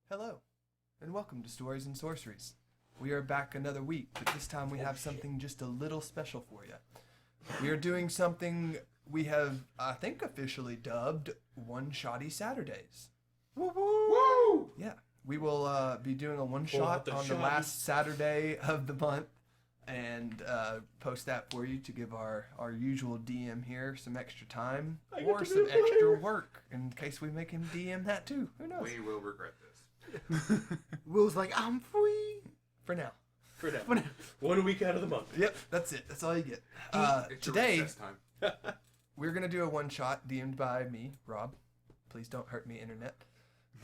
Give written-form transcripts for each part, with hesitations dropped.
Hello, and welcome to Stories and Sorceries. We are back another week, but this time we have something just a little special for you. We are doing something we have, I think, officially dubbed One Shotty Saturdays. Woo woo! Yeah, we will be doing a one-shot on the last Saturday of the month, and post that for you to give our usual DM here some extra time or some extra work in case we make him DM that too. Who knows? We will regret this. Will's like, I'm free. For now. For now. 1 week out of the month. Yep, that's it. That's all you get. It's Today, recess time. we're going to do a one-shot DM'd by me, Rob. Please don't hurt me, internet.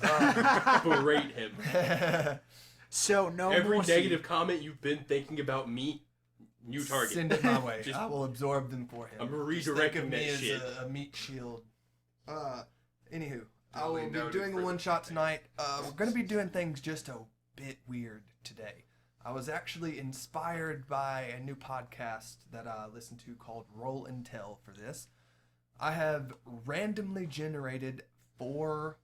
Berate him. So no Every more negative comment you've been thinking about me, new target. Send it my way. Just- I will absorb them for him. I'm Just redirecting think of me that as shit. a meat shield. Anywho, I Duly will be noted doing for a the one-shot future. tonight. We're going to be doing things just a bit weird today. I was actually inspired by a new podcast that I listened to called Roll and Tell for this. I have randomly generated 4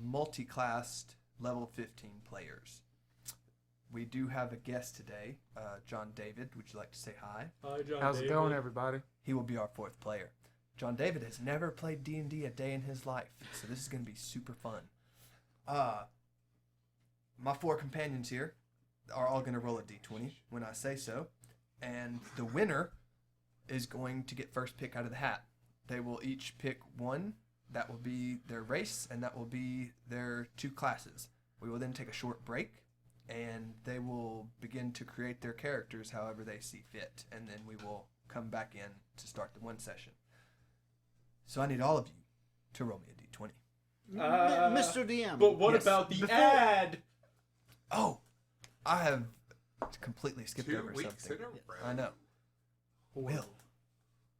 multi-classed level 15 players. We do have a guest today, John David. Would you like to say hi? Hi, John How's it David. going, everybody? He will be our 4th player. John David has never played D&D a day in his life, so this is going to be super fun. My 4 companions here are all going to roll a d20 when I say so, and the winner is going to get first pick out of the hat. They will each pick one. That will be their race, and that will be their 2 classes. We will then take a short break, and they will begin to create their characters however they see fit, and then we will come back in to start the one session. So I need all of you to roll me a d20. Mr. DM. But what Yes. about the Before- ad? Oh, I have completely skipped 2 over weeks something. in a row. I know. Will,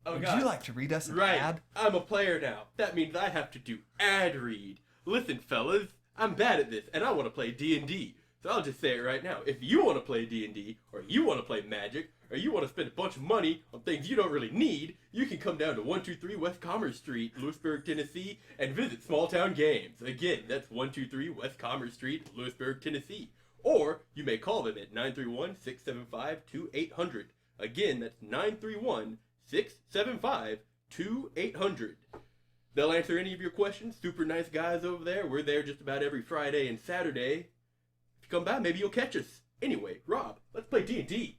Oh, would God. you like to read us an Right. ad? I'm a player now. That means I have to do ad read. Listen, fellas, I'm bad at this, and I want to play D&D. So I'll just say it right now. If you want to play D&D, or you want to play Magic, or you want to spend a bunch of money on things you don't really need, you can come down to 123 West Commerce Street, Lewisburg, Tennessee, and visit Small Town Games. Again, that's 123 West Commerce Street, Lewisburg, Tennessee. Or you may call them at 931-675-2800. Again, that's 931-675-2800. They'll answer any of your questions. Super nice guys over there. We're there just about every Friday and Saturday. If you come by, maybe you'll catch us. Anyway, Rob, let's play D&D.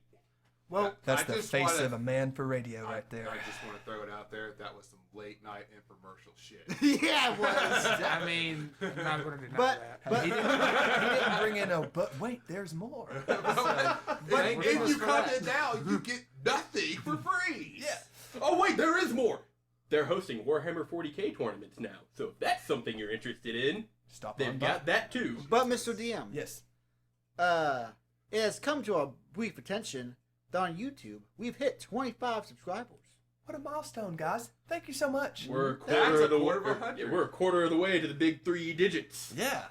Well, That's I the just face wanna- of a man for radio right there. I just want to throw it out there. That was some late night infomercial shit. yeah, it was. I mean, I'm not going to deny But- that. but- he didn't bring in a, but wait, there's more. So, But Thank if you you for come that. in now, you get nothing for free. yeah. Oh, wait, there is more. They're hosting Warhammer 40K tournaments now. So if that's something you're interested in, Stop they've on got by. that too. But Mr. DM, Yes. it has come to our brief attention that on YouTube we've hit 25 subscribers. What a milestone, guys. Thank you so much. We're a That's quarter a of the quarter of a way. hundred. We're a quarter of the way to the big 3 digits. Yeah.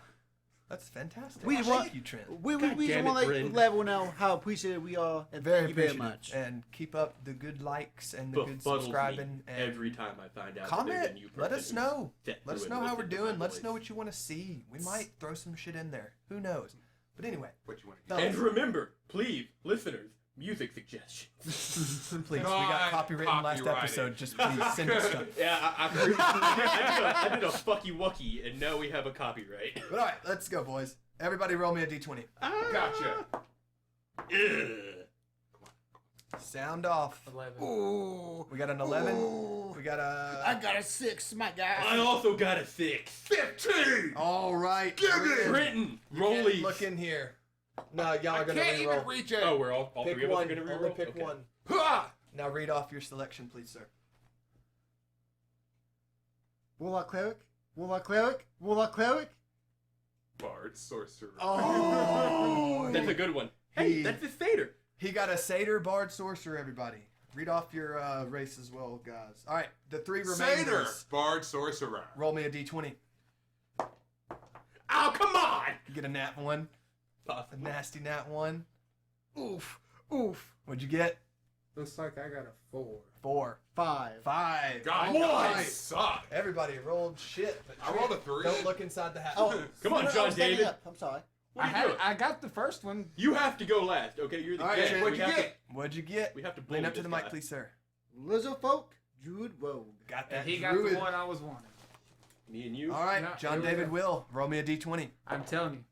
That's fantastic. We Thank want- you, Trent. We God just damn want it, to let Bryn. everyone know how appreciated we are, and Very thank you very appreciative. much. And keep up the good likes and the good Befuddles subscribing. me And every time I find out that comment. there's a new Let person us know. who's set Let us through know and how we're listened to doing. my Let us know voice. what you want to see. We might throw some shit in there. Who knows? But anyway, What you want to No. get? And remember, please, listeners, music suggestions. please, we got God, copywritten last copyrighted. episode. Just please send us stuff. Yeah, I did a fucky wucky, and now we have a copyright. But all right, let's go, boys. Everybody roll me a d20. Gotcha. Ugh. Sound off. 11. Ooh. We got an 11. Ooh. We got I a... got a 6, my guy. I also got a 6. 15. All right. Give we're it. in. Britain, You can't rollies. look in here. No, y'all I are going can't to even reroll. reach it. Oh, we're all Pick 3 of one. us are going to Only reroll? pick Okay. one. Ha! Now read off your selection, please, sir. Warlock Cleric? Warlock Cleric? Warlock Cleric? Bard, sorcerer. Oh! That's a good one. Hey, He- that's a satyr. He got a satyr, bard, sorcerer, everybody. Read off your race as well, guys. All right, the 3 Satyr, remainders. bard, sorcerer. Roll me a d20. Oh, come on! You get a nat 1. A Possible. nasty nat 1. Oof. Oof. What'd you get? Looks like I got a 4. 4. 5. 5. God, What? I suck. Everybody rolled shit. But I rolled a 3. Don't look inside the hat. Oh, Come on, no, John I'm standing David. up. I'm sorry. What are you doing? I got the first one. You have to go last, okay? You're the All right, guest. Trent, We what'd you have to- get? What'd you get? We have to Lean bully up to this the mic, guy. please, sir. Lizzo folk, Druid Rogue. Got that. And he got druid. the one I was wanting. Me and you. All right, No, John here we David go. Will. Roll me a d20. I'm telling you.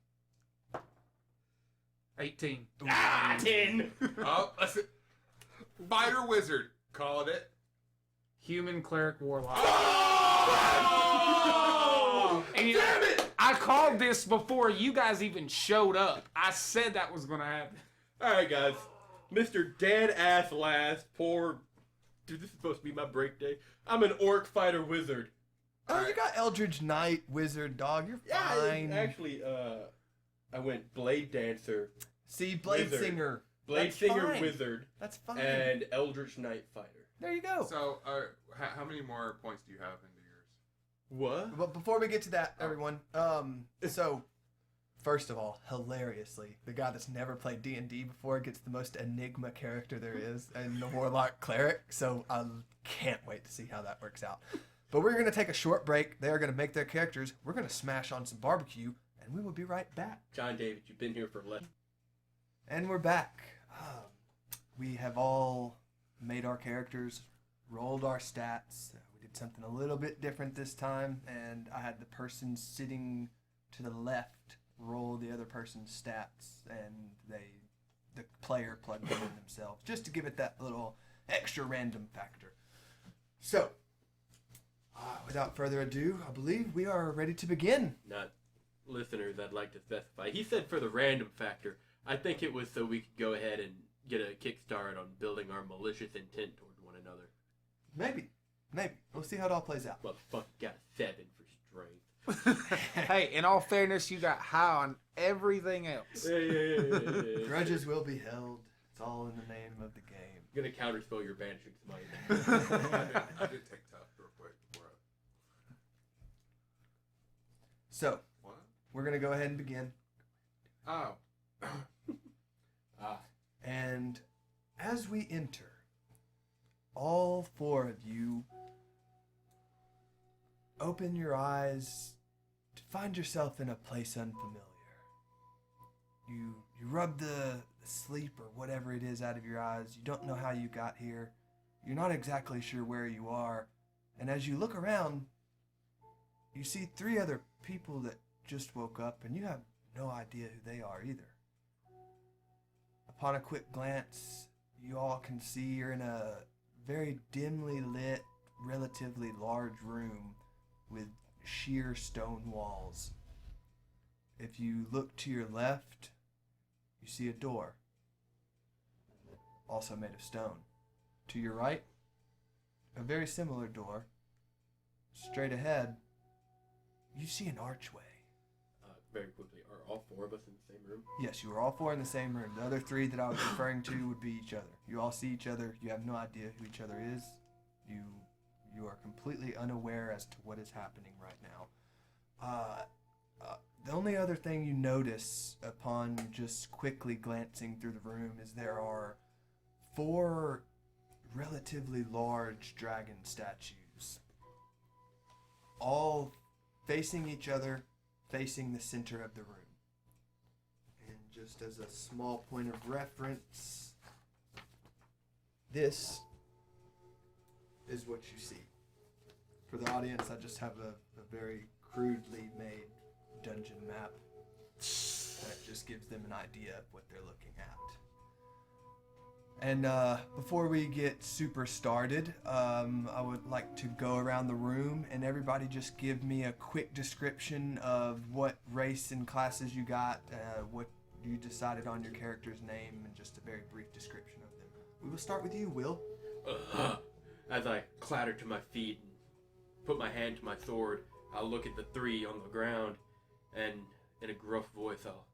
18. Ah, 10. Oh, listen. Fighter wizard. Called it. Human cleric warlock. Oh! And you- Damn it! I called this before you guys even showed up. I said that was gonna happen. All right, guys. Mr. Dead Ass Last. Poor. Dude, this is supposed to be my break day. I'm an orc fighter wizard. Oh, you got Eldridge Knight, Wizard, Dog. You're Yeah, fine. actually, I went Blade Dancer, See, Blade Wizard. Singer. Blade That's Singer fine. Wizard, That's fine. and Eldritch Knight Fighter. There you go. So, how many more points do you have into yours? What? But before we get to that, everyone, so first of all, hilariously, the guy that's never played D&D before gets the most enigma character there is in the Warlock Cleric. So I can't wait to see how that works out. But we're gonna take a short break. They are gonna make their characters. We're gonna smash on some barbecue, and we will be right back. John David, you've been here for less. And we're back. We have all made our characters, rolled our stats. We did something a little bit different this time, and I had the person sitting to the left roll the other person's stats, and the player plugged them in themselves, just to give it that little extra random factor. So, without further ado, I believe we are ready to begin. Not listeners, I'd like to specify. He said for the random factor. I think it was so we could go ahead and get a kickstart on building our malicious intent toward one another. Maybe. We'll see how it all plays out. Motherfucker got 7 for strength. Hey, in all fairness, you got high on everything else. Yeah. Grudges will be held. It's all in the name of the game. I'm gonna counterspell your banishing smite. I did take tough real quick before So, What? we're going to go ahead and begin. Oh. And as we enter, all 4 of you open your eyes to find yourself in a place unfamiliar. You rub the sleep or whatever it is out of your eyes. You don't know how you got here. You're not exactly sure where you are. And as you look around, you see 3 other people that just woke up, and you have no idea who they are either. Upon a quick glance, you all can see you're in a very dimly lit, relatively large room with sheer stone walls. If you look to your left, you see a door, also made of stone. To your right, a very similar door. Straight ahead, you see an archway. Very quickly, are all 4 of us in the same room? Yes, you are all 4 in the same room. The other 3 that I was referring to would be each other. You all see each other. You have no idea who each other is. You are completely unaware as to what is happening right now. The only other thing you notice upon just quickly glancing through the room is there are 4 relatively large dragon statues, all facing each other, facing the center of the room. And just as a small point of reference, this is what you see. For the audience, I just have a very crudely made dungeon map that just gives them an idea of what they're looking at. And before we get super started, I would like to go around the room and everybody just give me a quick description of what race and classes you got, what you decided on your character's name, and just a very brief description of them. We will start with you, Will. As I clatter to my feet and put my hand to my sword, I'll look at the 3 on the ground, and in a gruff voice, I'll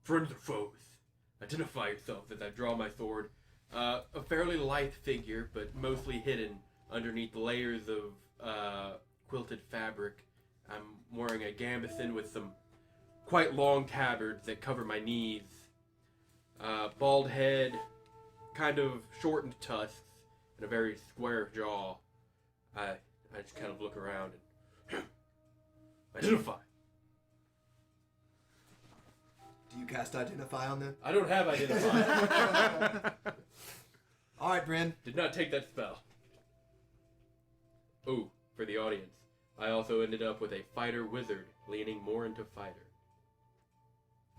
friends or foes, identify yourself as I draw my sword. A fairly lithe figure, but mostly hidden underneath layers of quilted fabric. I'm wearing a gambeson with some quite long tabards that cover my knees. Bald head, kind of shortened tusks and a very square jaw. I just kind of look around and identify. Do you cast Identify on them? I don't have identify. All right, Bryn. Did not take that spell. Ooh, for the audience, I also ended up with a fighter wizard, leaning more into fighter.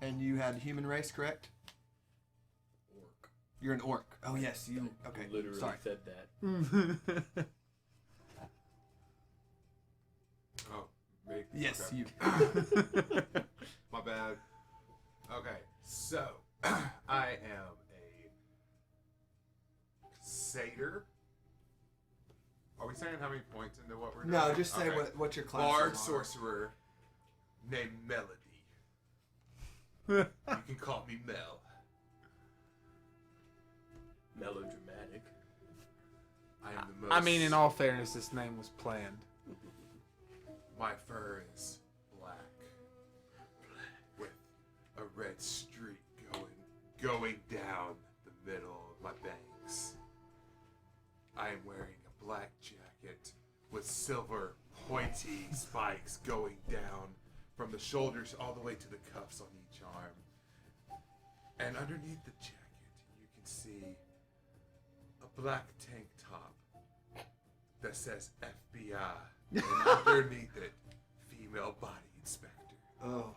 And you had human race, correct? Orc. You're an orc. Oh, yes. You. Okay. Literally Sorry. said that. Oh, me? Yes, Okay. you. My bad. Okay, so I am a satyr. Are we saying how many points into what we're doing? No, just say Okay. what your class Bard is. sorcerer named Melody. You can call me Mel. Melodramatic. I am the most. I mean, in all fairness, this name was planned. My fur is black with a red streak going down the middle of my bangs. I am wearing a black jacket with silver pointy spikes going down from the shoulders all the way to the cuffs on each arm. And underneath the jacket, you can see a black tank top that says FBI. And underneath it, female body inspector. Oh.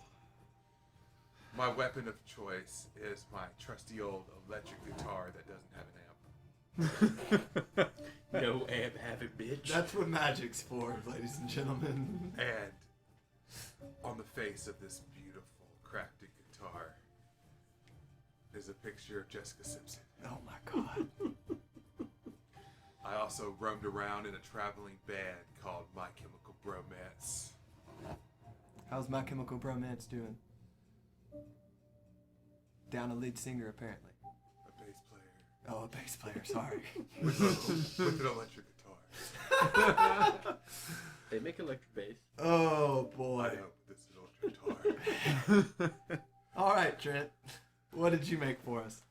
My weapon of choice is my trusty old electric guitar that doesn't have an amp. No amp have it, bitch. That's what magic's for, ladies and gentlemen. And on the face of this beautiful crafted guitar is a picture of Jessica Simpson. Oh my god. I also roamed around in a traveling band called My Chemical Bromance. How's My Chemical Bromance doing? Down a lead singer, apparently. A bass player Oh, a bass player, sorry. with an electric guitar. They make electric bass. Oh, I boy. hope this electric guitar. All right, Trent. What did you make for us?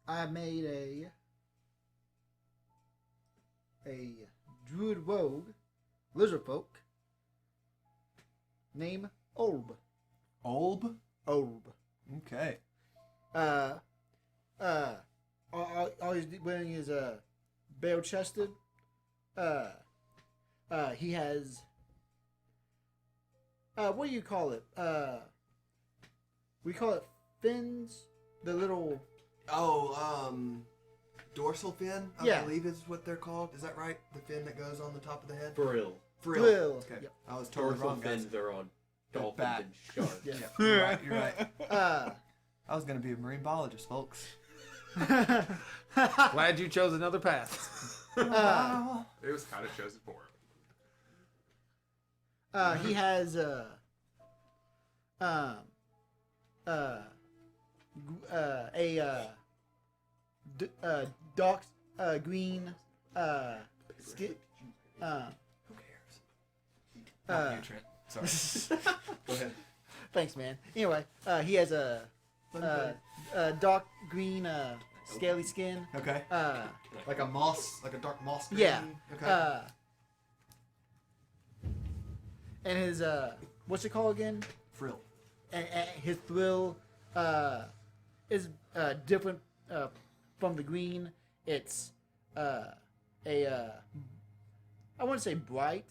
I made a druid rogue, lizard folk, named Olb. Olb? Olb. Okay. All he's wearing is bare chested. He has what do you call it? We call it fins. The little Dorsal fin, Yeah. I believe is what they're called. Is that right? The fin that goes on the top of the head? Frill. frill. Okay. Yep. I was totally Dorsal wrong, guys. fins are on They're dolphins bat. and sharks. Yeah. Yeah, you're right. You're right. Uh, I was going to be a marine biologist, folks. Glad you chose another path. It was kind of chosen for him. he has dark green skin. Who cares? Not you, Trent. Sorry. Go ahead. Thanks, man. Anyway, he has a dark green scaly skin. Okay. Like a moss, like a dark moss green. Yeah. Okay. And his what's it called again? Frill. And his thrill is different from the green. It's I wouldn't say bright,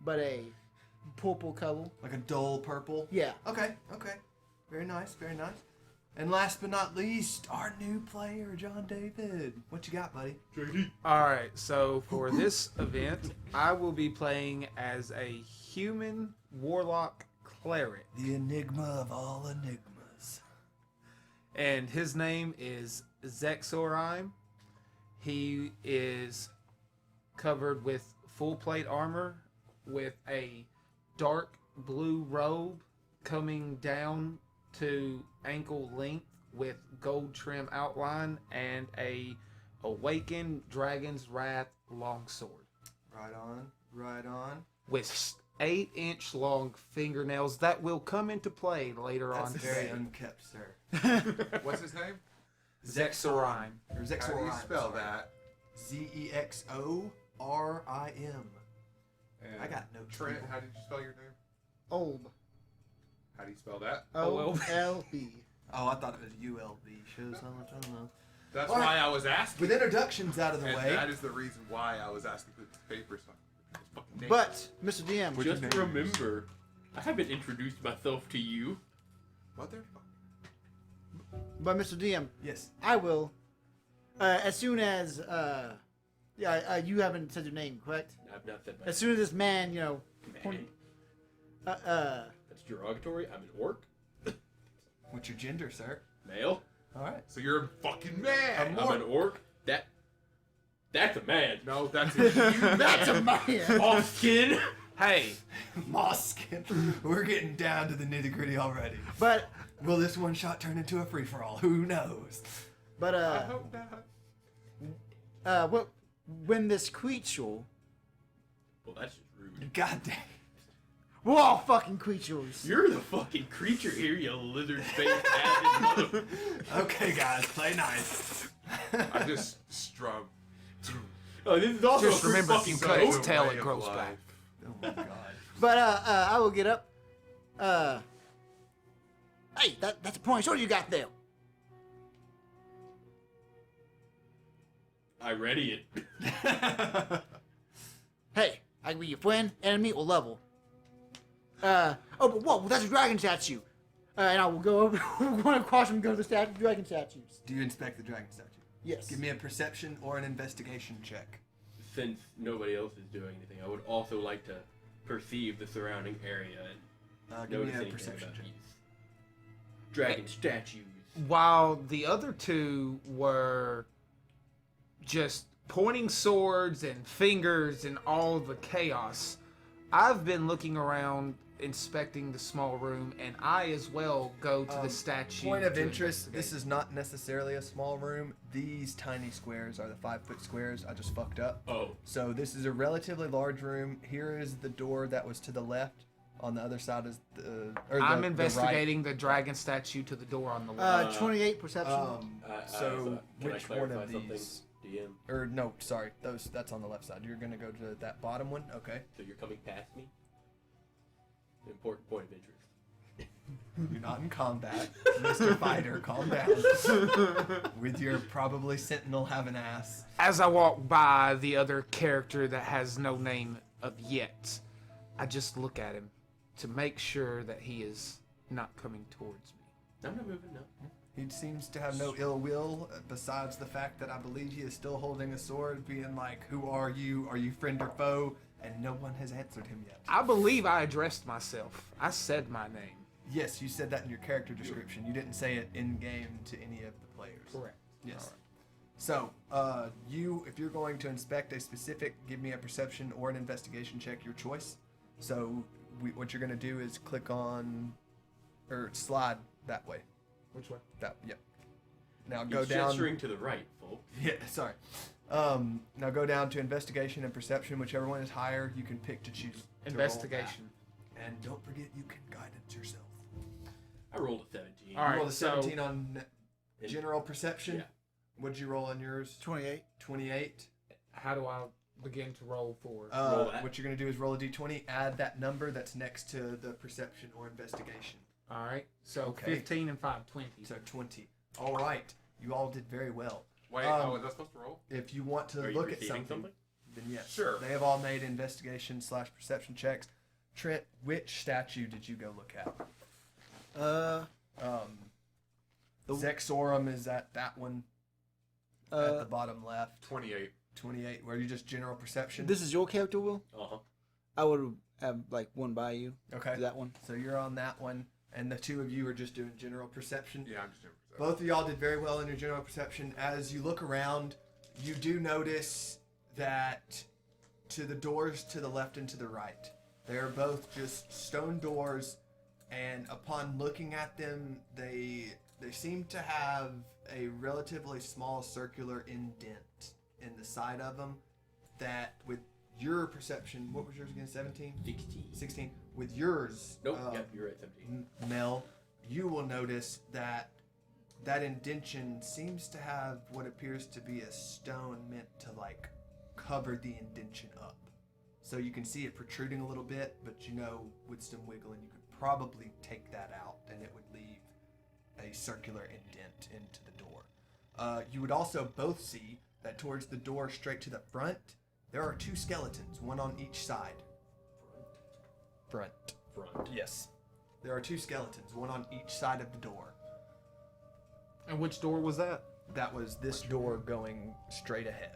but a purple color. Like a dull purple. Yeah. Okay. Okay. Very nice. Very nice. And last but not least, our new player, John David. What you got, buddy? All right, so for this event, I will be playing as a human warlock cleric, The enigma of all enigmas. and his name is Zexorime. He is covered with full plate armor, with a dark blue robe coming down to ankle length with gold trim outline, and a awakened dragon's wrath longsword Right on. Right on. with 8-inch long fingernails that will come into play later That's on very today. unkept, sir. What's his name? Zexorime. Or How do you Zexorime. spell sorry. that? Zexorim. And I got notes, Trent, people. how did you spell your name? Olb. How do you spell that? OLB. Oh, I thought it was ULB. Shows how much I don't know. That's All right. why I was asking. With introductions out of the And way, that is the reason why I was asking for the paper so I could fucking name. But, Mr. DM, What'd you Just name remember, I haven't introduced myself to you. Motherfucker. but Mr. DM, yes. I will, as soon as, you haven't said your name, correct? I've not said my As soon as this man, man. That's derogatory. I'm an orc. What's your gender, sir? Male. All right. So you're a fucking man. I'm an orc. That's a man. No, that's a human. that's a man. Off skin. Hey, Moskin. We're getting down to the nitty gritty already. But, Will this one shot turn into a free for all? Who knows? but, I hope not. when this creature, Well, that's just rude. God dang. we're all fucking creatures. You're the fucking creature here, you lizard-faced avid mother. Okay, guys, play nice. I just strum. Oh, this is also Just a free remember, fucking you So cut goat. its the tail, way it of grows life. back. Oh my god. But, I will get up. Hey, that's a point. What do you got there? I ready it. Hey, I can be your friend, enemy, or level. But whoa, that's a dragon statue. And I will go over, run across and go to the dragon statues. Do you inspect the dragon statue? Yes. Give me a perception or an investigation check. Since nobody else is doing anything, I would also like to perceive the surrounding area and Give notice me a anything perception about check. these dragon statues. while the other two were just pointing swords and fingers and all the chaos, I've been looking around inspecting the small room, and I as well go to the statue. Point of to interest, this investigate. is not necessarily a small room. These tiny squares are the 5-foot squares. I just fucked up. Oh, So this is a relatively large room. Here is the door that was to the left. On the other side is the. Or I'm the investigating the dragon statue to the door on the left. 28 perception. So can I which one clarify of something, these? DM? Or no, sorry, that's on the left side. You're gonna go to that bottom one. Okay. So you're coming past me? Important point of interest. You're not in combat, Mr. Fighter. Calm down. With your probably sentinel having ass. As I walk by the other character that has no name of yet, I just look at him to make sure that he is not coming towards me. I'm not moving, no. He seems to have no ill will, besides the fact that I believe he is still holding a sword, being like, "Who are you? Are you friend or foe?" And no one has answered him yet. I believe I addressed myself. I said my name. Yes, you said that in your character description. You didn't say it in game to any of the players. Correct. Yes. So, if you're going to inspect a specific, give me a perception or an investigation check, your choice. So, what you're going to do is click on, or slide that way. Which way? That, yep. Now He's go down. gesturing to the right, folks. Yeah, sorry. Now go down to investigation and perception. Whichever one is higher, you can pick to choose. to roll Investigation. that. And don't forget, you can guide it yourself. I rolled a 17. All right, You rolled a so- 17 on And- general perception. Yeah. What'd you roll on yours? 28. 28. How do I begin to roll for? Roll that. What you're going to do is roll a d20, add that number that's next to the perception or investigation. All right. So Okay. 15 and 5, 20. So 20. All right. You all did very well. Wait, is that supposed to roll? If you want to Are you look at receiving something, then yes. Sure. They have all made investigation/perception checks. Trent, which statue did you go look at? Zexorum is at that one at the bottom left. 28. 28. Where you just general perception? This is your character, Will? Uh-huh. I would have like one by you. Okay. To that one. So you're on that one, and the two of you are just doing general perception. Yeah, I'm just doing perception. Both of y'all did very well in your general perception. As you look around, you do notice that to the doors to the left and to the right, they are both just stone doors, and upon looking at them, they seem to have a relatively small circular indent in the side of them that your perception, what was yours again? 17? 16. 16. With yours, Nope, yep, you're right, 17. Mel, you will notice that that indention seems to have what appears to be a stone meant to like cover the indention up. So you can see it protruding a little bit, but you know with some wiggling you could probably take that out and it would leave a circular indent into the door. You would also both see that towards the door straight to the front, there are two skeletons, one on each side. Front. Yes. There are two skeletons, one on each side of the door. And which door was that? That was this door going straight ahead.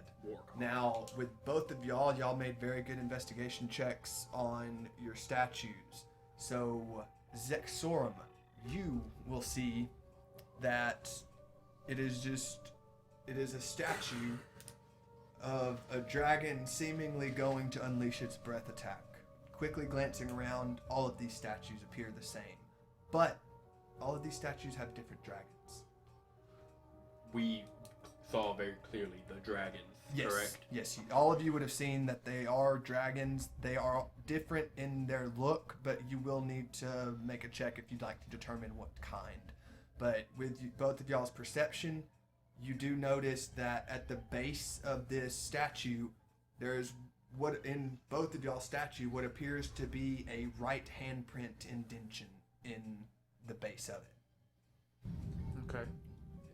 Now, with both of y'all made very good investigation checks on your statues. So, Zexorum, you will see that it is a statue of a dragon seemingly going to unleash its breath attack. Quickly glancing around, all of these statues appear the same. But all of these statues have different dragons. We saw very clearly the dragons, Yes, correct? yes. All of you would have seen that they are dragons. They are different in their look, but you will need to make a check if you'd like to determine what kind. But with both of y'all's perception, you do notice that at the base of this statue, there's what in both of y'all's statue what appears to be a right handprint indention in the base of it. Okay.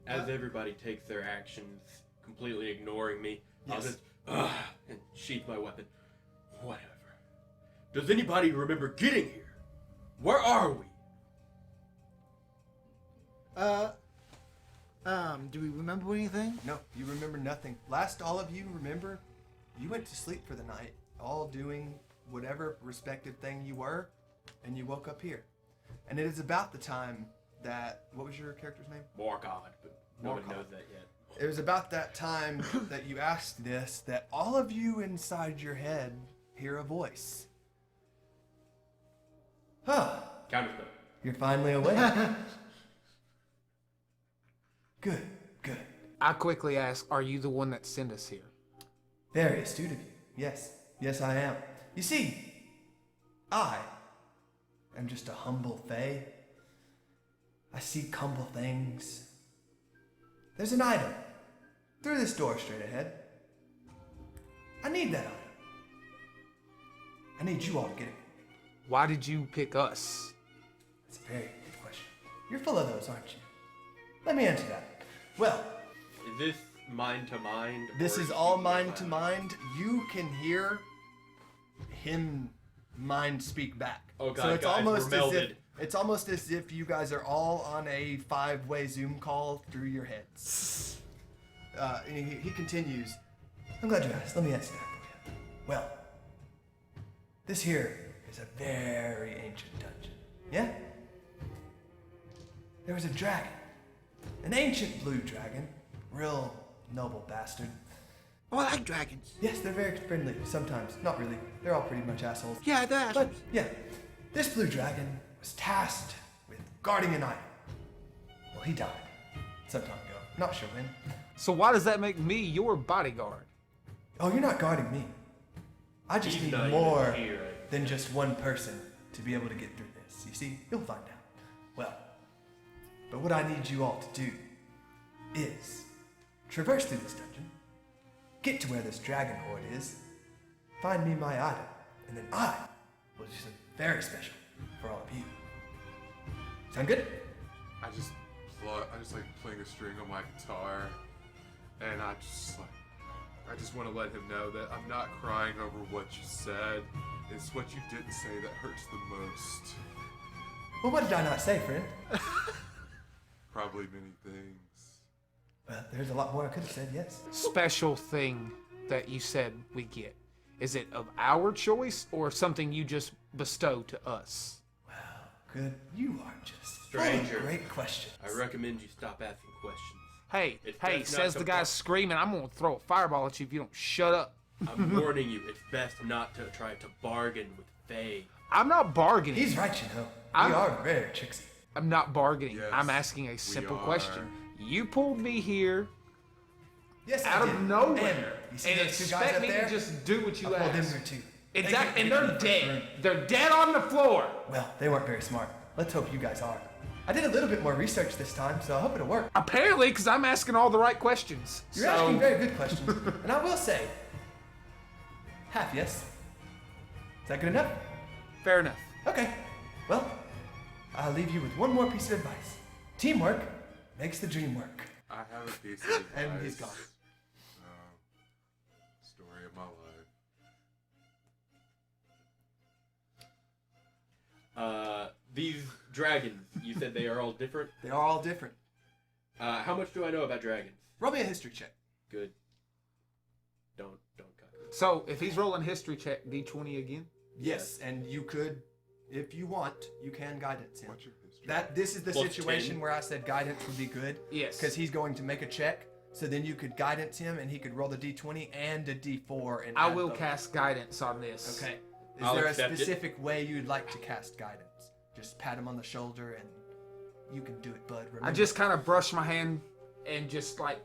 As everybody takes their actions, completely ignoring me, I'll Yes. just, and sheath my weapon. Whatever. Does anybody remember getting here? Where are we? Do we remember anything? No, you remember nothing. Last all of you remember, you went to sleep for the night, all doing whatever respective thing you were, and you woke up here. And it is about the time that, what was your character's name? Morgod, but nobody Morgod. knows that yet. It was about that time that you asked this that all of you inside your head hear a voice. Huh, Counterspell. you're finally awake. Good, good. I quickly ask, are you the one that sent us here? Very astute of you. Yes, yes I am. You see, I am just a humble fae. I seek humble things. There's an item through this door straight ahead. I need that item. I need you all to get it. Why did you pick us? That's a very good question. You're full of those, aren't you? Let me answer that. Well, Is this mind to mind? this or is all speaking mind out to loud? mind. You can hear him mind speak back. Oh god, so it's guys, almost we're as if melded. it's almost as if you guys are all on a 5-way Zoom call through your heads. He continues. I'm glad you asked. Let me answer that for you. Well, this here is a very ancient dungeon. Yeah? There was a dragon. An ancient blue dragon. Real noble bastard. Oh, I like dragons. Yes, they're very friendly sometimes. Not really. They're all pretty much assholes. Yeah, they're But, assholes. yeah, this blue dragon was tasked with guarding an item. Well, he died some time ago. Not sure when. So why does that make me your bodyguard? Oh, you're not guarding me. I just He's need not even more here. than just one person to be able to get through this. You see, you'll find out. Well, but what I need you all to do is traverse through this dungeon, get to where this dragon horde is, find me my item, and then I will do something very special for all of you. Sound good? I just like playing a string on my guitar, and I just want to let him know that I'm not crying over what you said. It's what you didn't say that hurts the most. Well, what did I not say, friend? Probably many things. Well, there's a lot more I could have said, yes. Special thing that you said we get. Is it of our choice or something you just bestow to us? Wow, good. You are just full of Stranger. great questions. I recommend you stop asking questions. Hey, It's hey, best not says to the guy bark. screaming, I'm gonna throw a fireball at you if you don't shut up. I'm warning you, it's best not to try to bargain with Faye. I'm not bargaining. He's right, you know. I'm- We are very tricksy. I'm not bargaining. Yes, I'm asking a we simple are. question. You pulled me here Yes, I out did. of nowhere. And you see And those two guys expect up me there? to just do what you I pulled them ask. there too. Exactly, and They they're could- dead. They're dead on the floor. Well, they weren't very smart. Let's hope you guys are. I did a little bit more research this time, so I hope it'll work. Apparently, because I'm asking all the right questions. You're asking very good questions. And I will say, half yes. Is that good enough? Fair enough. Okay. Well, I'll leave you with one more piece of advice. Teamwork makes the dream work. I have a piece of advice. And he's gone. Story of my life. These dragons, you said they are all different. They are all different. How much do I know about dragons? Roll me a history check. Good. Don't cut. So, if he's rolling history check, D20 again? Yes, and you could, if you want, you can guidance him. What's your history? This is the Plus situation 10. where I said guidance would be good. Yes. Because he's going to make a check, so then you could guidance him, and he could roll the d20 and a d4. And I add will both. cast guidance on this. Okay. Is I'll there a accept it. specific way you'd like to cast guidance? Just pat him on the shoulder, and you can do it, bud. Remember. I just kind of brush my hand and just like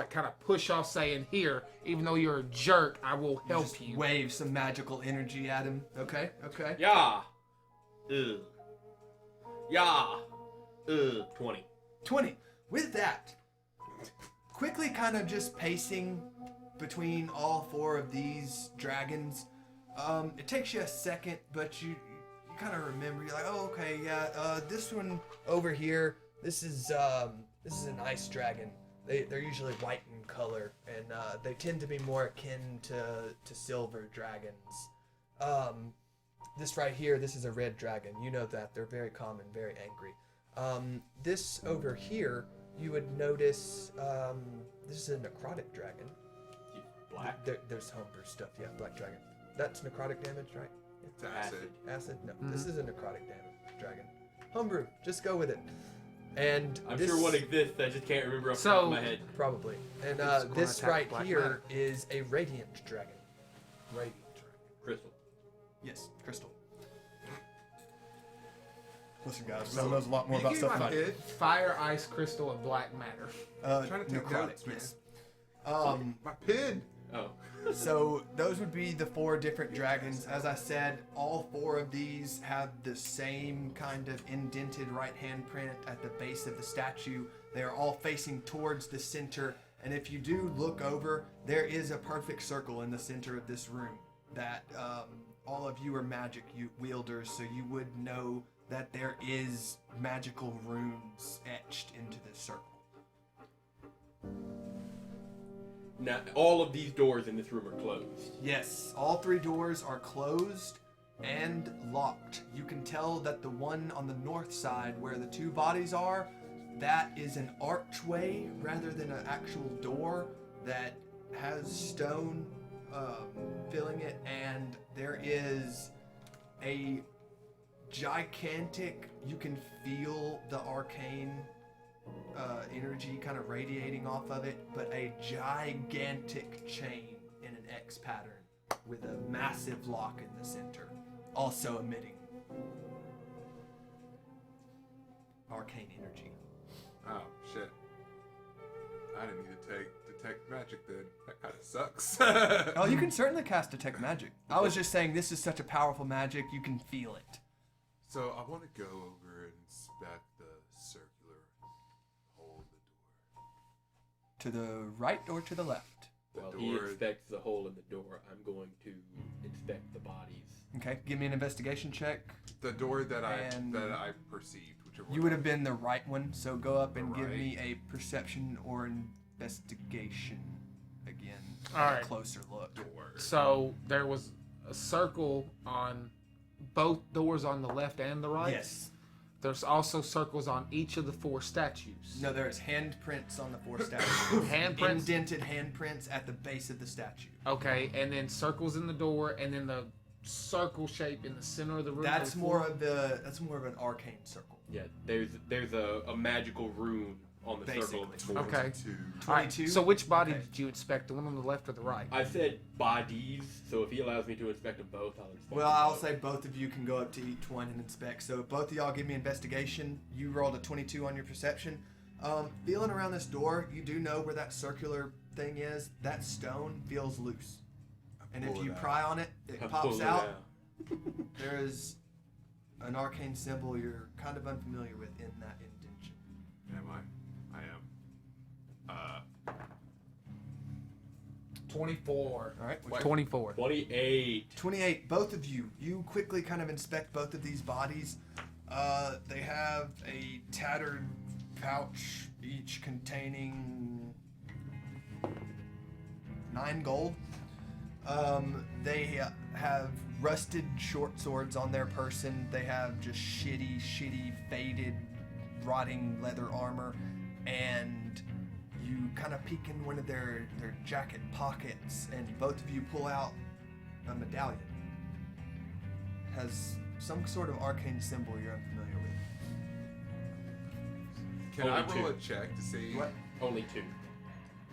kind of push off, saying, "Here, even though you're a jerk, I will help just you." wave some magical energy at him. Okay. Okay. Yeah. Ugh. Yeah. 20. 20. With that, quickly kind of just pacing between all four of these dragons. It takes you a second, but you kind of remember. You're like, oh, okay, yeah. This one over here. This is an ice dragon. They're usually white in color, and they tend to be more akin to silver dragons. This right here, this is a red dragon. You know that. They're very common, very angry. This over here, you would notice, this is a necrotic dragon. Black. There's homebrew stuff, yeah, black dragon. That's necrotic damage, right? It's acid. Acid? No, this is a necrotic damage dragon. Homebrew, just go with it. And I'm this, sure one exists. I just can't remember off the So- top of my head. probably. And It's gonna this attack right black here matter. is a radiant dragon. Radiant dragon. Crystal. Yes, crystal. Listen, guys, Mel knows a lot more You about gave stuff my than I do. kid- Fire, ice, crystal, and black matter. trying to take necrotic, notes, man. yes. My pin. Oh. So those would be the four different dragons. As I said, all four of these have the same kind of indented right hand print at the base of the statue. They are all facing towards the center, and if you do look over, there is a perfect circle in the center of this room that all of you are magic wielders, so you would know that there is magical runes etched into this circle. Now, all of these doors in this room are closed. Yes, all three doors are closed and locked. You can tell that the one on the north side where the two bodies are, that is an archway rather than an actual door that has stone filling it, and there is a gigantic, you can feel the arcane energy kind of radiating off of it, but a gigantic chain in an X pattern with a massive lock in the center, also emitting arcane energy. Oh shit. I didn't need to detect magic then. That kind of sucks. Oh, you can certainly cast detect magic. I was just saying this is such a powerful magic, you can feel it. So I want to go over and inspect the circular hole in the door. To the right or to the left? While The he door. inspects the hole in the door, I'm going to inspect the bodies. Okay, give me an investigation check. The door that And- I perceived, whichever You would have been the right one, so go up and The give right. me a perception or investigation again. All right. A closer look. door. So there was a circle on both doors on the left and the right. Yes. There's also circles on each of the four statues. No, there's handprints on the four statues. Handprints? Indented handprints at the base of the statue. Okay, and then circles in the door, and then the circle shape in the center of the room. That's or more floor. of an arcane circle. Yeah, there's a magical rune on the circle of the Basically. door. Okay. 22. All right, 22? so which body Okay. did you inspect? The one on the left or the right? I said bodies, so if he allows me to inspect them both, I'll inspect Well, them I'll both. say both of you can go up to each one and inspect. So both of y'all give me investigation. You rolled a 22 on your perception, Feeling around this door, you do know where that circular thing is. That stone feels loose. And if pull you it out. pry on it, it I pops pull it out. There is an arcane symbol you're kind of unfamiliar with in that indentation. Am I? I am. 24. All right. 24. 28. 28. Both of you. You quickly kind of inspect both of these bodies. They have a tattered pouch, each containing 9 gold. They have rusted short swords on their person. They have just shitty, faded, rotting leather armor. And you kind of peek in one of their jacket pockets, and both of you pull out a medallion. Has some sort of arcane symbol you're unfamiliar with. Can I Only roll a two. check to see? What? Only 2.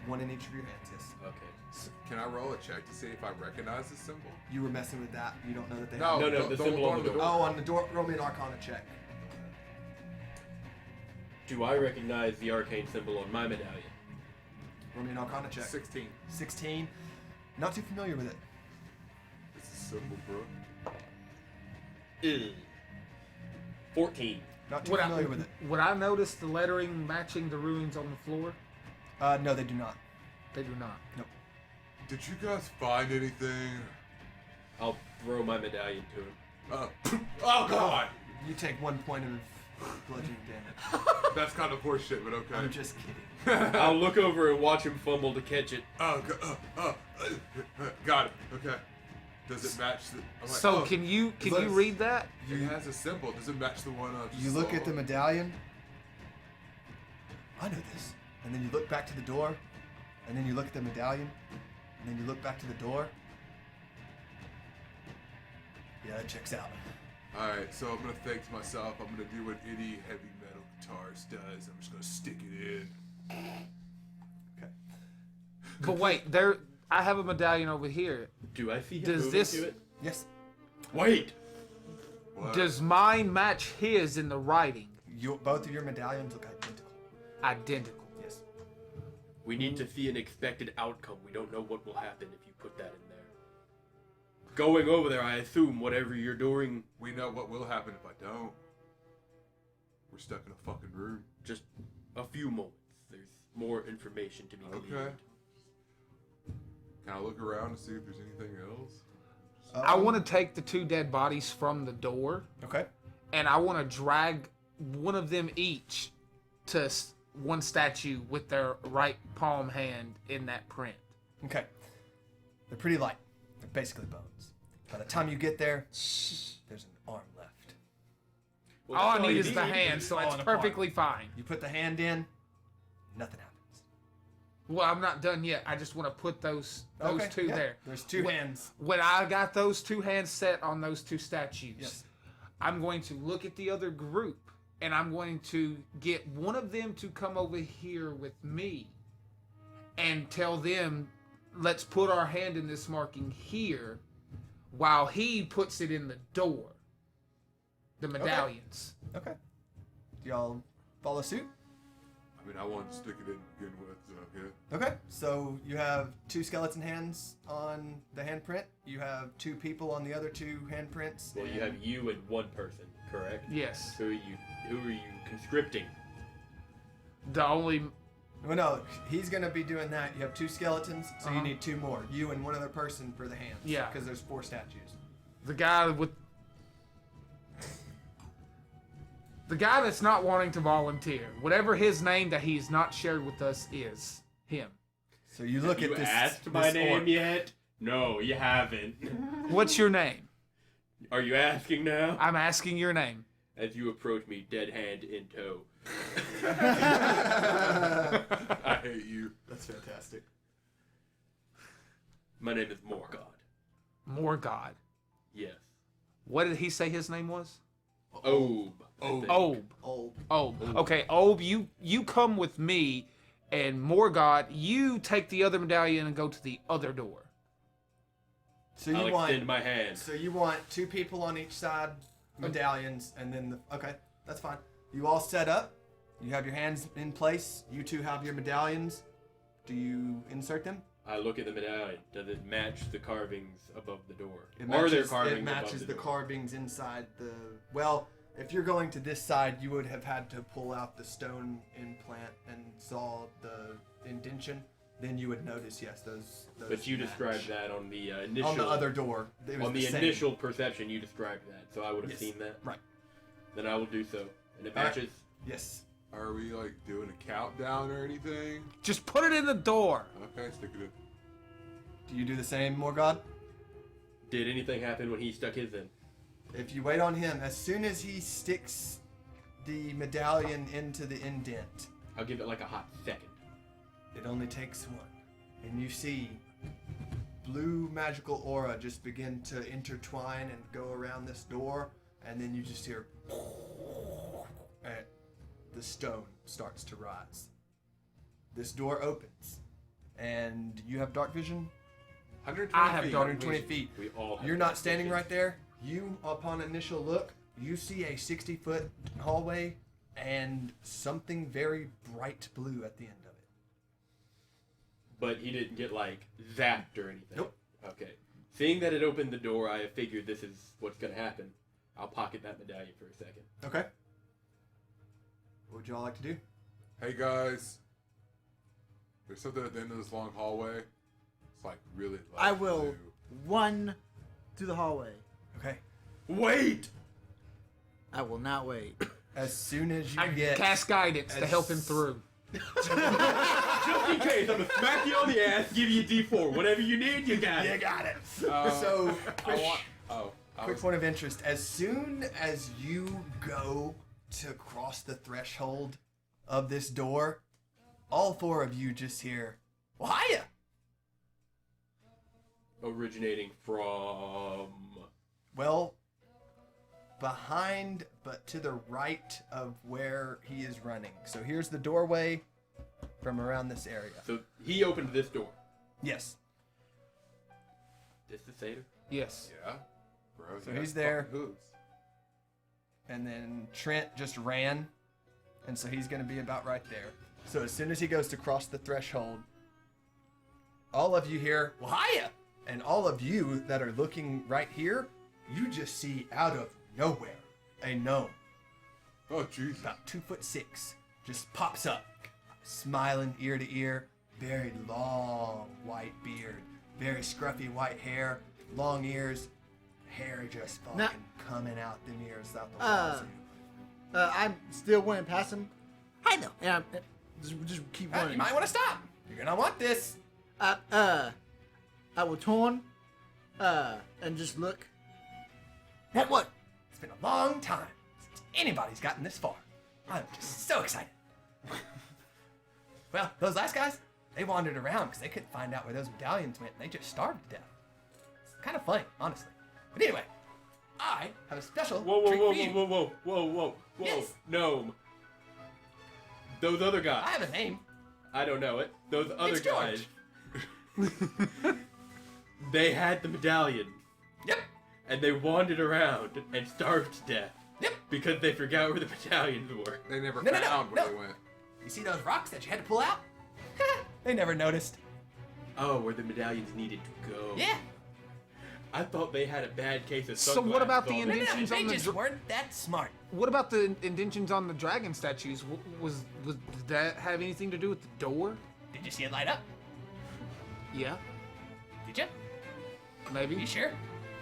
One in each of your hands, yes. Okay. Can I roll a check to see if I recognize this symbol? You were messing with that. You don't know that they No, No, don't- the don't symbol go on the door. Oh, on the door. Roll me an Arcana check. Do I recognize the arcane symbol on my medallion? Roll me an Arcana check. 16. 16. Not too familiar with it. It's a symbol, bro. 14. Not too Would familiar with it. Would I notice the lettering matching the ruins on the floor? No, they do not. They do not. Nope. Did you guys find anything? I'll throw my medallion to him. Oh God! You take 1 point of bludgeoning damage. That's kind of horseshit, but okay. I'm just kidding. I'll look over and watch him fumble to catch it. Got it. Okay. Does it match the? I'm like, So oh, can you let's- read that? It has a symbol. Does it match the one I just You look saw? at the medallion. I know this. And then you look back to the door. And then you look at the medallion. And then you look back to the door. Yeah, it checks out. Alright, so I'm gonna think to myself, I'm gonna do what any heavy metal guitarist does. I'm just gonna stick it in. Okay. But wait, I have a medallion over here. Do I see him Does moving this- to it? Yes. Wait! What? Does mine match his in the writing? Both of your medallions look identical. Identical. Yes. We need to see an expected outcome. We don't know what will happen if you put that in there. Going over there, I assume whatever you're doing, We know what will happen if I don't. We're stuck in a fucking room. just a few moments. There's more information to be gleaned. Okay. Can I look around to see if there's anything else? I want to take the 2 dead bodies from the door, Okay. and I want to drag one of them each to one statue with their right palm hand in that print. Okay. They're pretty light. They're basically bones. By the time you get there, there's an arm left. Well, all that's I need you is the hand, so it's falling apart. perfectly fine. You put the hand in, nothing happens. Well, I'm not done yet. I just want to put those Okay, 2 yeah. there. There's 2 hands. When I got those 2 hands set on those 2 statues, Yes. I'm going to look at the other group, and I'm going to get one of them to come over here with me and tell them, let's put our hand in this marking here while he puts it in the door. The medallions. Okay. Do y'all follow suit? I mean, I wanted to stick it in to begin with, so yeah. Okay. So you have 2 skeleton hands on the handprint. You have 2 people on the other 2 handprints. Well, you have you and one person, correct? Yes. Who are you conscripting? The only. Well, no, he's gonna be doing that. You have 2 skeletons, so you Uh-huh. need 2 more. You and one other person for the hands. Yeah. Because there's 4 statues. The guy with. The guy that's not wanting to volunteer, whatever his name that he's not shared with us is, him. So you look You at this. asked my this name orc. yet? No, you haven't. What's your name? Are you asking now? I'm asking your name. As you approach me, dead hand in tow. I hate you. That's fantastic. My name is Morgod. Morgod. Yes. What did he say his name was? Obe. Obe. Old. Obe. Okay, Obe, you come with me, and Morgod, you take the other medallion and go to the other door. So you I'll want. extend my hand. So you want 2 people on each side, medallions, and then the. Okay, that's fine. You all set up. You have your hands in place. You two have your medallions. Do you insert them? I look at the medallion. Does it match the carvings above the door? It Are there matches, carvings it matches above the door? carvings inside the... Well, if you're going to this side, you would have had to pull out the stone implant and saw the indention. Then you would notice, yes, those But you match. described that on the initial... On the other door. It was On the same. initial perception, you described that. So I would have Yes. seen that. Right. Then I will do so. And it All right. matches. Yes. Are we like doing a countdown or anything? Just put it in the door. Okay, stick it in. Do you do the same, Morgod? Did anything happen when he stuck his in? If you wait on him, as soon as he sticks the medallion into the indent, I'll give it like a hot second. it only takes one. And you see blue magical aura just begin to intertwine and go around this door, and then you just hear and the stone starts to rise. This door opens, and you have dark vision. 120 I have feet. dark 120 vision. feet. We all have You're dark not standing vision. right there. You, upon initial look, you see a 60-foot hallway and something very bright blue at the end of it. But he didn't get like zapped or anything. Nope. Okay. Seeing that it opened the door, I have figured this is what's gonna happen. I'll pocket that medallion for a second. Okay. What would y'all like to do? Hey guys, there's something at the end of this long hallway. It's like really light I will blue. run through the hallway. Okay. Wait! I will not wait. As soon as you I get... cast guidance to help him through. Just in case, I'm gonna smack you on the ass, give you a D4. Whatever you need, you got You it. got it. Um, So, I quick, want. Oh, I quick was, point of interest. As soon as you go to cross the threshold of this door, all four of you just hear, well, hiya! Originating from... Well, behind, but to the right of where he is running. So here's the doorway from around this area. So he opened this door. Yes. This is Seder? Yes. yeah, bro. So he he's has there. fucking hooves. And then Trent just ran. And so he's going to be about right there. So as soon as he goes to cross the threshold, all of you hear, well, hiya! And all of you that are looking right here, you just see out of nowhere a gnome. Oh jeez. About 2'6", just pops up, smiling ear to ear, very long white beard, very scruffy white hair, long ears, hair just fucking Now- coming out them ears out the walls. I'm still running past him. Hi there. And I'm, just keep Hey, running. you might want to stop. You're gonna want this. I will turn, and just look. What? It's been a long time since anybody's gotten this far. I'm just so excited. Well, those last guys, they wandered around because they couldn't find out where those medallions went, and they just starved to death. It's kind of funny, honestly. But anyway, I have a special Whoa, treat for you. whoa. Yes. Gnome. Those other I guys. have a name. I don't know it. Those other It's guys. George. They had the medallion. Yep. And they wandered around and starved to death. Yep. Because they forgot where the medallions were. They never No, no, no, found where no. they went. You see those rocks that you had to pull out? They never noticed. Oh, where the medallions needed to go. Yeah. I thought they had a bad case of So sunglasses what about the on. No, no, no. Indentions They on the just weren't that smart. What about the indentions on the dragon statues? Did that have anything to do with the door? Did you see it light up? Yeah, Did you? maybe. You sure?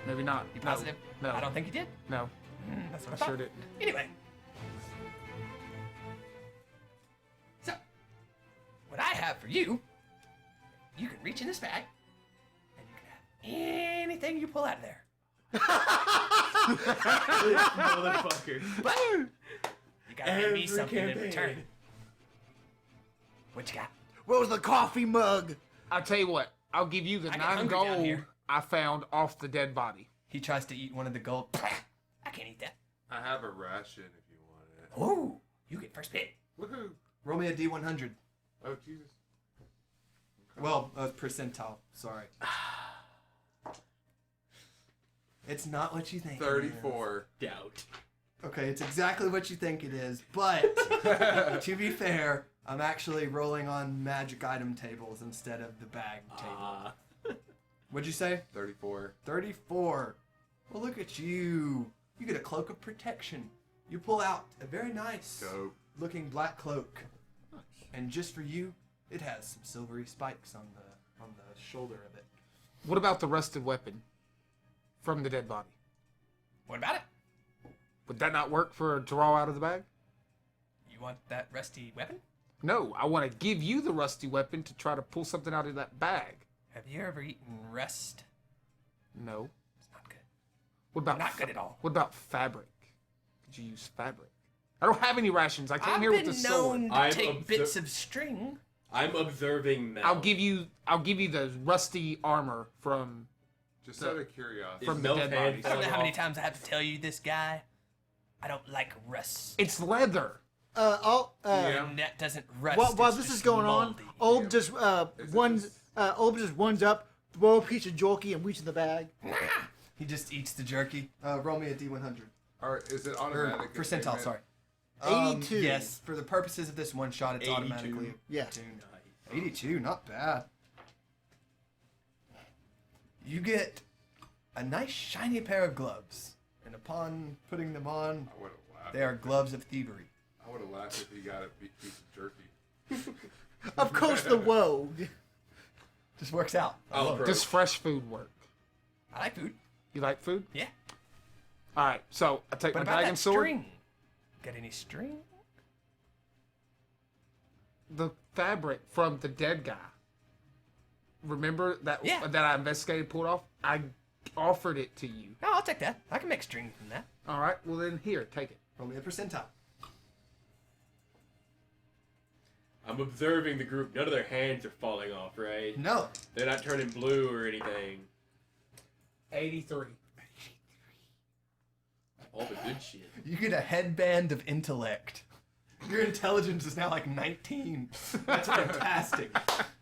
Maybe not. You positive? No. I don't think you did. No. That's what I I thought. sure did. Anyway. So, what I have for you, you can reach in this bag, and you can have anything you pull out of there. Motherfucker. But you gotta give Every me something in campaign. return. What you got? Where's the coffee mug? I'll tell you what. I'll give you the I get 9 hungry down gold here. I found off the dead body. He tries to eat one of the gold. I can't eat that. I have a ration if you want it. Ooh, you get first pick. Woohoo! Roll me a D100. Oh Jesus. Well, percentile. Sorry. It's not what you think. it is. 34. Doubt. Okay, it's exactly what you think it is, but to be fair, I'm actually rolling on magic item tables instead of the bag table. What'd you say? 34. 34. Well, look at you. You get a cloak of protection. You pull out a very nice Dope. looking black cloak. And just for you, it has some silvery spikes on the shoulder of it. What about the rusted weapon from the dead body? What about it? Would that not work for a draw out of the bag? You want that rusty weapon? No, I want to give you the rusty weapon to try to pull something out of that bag. Have you ever eaten rust? No. It's not good. What about Not good at all. What about fabric? Could you use fabric? I don't have any rations. I came here with the sword. known to I'm take bits of string. I'm observing Mel. I'll give you the rusty armor from Just out of curiosity. from Is the Mel's dead hand bodies. I don't know how many off? times I have to tell you this, guy. I don't like rust. It's leather. And that doesn't rust. While it's this just is going on, moldy. Olb just runs up, throw a piece of jerky and reach in the bag. He just eats the jerky. Roll me a D100. Alright, is it Or automatic? percentile, attainment? sorry. 82. Yes, for the purposes of this one shot, it's 82. automatically Yeah. tuned. 82, not bad. You get a nice shiny pair of gloves, and upon putting them on, I would have laughed. they are gloves of thievery. I would have laughed if he got a piece of jerky. Of course, the rogue. Just works out. I I'll love it. approve. Does fresh food work? I like food. You like food? Yeah. All right. So I take What my about dragon that sword. string? Got any string? The fabric from the dead guy. Remember that Yeah. that I investigated, pulled off. I offered it to you. No, I'll take that. I can make string from that. All right. Well then, here, take it. Roll me a percentile. I'm observing the group. None of their hands are falling off, right? No. They're not turning blue or anything. 83. All the good shit. You get a headband of intellect. Your intelligence is now like 19. That's fantastic.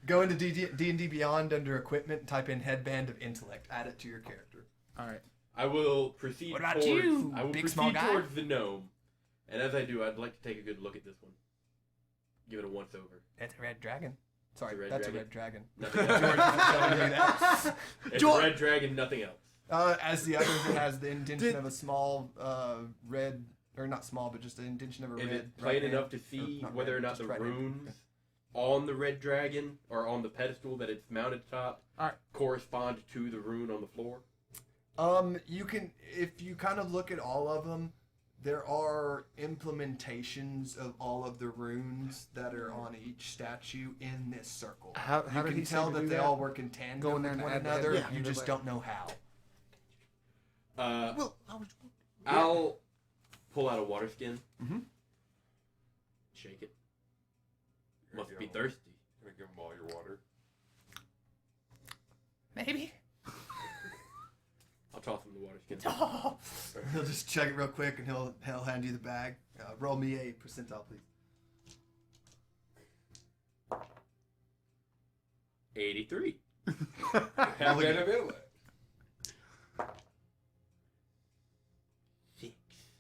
Go into D&D Beyond under equipment and type in headband of intellect. Add it to your character. All right. I will proceed What about towards, you, I will big proceed small guy? towards the gnome. And as I do, I'd like to take a good look at this one. Give it a once over. That's a red dragon. Sorry, It's a red that's dragon. a red dragon. Nothing George else. is telling you that. It's George- a red dragon, nothing else. As the others, it has the intention Did- of a small red, or not small, but just the intention of a Is red. it plain right enough hand. to see not whether red, or not just the right hand. runes on the red dragon or on the pedestal that it's mounted atop Alright. correspond to the rune on the floor? You can, if you kind of look at all of them, there are implementations of all of the runes that are on each statue in this circle. How You did can he say tell to that do they that? all work in tandem Go in there with and one add the another. headband You to just the- don't know how. Well, I'll pull out a water skin. Mhm. Shake it. You're gonna Must be give 'em- thirsty. You're gonna give him all your water. Maybe. I'll toss him the water skin. Oh. He'll just check it real quick and he'll hand you the bag. Roll me a percentile, please. 83. Have that available. 6.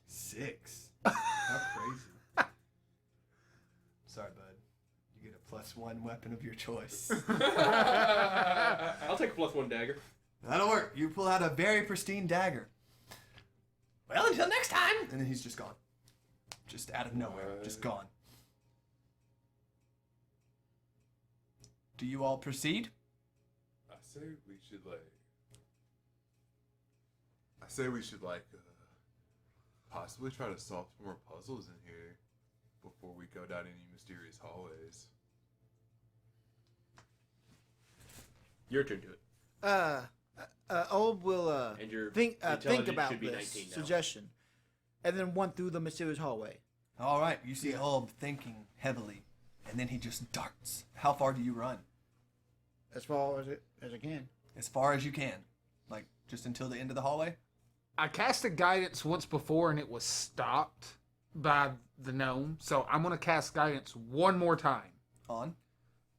6. How crazy. Sorry, bud. You get a +1 weapon of your choice. I'll take a +1 dagger. That'll work. You pull out a very pristine dagger. Well, until next time. And then he's just gone. Just out of nowhere. Just gone. Do you all proceed? I say we should possibly try to solve some more puzzles in here before we go down any mysterious hallways. Your turn to it. Olb will And your think intelligence about should be this 19 now. suggestion, and then run through the mysterious hallway. All right. You see Ulb thinking heavily, and then he just darts. How far do you run? As far as I can. As far as you can. Like, just until the end of the hallway? I cast a guidance once before and it was stopped by the gnome. So I'm gonna cast guidance one more time On?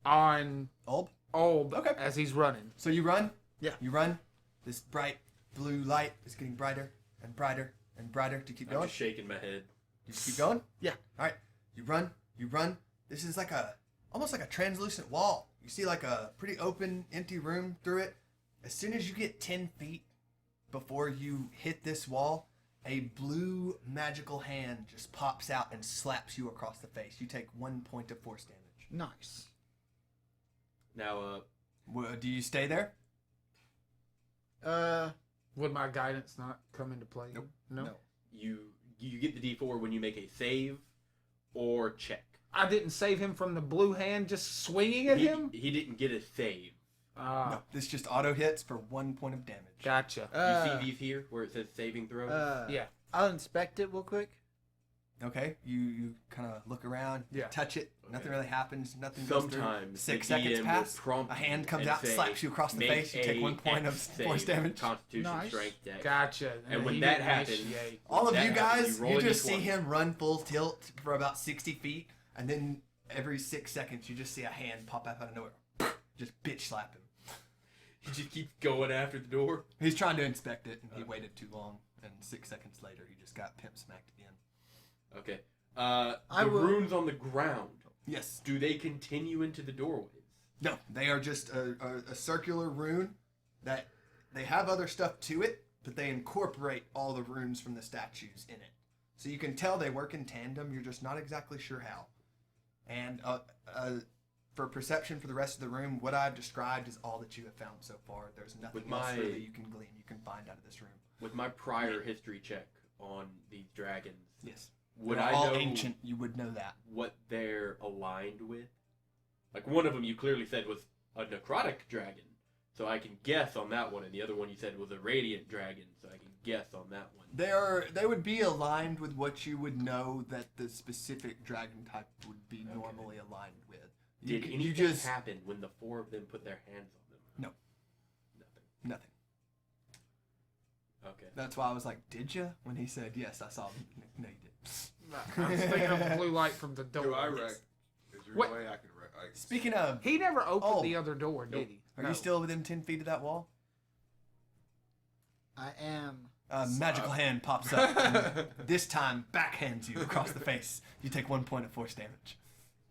on Ulb? Olb Okay. as he's running. So you run? Yeah. You run. This bright blue light is getting brighter and brighter And Broderick, do you keep I'm going? just shaking my head. You just keep going? Yeah. All right. You run. This is almost like a translucent wall. You see like a pretty open, empty room through it. As soon as you get 10 feet before you hit this wall, a blue magical hand just pops out and slaps you across the face. You take 1 point of force damage. Nice. Now, Do you stay there? Would my guidance not come into play? Nope. No. you get the D4 when you make a save or check. I didn't save him from the blue hand just swinging at him? He didn't get a save. No. This just auto hits for 1 point of damage. Gotcha. You see these here where it says saving throw? Yeah. I'll inspect it real quick. Okay, you kind of look around, Yeah. touch it, nothing Okay. really happens, nothing goes through. Sometimes 6 the seconds DM pass, will prompt a hand you comes and out and say, slaps you across the "Make face, you take 1 point of X force save, damage. Constitution Nice. strength dex. Gotcha. And when he that didn't happens- initiate. All of That you happens, guys, you roll you a just D20. see him run full tilt for about 60 feet, and then every 6 seconds you just see a hand pop up out of nowhere. Just bitch slap him. He just keeps going after the door. He's trying to inspect it, and he waited too long, and 6 seconds later he just got pimp smacked again. Okay. I The will- runes on the ground, Yes. do they continue into the doorways? No, they are just a circular rune that they have other stuff to it, but they incorporate all the runes from the statues in it. So you can tell they work in tandem, you're just not exactly sure how. And for perception for the rest of the room, what I've described is all that you have found so far. There's nothing With else my- really you can glean, you can find out of this room. With my prior history check on these dragons, Yes. would They're I all know ancient, you would know that. what they're aligned with? Like one of them you clearly said was a necrotic dragon, so I can guess on that one, and the other one you said was a radiant dragon, so I can guess on that one. They would be aligned with what you would know that the specific dragon type would be normally aligned with. Did anything happen when the four of them put their hands on them? No. Nothing. Nothing. Okay. That's why I was like, did you? When he said, yes, I saw him. No, you didn't. I'm just thinking of the blue light from the door. Do I rec? Is there What? a way I can rec? Like, Speaking of, He never opened Oh. the other door, did he? are No. you still within 10 feet of that wall? I am. A magical hand pops up. And this time, backhands you across the face. You take 1 point of force damage.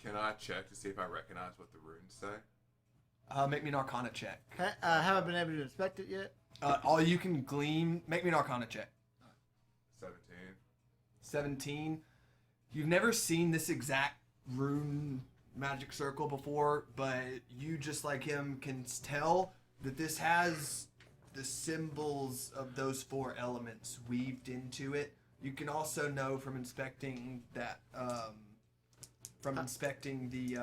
can I check to see if I recognize what the runes say? Make me an Arcana check. Have I been able to inspect it yet? All you can glean. Make me an Arcana check. 17. 17. You've never seen this exact rune magic circle before, but you, just like him, can tell that this has the symbols of those 4 elements weaved into it. You can also know from inspecting that, the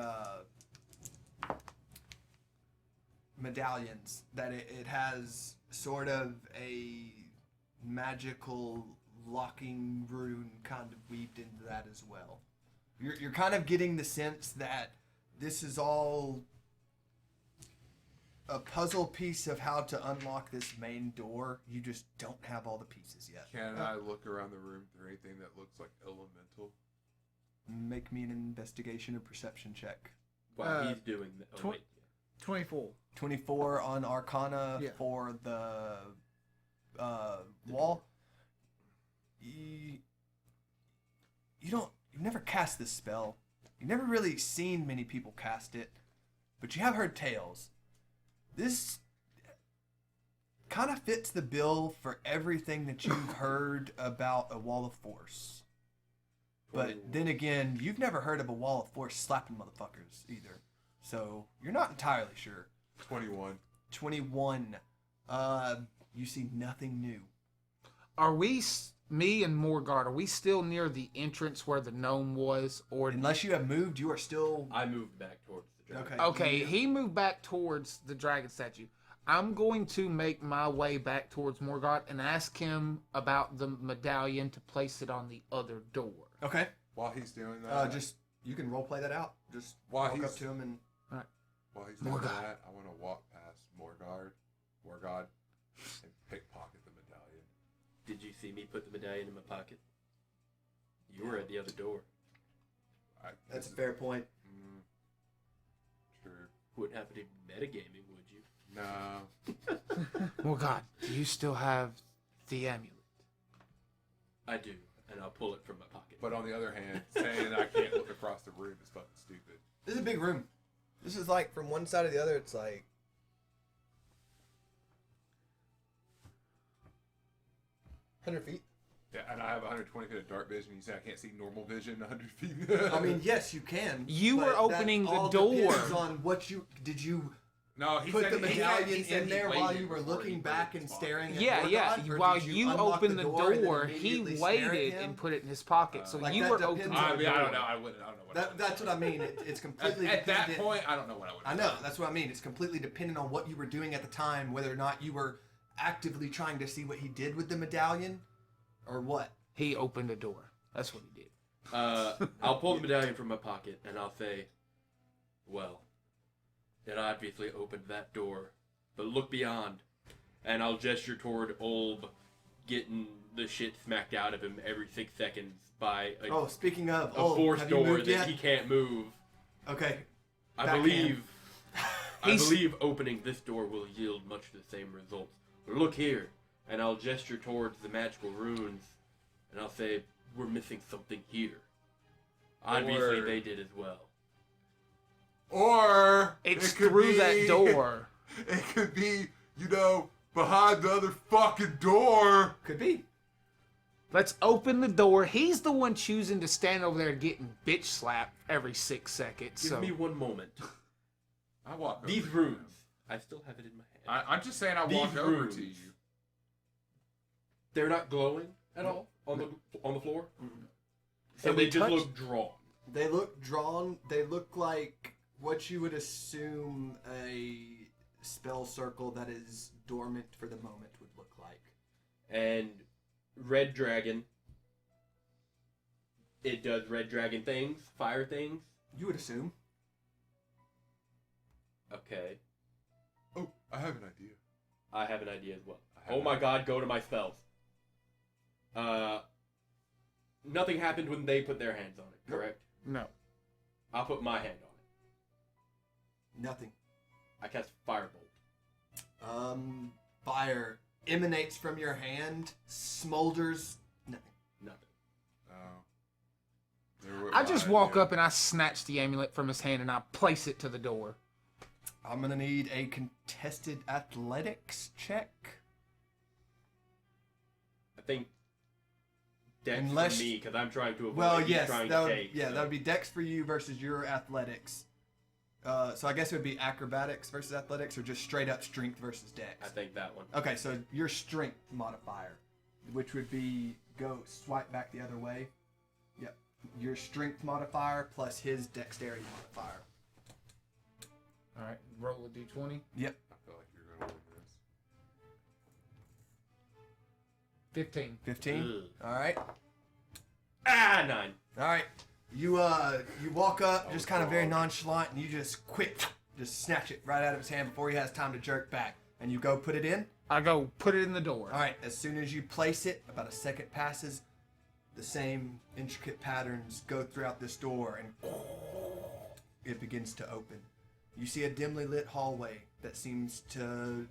medallions, that it has sort of a magical locking rune kind of weaved into that as well. You're kind of getting the sense that this is all a puzzle piece of how to unlock this main door. You just don't have all the pieces yet. Can I look around the room for anything that looks like elemental? Make me an investigation or perception check. While he's doing that. Oh, tw- wait. 24. 24 on Arcana Yeah. for the wall. You've never cast this spell. You've never really seen many people cast it, but you have heard tales. This kind of fits the bill for everything that you've heard about a wall of force. But then again, you've never heard of a wall of force slapping motherfuckers either. So you're not entirely sure. 21. 21. You see nothing new. Are we, me and Morgard, are we still near the entrance where the gnome was? Or Unless you have moved, you are still... I moved back towards the dragon. Okay. Okay, he moved back towards the dragon statue. I'm going to make my way back towards Morgard and ask him about the medallion to place it on the other door. Okay. While he's doing that, You can roleplay that out. Just While walk he's- up to him and... while he's doing Morgard. that, I want to walk past Morgard, and pickpocket the medallion. Did you see me put the medallion in my pocket? You were at the other door. That's a fair point. True. Wouldn't happen to be metagaming, would you? No. Morgard, do you still have the amulet? I do, and I'll pull it from my pocket. But on the other hand, saying I can't look across the room is fucking stupid. This is a big room. This is like from one side to the other. It's like 100 feet. Yeah, and I have 120 feet of dark vision. You say I can't see normal vision 100 feet. I mean, yes, you can. You but were that opening the all door. depends on what you did. You no, he put said the he medallion said in he there while waited you were before looking he back put it and in his staring at Yeah, yeah. Morgoth, or While did you unlock opened the door, and then he immediately stare at waited him? and put it in his pocket. So Like, you that were depends opening on the I door. don't know. I don't know what. That's what I mean. It's completely At that dependent- point, I don't know what I would. I know. That's what I mean. It's completely dependent on what you were doing at the time, whether or not you were actively trying to see what he did with the medallion, or what. He opened a door. That's what he did. I'll pull the medallion from my pocket, and I'll say, well, it obviously opened that door, but look beyond. And I'll gesture toward Olb getting the shit smacked out of him every 6 seconds by Oh, speaking of, a force have you door moved that yet? he can't move. Okay. I Backhand. believe opening this door will yield much the same results. But look here, and I'll gesture towards the magical runes, and I'll say, we're missing something here. Obviously, Or- they did as well. Or It's it could through be- that door. It could be, behind the other fucking door. Could be. Let's open the door. He's the one choosing to stand over there getting bitch slapped every 6 seconds. Give So me one moment. I walk. These over to runes, him. I still have it in my hand. I'm just saying I These walked over runes. to you. They're not glowing at all on the floor. So And they we just touched- look drawn. They look drawn. They look like what you would assume a spell circle that is dormant for the moment would look like. And red dragon. It does red dragon things, fire things. You would assume. Okay, Oh, I have an idea. I have an idea as well. I have Oh an my idea. god, go to my spells. Nothing happened when they put their hands on it, correct? no. I'll put my hand on it. Nothing. I cast firebolt. Fire emanates from your hand, smolders. Nothing. Nothing. Oh. I just walk up and I snatch the amulet from his hand and I place it to the door. I'm gonna need a contested athletics check. I think Dex Unless- for me, because I'm trying to avoid Well, you yes, trying that to would, take. yeah, so. that would be Dex for you versus your athletics. So I guess it would be acrobatics versus athletics, or just straight up strength versus Dex. I think that one. Okay, so your strength modifier, which would be go swipe back the other way. Yep, your strength modifier plus his dexterity modifier. All right, roll a d20. Yep. I feel like you're gonna win this. 15. 15. Ugh. All right. 9. All right. You walk up just kind of very nonchalant, and you just just snatch it right out of his hand before he has time to jerk back, and you go put it in. I go put it in the door. All right. As soon as you place it, about a second passes. The same intricate patterns go throughout this door, and it begins to open. You see a dimly lit hallway that seems to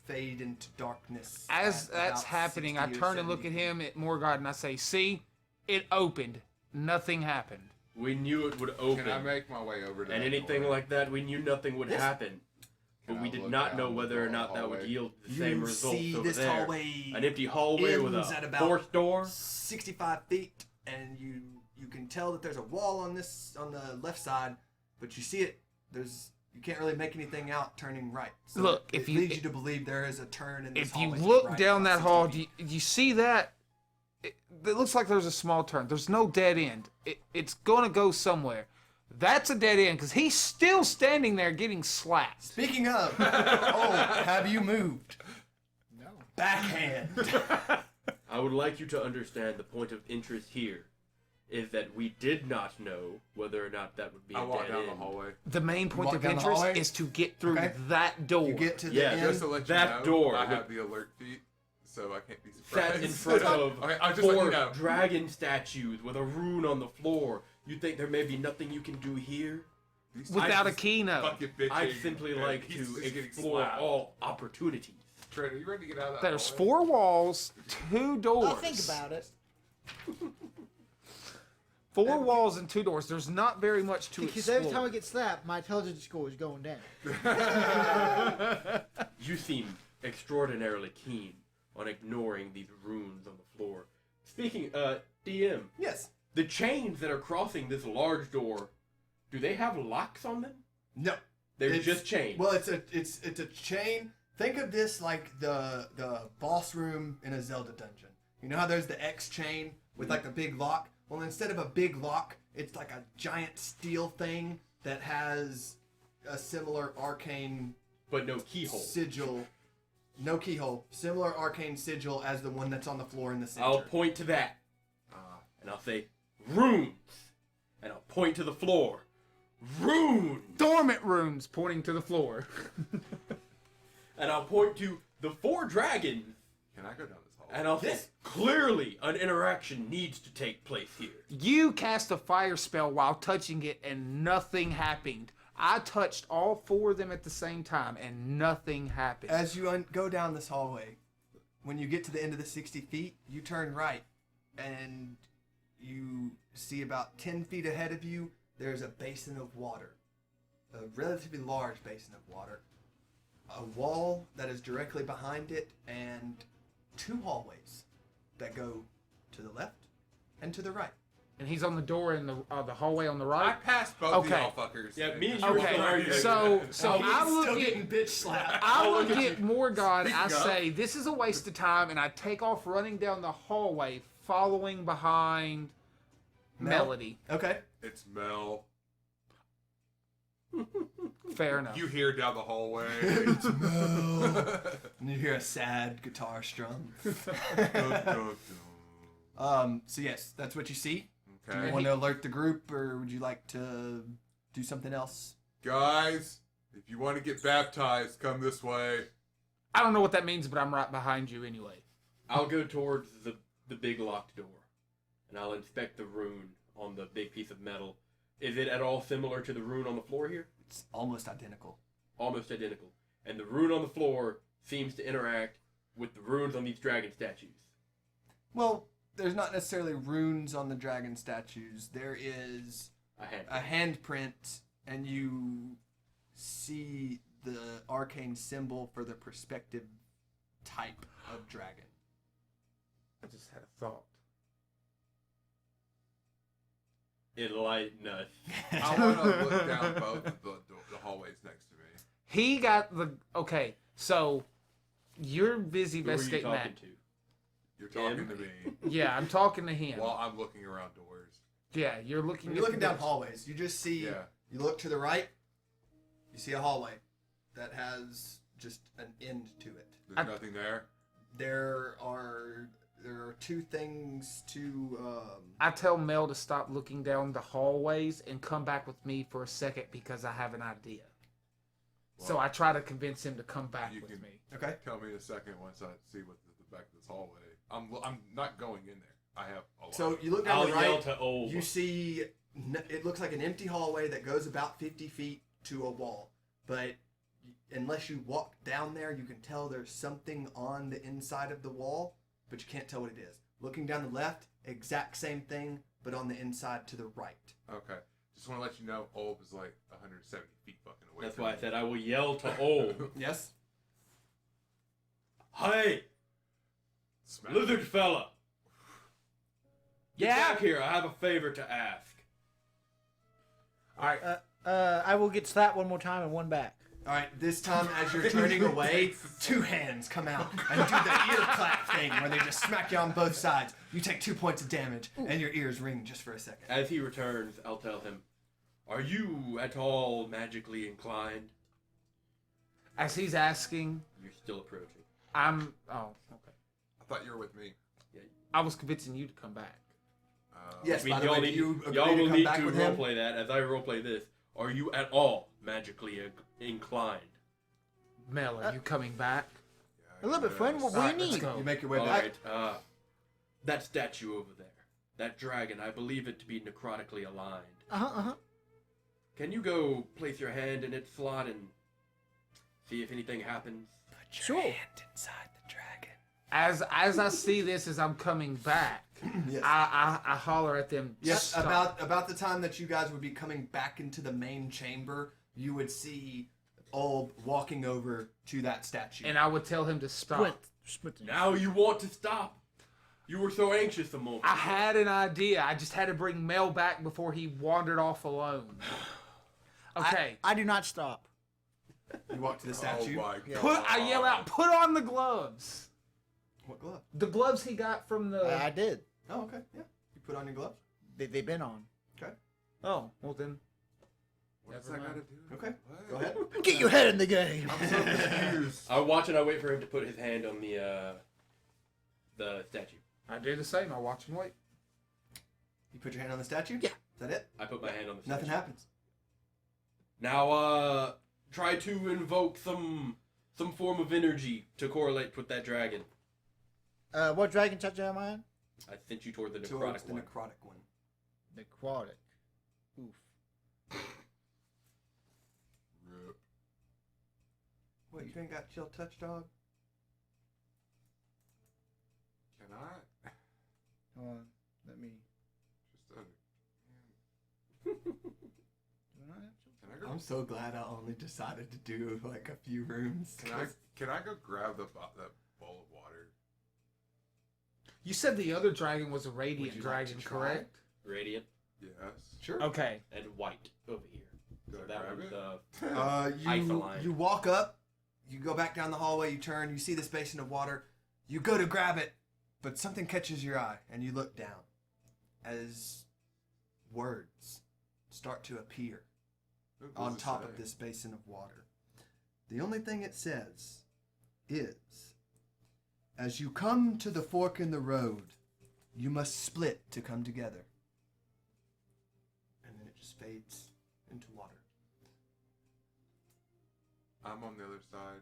fade into darkness. As at that's about happening, 60 I or turn and 70 look at feet. him at Morgard and I say, "See, it opened. Nothing happened." We knew it would open. Can I make my way over to and that anything door? like that, we knew nothing would Yes. happen. But Can we I did look not down know whether or the not that would hallway? yield the You same results see over this there. hallway An empty hallway with ends at a about force door. 65 feet, and you can tell that there's a wall on the left side, but you see it. You can't really make anything out turning right. So Look, it if you- leads you to believe there is a turn in this If you hallway to look the right, down about that hall, 60 do feet. you see that? It looks like there's a small turn. There's no dead end. It's going to go somewhere. That's a dead end because he's still standing there getting slapped. Speaking of, have you moved? No. Backhand. I would like you to understand the point of interest here is that we did not know whether or not that would be I a walk dead down end. the hallway. The main point Walk of down the interest hallway? is to get through Okay. that door. You get to the Yeah, end. Just to let you That know, door I with- have the alert feet, so I can't be surprised. Sat in front of Okay, I'll just let four you know. dragon statues with a rune on the floor. You think there may be nothing you can do here? These Without a just key, no. fucking bitching, I'd simply and like he's to just getting explore slapped. all opportunities. Trent, are you ready to get out of that There's hallway? 4 walls, 2 doors. I'll think about it. 4 walls and 2 doors. There's not very much to Because explore. every time I get slapped, my intelligence score is going down. You seem extraordinarily keen on ignoring these runes on the floor. Speaking, DM, Yes. the chains that are crossing this large door, do they have locks on them? No. They're It's- just chains. Well, it's a chain. Think of this like the boss room in a Zelda dungeon. You know how there's the X chain with like a big lock? Well, instead of a big lock, it's like a giant steel thing that has a similar arcane but no keyhole. sigil. No keyhole. Similar arcane sigil as the one that's on the floor in the center. I'll point to that. And I'll say, runes. And I'll point to the floor. Runes. Dormant runes pointing to the floor. And I'll point to the 4 dragons. Can I go down this hall? And I'll say, Yes. clearly an interaction needs to take place here. You cast a fire spell while touching it and nothing happened. I touched all 4 of them at the same time and nothing happened. As you go down this hallway, when you get to the end of the 60 feet, you turn right, and you see about 10 feet ahead of you, there's a basin of water. A relatively large basin of water. A wall that is directly behind it, and 2 hallways that go to the left and to the right. And he's on the door in the hallway on the I right. passed both Okay. of y'all fuckers. Yeah, me and you were Okay, still arguing. so He's I look still at getting bitch slapped. I Oh, look look at at Morgod. I Speaking of- say this is a waste of time, and I take off running down the hallway, following behind Mel? Melody. Okay. It's Mel. Fair enough. You hear down the hallway. And you hear a sad guitar strum. Dun, dun, dun. So yes, that's what you see. Do Okay. you want to alert the group, or would you like to do something else? Guys, if you want to get baptized, come this way. I don't know what that means, but I'm right behind you anyway. I'll go towards the big locked door. And I'll inspect the rune on the big piece of metal. Is it at all similar to the rune on the floor here? It's almost identical. Almost identical. And the rune on the floor seems to interact with the runes on these dragon statues. Well, there's not necessarily runes on the dragon statues. There is I had a handprint, and you see the arcane symbol for the perspective type of dragon. I just had a thought. enlighten us. I want to look down both of the hallways next to me. He got the okay. So you're busy Who are you investigating talking that. to? You're talking to me Yeah, I'm talking to him. while I'm looking around doors. Yeah, you're looking. When you're at looking the down doors. hallways, you just see, Yeah. you look to the right, you see a hallway that has just an end to it. There's nothing there. There are two things to I tell Mel to stop looking down the hallways and come back with me for a second because I have an idea. So Well, I try to convince him to come back you with can- me. okay. Tell me in a second once I see what's at the back of this hallway. I'm not going in there. I have a lot. So you look down I'll the right. yell to Old. You see, it looks like an empty hallway that goes about 50 feet to a wall. But unless you walk down there, you can tell there's something on the inside of the wall, but you can't tell what it is. Looking down the left, exact same thing, but on the inside to the right. Okay. Just want to let you know, Olb is like 170 feet fucking away. That's from why I me. said I will yell to Old. Yes? Hey, Smack. lizard fella. Get Yeah? back here. I have a favor to ask. All right. I will get slapped one more time and one back. All right, this time as you're turning away, two hands come out and do the ear clap thing where they just smack you on both sides. You take 2 points of damage, and your ears ring just for a second. As he returns, I'll tell him, are you at all magically inclined? As he's asking, You're still approaching. I'm. Oh, okay. I thought you were with me. I was convincing you to come back. Yes, I mean, by the way, do you agree y'all to will come need back to with him? roleplay that as I roleplay this. Are you at all magically inclined? Mel, are you coming back? A little bit, friend. What do you Alright, let's need? go. You make your way All back. right. That statue over there, that dragon, I believe it to be necrotically aligned. Uh-huh. Can you go place your hand in its slot and see if anything happens? Sure. inside the dragon. As I see this as I'm coming back, Yes. I holler at them. Yes, "Stop." about the time that you guys would be coming back into the main chamber, you would see Olb walking over to that statue. And I would tell him to stop. Split. Now you want to stop. You were so anxious a moment. I had an idea. I just had to bring Mel back before he wandered off alone. Okay. I do not stop. You walk to the statue. Oh my god. I yell out, put on the gloves. What glove? The gloves he got from the... I did. Oh, okay. Yeah. You put on your gloves. They've been on. Okay. Oh, well then. What does Never that mind. gotta do? Okay. What? Go ahead. Get your head in the game. I'm so confused. I watch and I wait for him to put his hand on the statue. I do the same. I watch and wait. You put your hand on the statue? Yeah. Is that it? I put my hand on the statue. Nothing happens. Now, try to invoke some form of energy to correlate with that dragon. What dragon touch am I on? I sent you toward the Towards necrotic the one. necrotic one. Necrotic. Oof. Rip. What, you ain't got chill touch, dog? Can I? Hold on. Let me. Just under. Do I have Can I go? I'm so glad I only decided to do like a few rooms. Can I go grab that bowl of water? You said the other dragon was a Would radiant you like dragon, to try? correct? Radiant Yes. Sure. Okay. and white over here. Do So I that grab one's it? Isoline. You walk up, you go back down the hallway, you turn, you see this basin of water, you go to grab it, but something catches your eye, and you look down as words start to appear What does on it top say? of this basin of water. The only thing it says is, as you come to the fork in the road, you must split to come together. And then it just fades into water. I'm on the other side.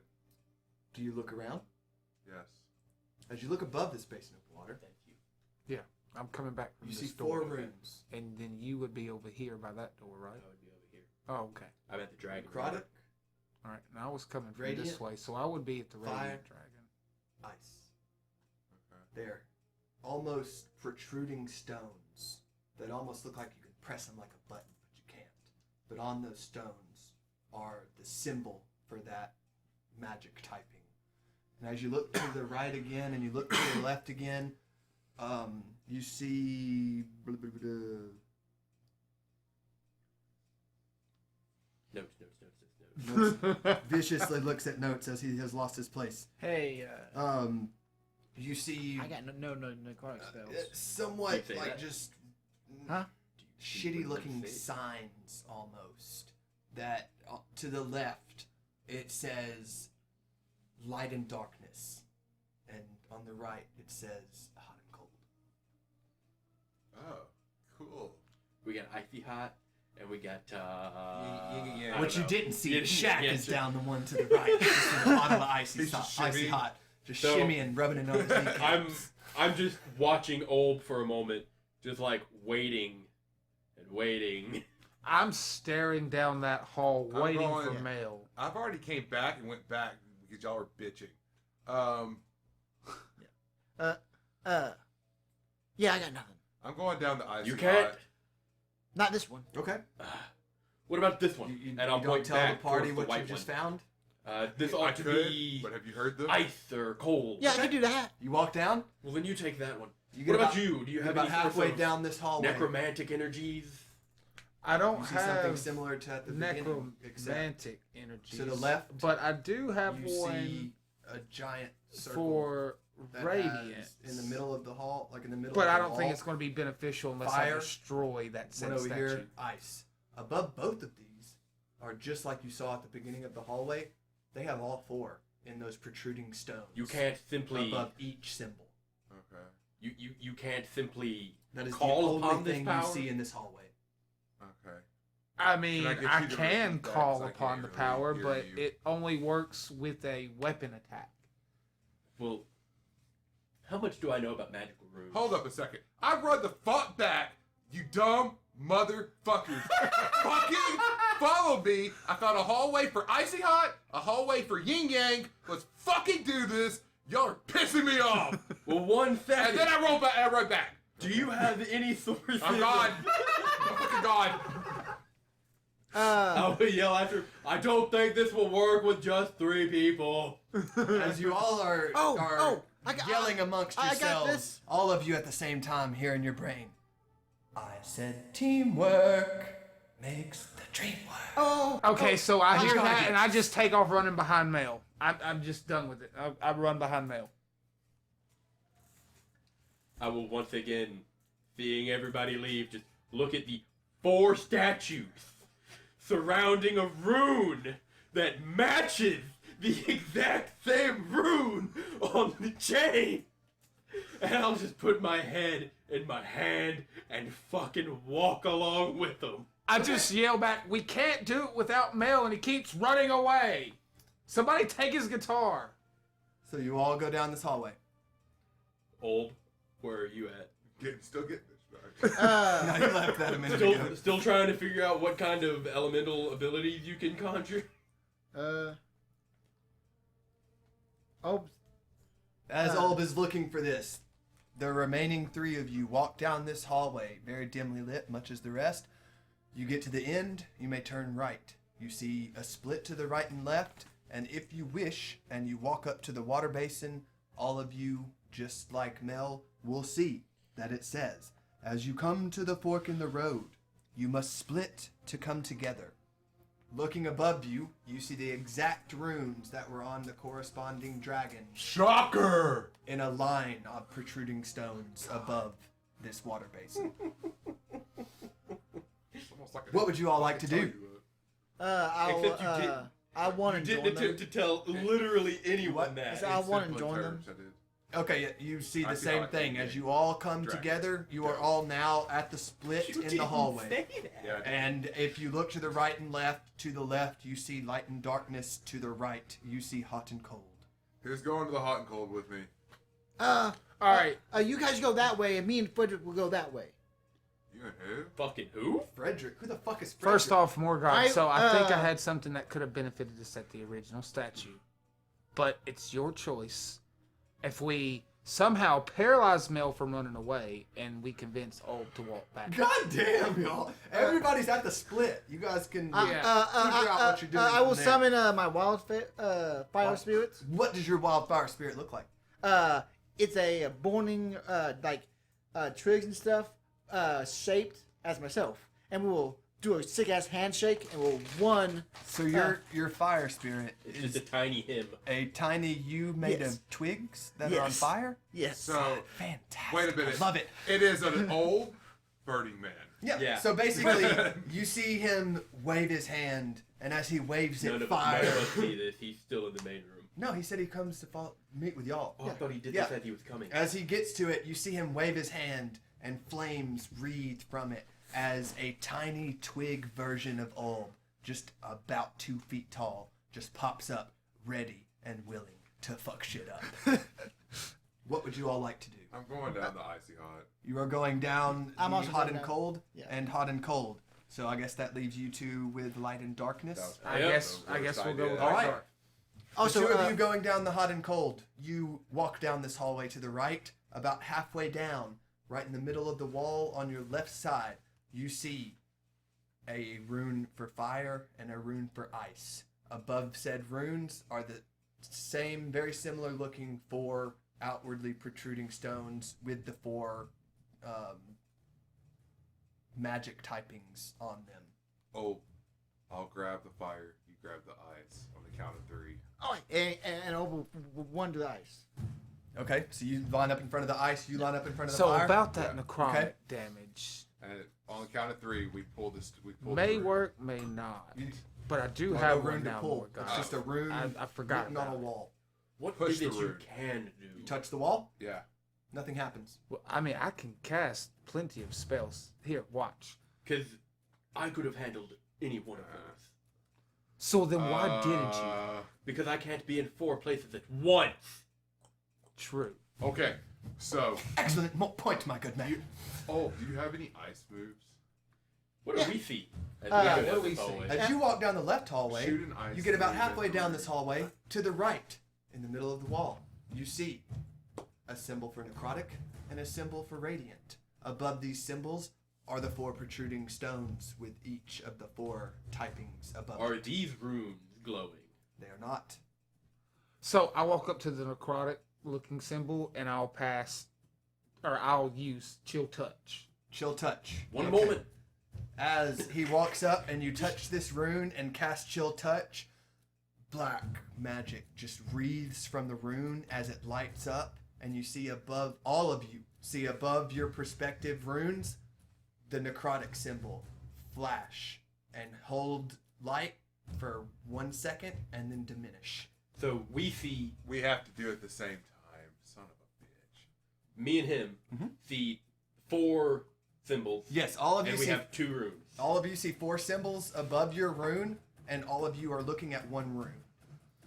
Do you look around? Yes. As you look above this basin of water, Thank you. Yeah. I'm coming back from you this see door. 4 rooms. And then you would be over here by that door, I right? would be over here. Oh, okay. I'm at the dragon. Necrotic, All right. And I was coming from Radiant, this way, so I would be at the fire. radiant dragon. ice. Okay. They're almost protruding stones that almost look like you could press them like a button, but you can't. But on those stones are the symbol for that magic typing. And as you look to the right again and you look to the left again, you see Notes. viciously looks at notes as he has lost his place. Hey, You see I got no necrotic spells. somewhat You say like that? just Huh? shitty looking Say it. signs almost that to the left it says light and darkness, and on the right it says hot and cold. Oh, cool. We got icy hot, and we got yeah. I What don't you know. didn't see, Yeah, the shack yeah, is sure. down the one to the right. Just with a lot of the icy, He's just icy shimmying. hot, just So- shimmying, rubbing it on his kneecaps. I'm just watching Olb for a moment, just like waiting and waiting. I'm staring down that hall, I'm waiting going- for mail. I've already came back and went back because y'all were bitching. Yeah, I got nothing. I'm going down the ice. You can't. Not this one. Okay. What about this one? You and I'll don't point tell back the party towards what the you white just one. found. This I ought to could, be but have you heard them? ice or cold. Yeah, I can do that. You walk down. Well, then you take that one. You What about about, you? Do you You're have about any sorts halfway of down this hallway. necromantic energies? I don't You see something have similar to at the beginning, except necromantic energies. to the left, But I do have you one see a giant circle for that radiant. has in the middle of the hall, like in the middle. But of I the don't think wall, it's going to be beneficial unless Fire. I destroy that said one over statue. here, ice. Above both of these are just like you saw at the beginning of the hallway. They have all 4 in those protruding stones. You can't simply above each symbol. Okay. you can't simply That is call the upon only this thing power? you see in this hallway. Okay. I mean, Can I get I you to can repeat that? call 'Cause I upon can't the really power, hear but you. it only works with a weapon attack. Well, how much do I know about magical runes? Hold up a second. I run the fuck back, you dumb motherfuckers. Fucking follow me. I found a hallway for icy hot, a hallway for yin yang. Let's fucking do this. Y'all are pissing me off. Well, 1 second. And then I roll back and I run back. Do you have any sources? I'm gone. I'm fucking gone. I will yell after. I don't think this will work with just 3 people. As you all are, yelling amongst I got yourselves, this. all of you at the same time hear in your brain, I said teamwork makes the dream work. Oh. Okay, so I hear got that, it. and I just take off running behind Mel. I'm just done with it. I run behind Mel. I will once again, seeing everybody leave, just look at the 4 statues surrounding a rune that matches the exact same rune on the chain. And I'll just put my head in my hand and fucking walk along with them. I just yell back, "We can't do it without Mel," and he keeps running away. Somebody take his guitar. So you all go down this hallway. Old, where are you at? Still getting this back. No, you left that a minute ago. Still trying to figure out what kind of elemental abilities you can conjure? As Olb is looking for this, the remaining 3 of you walk down this hallway, very dimly lit, much as the rest. You get to the end, you may turn right. You see a split to the right and left, and if you wish, and you walk up to the water basin, all of you, just like Mel, will see that it says, as you come to the fork in the road, you must split to come together. Looking above you, you see the exact runes that were on the corresponding dragon Shocker! in a line of protruding stones above this water basin. Almost like What would you all like to do? Except you did- I want You to didn't join them. attempt to tell literally anyone What? that. I want to join them. Okay, yeah, you see I the see same how it thing. can As be. you all come Dragon. together, you are all now at the split You in the didn't hallway. say that. Yeah, And if you look to the right and left, to the left you see light and darkness, to the right you see hot and cold. who's going to the hot and cold with me? All right. You guys go that way, and me and Frederick will go that way. You and who? Fucking who? Frederick, who the fuck is Frederick? First off, Morgoth, so I think I uh, had something that could have benefited us at the original statue. But it's your choice. If we somehow paralyze Mel from running away and we convince Old to walk back. God damn, y'all. Everybody's at the split. You guys can figure out what you're doing. I will from there. summon my fire spirits. What does your wildfire spirit look like? It's a burning twigs and stuff shaped as myself, and we will do a sick ass handshake, and we'll one. So your fire spirit It's is just a tiny him. a tiny you made Yes. of twigs that are on Yes. fire? Yes. So, Fantastic. wait a minute. I love it. It is an old Burning Man. Yeah. Yeah. So basically, you see him wave his hand, and as he waves None it, of fire. us see this. He's still in the main room. No, he said he comes to meet with y'all. Oh, I thought he did Yeah. this as he was coming. As he gets to it, you see him wave his hand, and flames wreathe from it as a tiny twig version of Olb, just about 2 feet tall, just pops up, ready and willing to fuck shit up. What would you all like to do? I'm going down the icy hot. You are going down I'm the also hot going and down. cold, Yeah. and hot and cold. So I guess that leaves you two with light and darkness. I Yep. guess we'll go with All right. dark. Also, the two of you going down the hot and cold, you walk down this hallway to the right, about halfway down, right in the middle of the wall on your left side, you see a rune for fire and a rune for ice. Above said runes are the same, very similar looking 4 outwardly protruding stones with the 4 magic typings on them. Oh, I'll grab the fire. You grab the ice on the count of 3. oh, and over one to the ice. Okay, so you line up in front of the ice, you line up in front of the So fire. about that Yeah. necrotic Okay. damage, And on the count of 3, we pull this. We pull. may the work, may not. You- But I do Well, have no one rune to now, pull. Morgoth. It's just a rune I forgot written on a about it. wall. What Push is the it you rune. can do? You touch the wall, Yeah. nothing happens. Well, I mean, I can cast plenty of spells. Here, watch. Because I could have handled any one of those. So then why didn't you? Because I can't be in 4 places at once. True. Okay. So, Excellent point, my good man. do you have any ice moves? What do we see? As Uh, go what down do we this see? hallway? As you walk down the left hallway, Shoot an ice you get about move halfway at down the this hallway. To the right, in the middle of the wall, you see a symbol for necrotic and a symbol for radiant. above these symbols are the 4 protruding stones with each of the 4 typings above. Are it. these runes glowing? They are not. So I walk up to the necrotic looking symbol and I'll use chill touch. Chill touch. One Okay. moment. As he walks up and you touch this rune and cast chill touch, black magic just wreathes from the rune as it lights up, and you see above, all of you see above your perspective runes, the necrotic symbol flash and hold light for 1 second and then diminish. So we see, We have to do it at the same time. Son of a bitch. me and him see 4 symbols. Yes, all of you And we see have 2 runes. all of you see 4 symbols above your rune, and all of you are looking at one rune.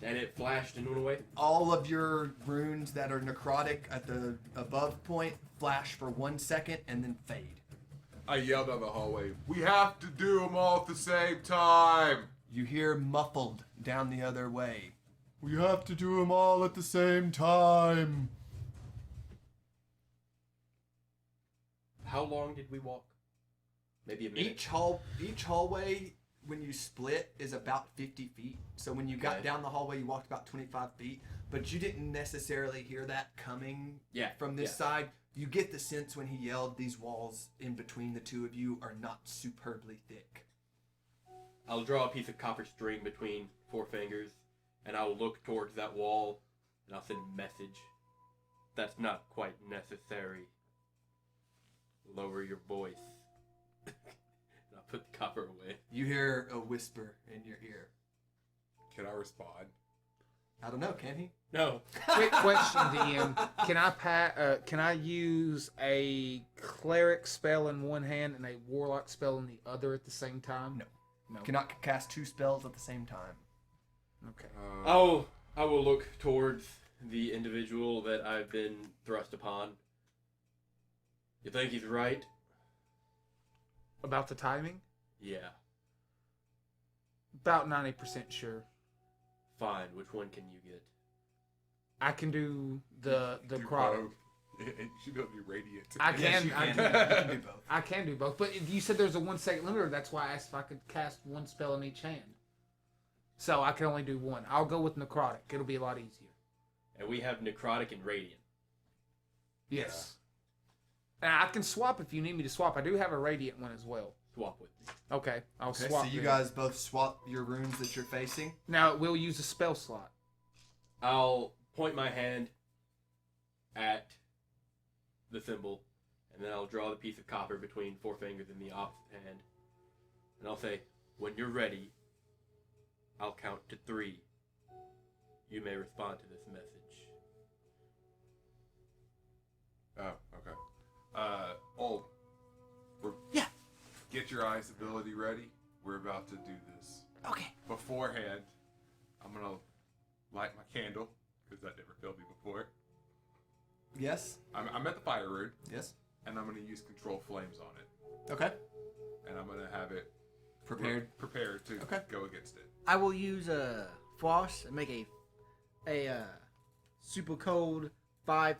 And it flashed and went away. All of your runes that are necrotic at the above point flash for 1 second and then fade. I yelled down the hallway, we have to do them all at the same time. You hear muffled down the other way. We have to do them all at the same time. How long did we walk? Maybe a minute. Each hallway, when you split, is about 50 feet. So when you got Okay. down the hallway, you walked about 25 feet. But you didn't necessarily hear that coming from this side. You get the sense when he yelled, these walls in between the two of you are not superbly thick. I'll draw a piece of copper string between 4 fingers, and I'll look towards that wall, and I'll send a message. That's not quite necessary. Lower your voice. And I'll put the copper away. You hear a whisper in your ear. Can I respond? I don't know, can he? No. Quick question, DM. Can I use a cleric spell in one hand and a warlock spell in the other at the same time? No. No. Cannot cast 2 spells at the same time. Okay. I will look towards the individual that I've been thrust upon. You think he's right? About the timing? Yeah. About 90% sure. Fine. Which one can you get? I can do the Do necrotic. both. You should be able to do radiant. I Yes, can. you I can. can. You can do both. I can do both, but you said there's a 1 second limiter. That's why I asked if I could cast 1 spell in each hand. So I can only do 1. I'll go with necrotic. It'll be a lot easier. And we have necrotic and radiant. Yes. And I can swap if you need me to swap. I do have a radiant one as well. Swap with me. Okay, I'll Okay, swap. so you then. guys both swap your runes that you're facing. Now we'll use a spell slot. I'll point my hand at the symbol, and then I'll draw the piece of copper between 4 fingers in the opposite hand. And I'll say, when you're ready, I'll count to 3. You may respond to this message. Oh, okay. Old. Yeah. Get your eyes ability ready. We're about to do this. Okay. Beforehand, I'm gonna light my candle because that never failed me before. Yes. I'm at the fire rune, Yes. and I'm gonna use control flames on it, Okay. and I'm gonna have it Prepared. to Okay. go against it. I will use floss and make a super cold 5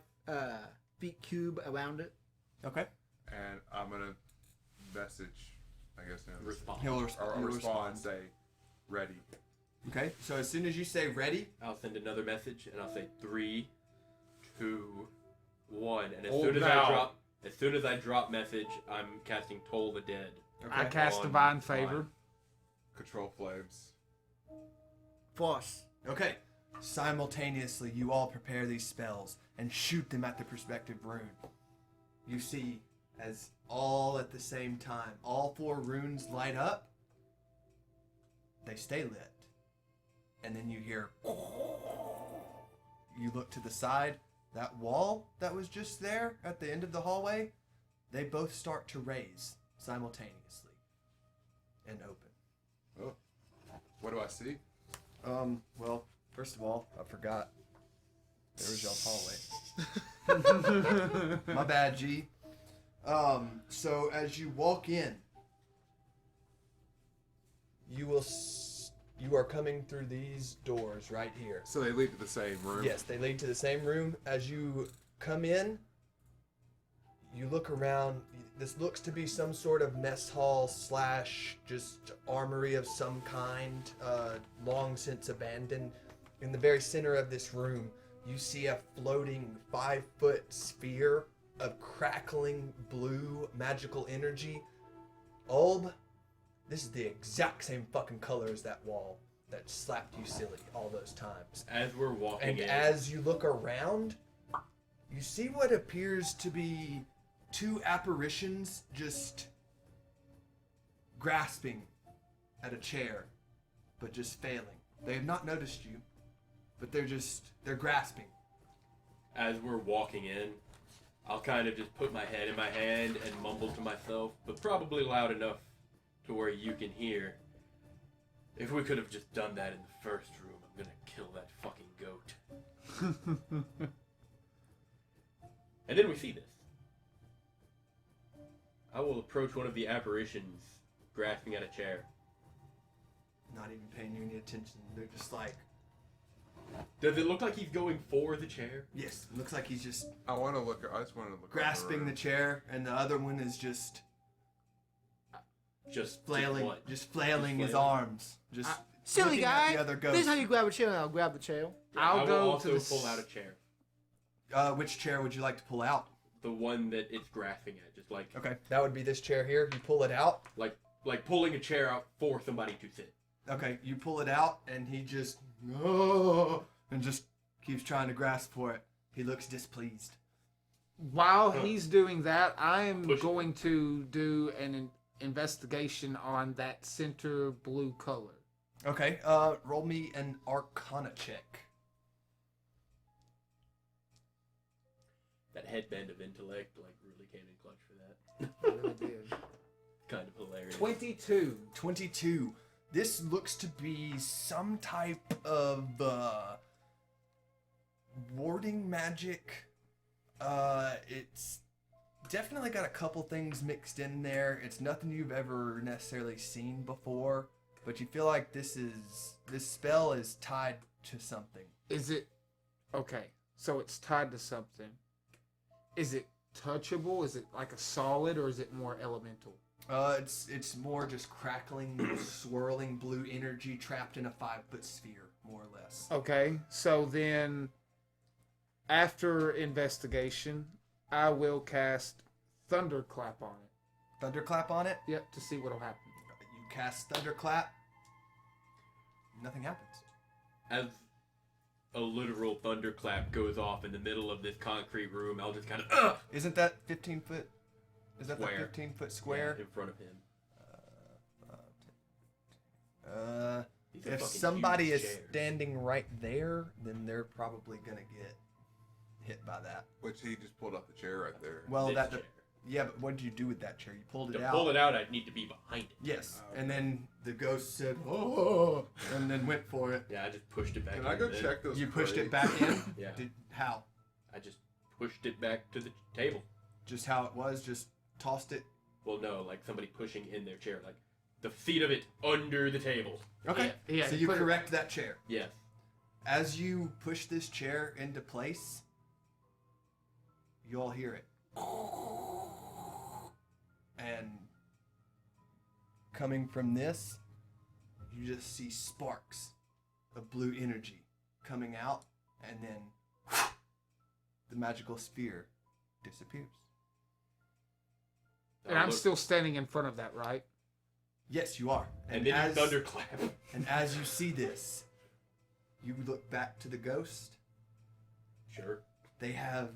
feet cube around it. Okay. And I'm gonna message, I guess, Respond. He'll or he'll respond, say, ready. Okay. So as soon as you say ready, I'll send another message, and I'll say 3, 2, 1. And Hold now. as soon as I drop message, I'm casting Toll the Dead. okay. I cast On divine favor. mine. Control flames. Floss. Okay. Simultaneously, you all prepare these spells and shoot them at the prospective rune. You see, as all at the same time, all 4 runes light up. They stay lit. And then you hear... You look to the side. That wall that was just there at the end of the hallway, they both start to raise simultaneously and open. Oh. What do I see? Well, first of all, I forgot. There was y'all's hallway. My bad, G. So as you walk in, you are coming through these doors right here. So they lead to the same room. Yes, they lead to the same room. As you come in, You look around. This looks to be some sort of mess hall / just armory of some kind, long since abandoned. In the very center of this room, you see a floating 5-foot sphere of crackling blue magical energy. Ulb, this is the exact same fucking color as that wall that slapped you silly all those times. As we're walking And in, as you look around, you see what appears to be 2 apparitions just grasping at a chair, but just failing. They have not noticed you, but they're grasping. as we're walking in, I'll kind of just put my head in my hand and mumble to myself, but probably loud enough to where you can hear. If we could have just done that in the first room, I'm gonna kill that fucking goat. And then we see this. I will approach one of the apparitions, grasping at a chair. Not even paying you any attention. They're just like, Does it look like he's going for the chair? yes, looks like he's just I just want to look around grasping the chair, and the other one is just Just flailing, what? just flailing his flailing? arms. Just Silly looking at guy. the other This ghost. is how you grab a chair. I'll grab the chair. I will go also to the pull out a chair. Which chair would you like to pull out? The one that it's grasping at, just like Okay, that would be this chair here. You pull it out. like pulling a chair out for somebody to sit. Okay, you pull it out, and he just and just keeps trying to grasp for it. He looks displeased. While he's doing that, I am Push it. going to do an investigation on that center blue color. Okay, roll me an Arcana check. That headband of intellect, like, really came in clutch for that. I really did. Kind of hilarious. 22. 22. This looks to be some type of warding magic. It's definitely got a couple things mixed in there. It's nothing you've ever necessarily seen before, but you feel like this spell is tied to something. Is it okay? So it's tied to something. Is it touchable? Is it like a solid, or is it more elemental? It's more just crackling, swirling blue energy trapped in a 5-foot sphere, more or less. Okay, so then after investigation, I will cast Thunderclap on it. Thunderclap on it. Yep, to see what'll happen. You cast Thunderclap. Nothing happens. As a literal thunderclap goes off in the middle of this concrete room, I'll just kind of Isn't that 15 foot? Is that Square. the 15-foot square? in front of him. He's a If fucking somebody huge is chair. standing right there, then they're probably gonna get hit by that. Which he just pulled off the chair right there. Well, This that chair. yeah, but what did you do with that chair? You pulled it To out. pull it out, I'd need to be behind it. Yes, Oh, and then the ghost said, "Oh," and then went for it. Yeah, I just pushed it back. Can I in go then. check those? You pushed it crates? back in. Yeah. How? I just pushed it back to the table. Just how it was. Just tossed it. Well, no, like somebody pushing in their chair, like the feet of it under the table. Okay. Yeah, So you you put it- correct that chair. Yes. As you push this chair into place, you all hear it. And coming from this, you just see sparks of blue energy coming out, and then the magical sphere disappears. And I'm still standing in front of that, right? Yes, you are. And then you thunderclap. And as you see this, you look back to the ghost. Sure. They have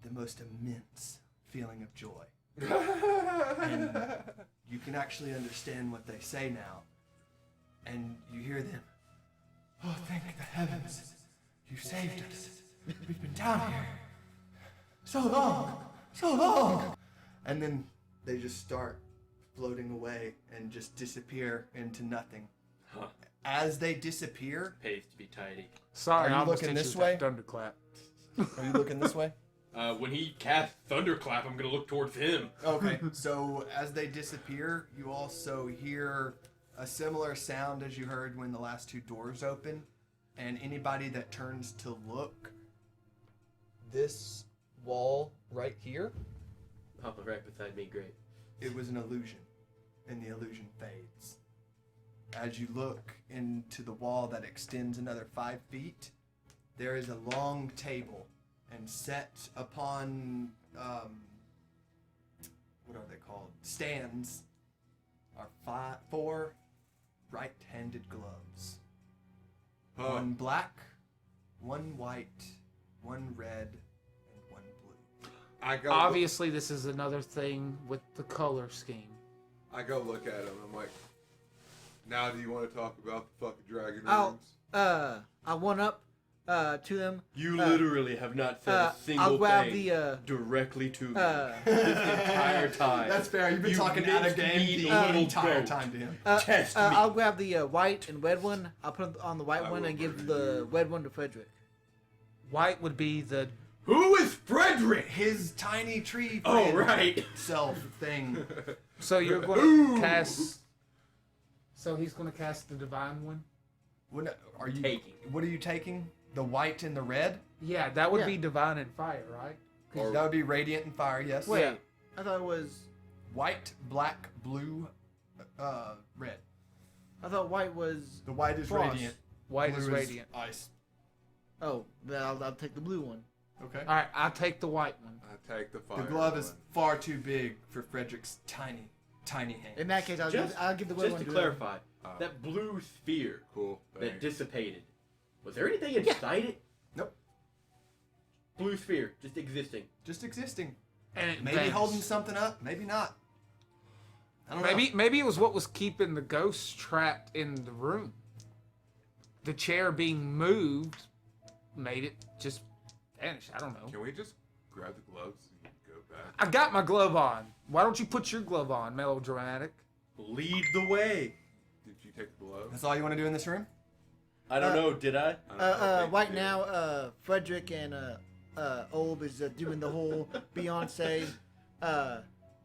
the most immense feeling of joy. And you can actually understand what they say now. And you hear them, "Oh, thank the heavens. You saved us. We've been down here so long, so long." And then they just start floating away and just disappear into nothing. Huh. As they disappear, Pays to be tidy. Sorry, Are you I almost looking hit this you with way? that Thunderclap. are you looking this way? When he casts thunderclap, I'm gonna look towards him. Okay, so as they disappear, you also hear a similar sound as you heard when the last 2 doors open. And anybody that turns to look, this wall right here Papa right beside me, great. It was an illusion, and the illusion fades. As you look into the wall that extends another 5 feet, there is a long table, and set upon, what are they called? Stands are 4 right-handed gloves. Huh. One black, one white, one red, and one blue. I go. Obviously, this is another thing with the color scheme. I go look at him. I'm like, now do you want to talk about the fucking dragon I'll- rooms? I went up to them. You literally have not said a I'll single grab thing the directly to me uh, this entire time. That's fair. You've been You talking out of minced game me, the little entire goat. time to him. Test me. I'll grab the white and red one. I'll put it on the white I one will and give murder the you. red one to Frederick. White would be the. Who is Frederick? His tiny tree Oh, friend right. self thing. So you're going to cast. So he's going to cast the divine one. What are you Taking. What are you taking? The white and the red? Yeah, that would Yeah. be divine and fire, right? Or- That would be radiant and fire. Yes. Wait, Yeah. I thought it was. White, black, blue, red. I thought white was. The white is Frost. radiant. White blue is radiant. Ice. Oh, then I'll take the blue one. Okay. All right, I'll take the white one. I take the fire. The glove is one. far too big for Frederick's tiny hand. In that case, I'll give the red Just one to to clarify, Oh. that blue sphere Cool. that Thanks. dissipated, was there anything inside it? Nope. Blue sphere, just existing. Just existing. And it Maybe vanished. holding something up. Maybe not. I don't know. Maybe it was what was keeping the ghosts trapped in the room. The chair being moved made it just vanish. I don't know. Can we just grab the gloves and go back? I got my glove on. Why don't you put your glove on, melodramatic? Lead the way. Did you take the gloves? That's all you want to do in this room? I don't know, did I? I don't think Right you now, Frederick and Olb is doing the whole Beyonce.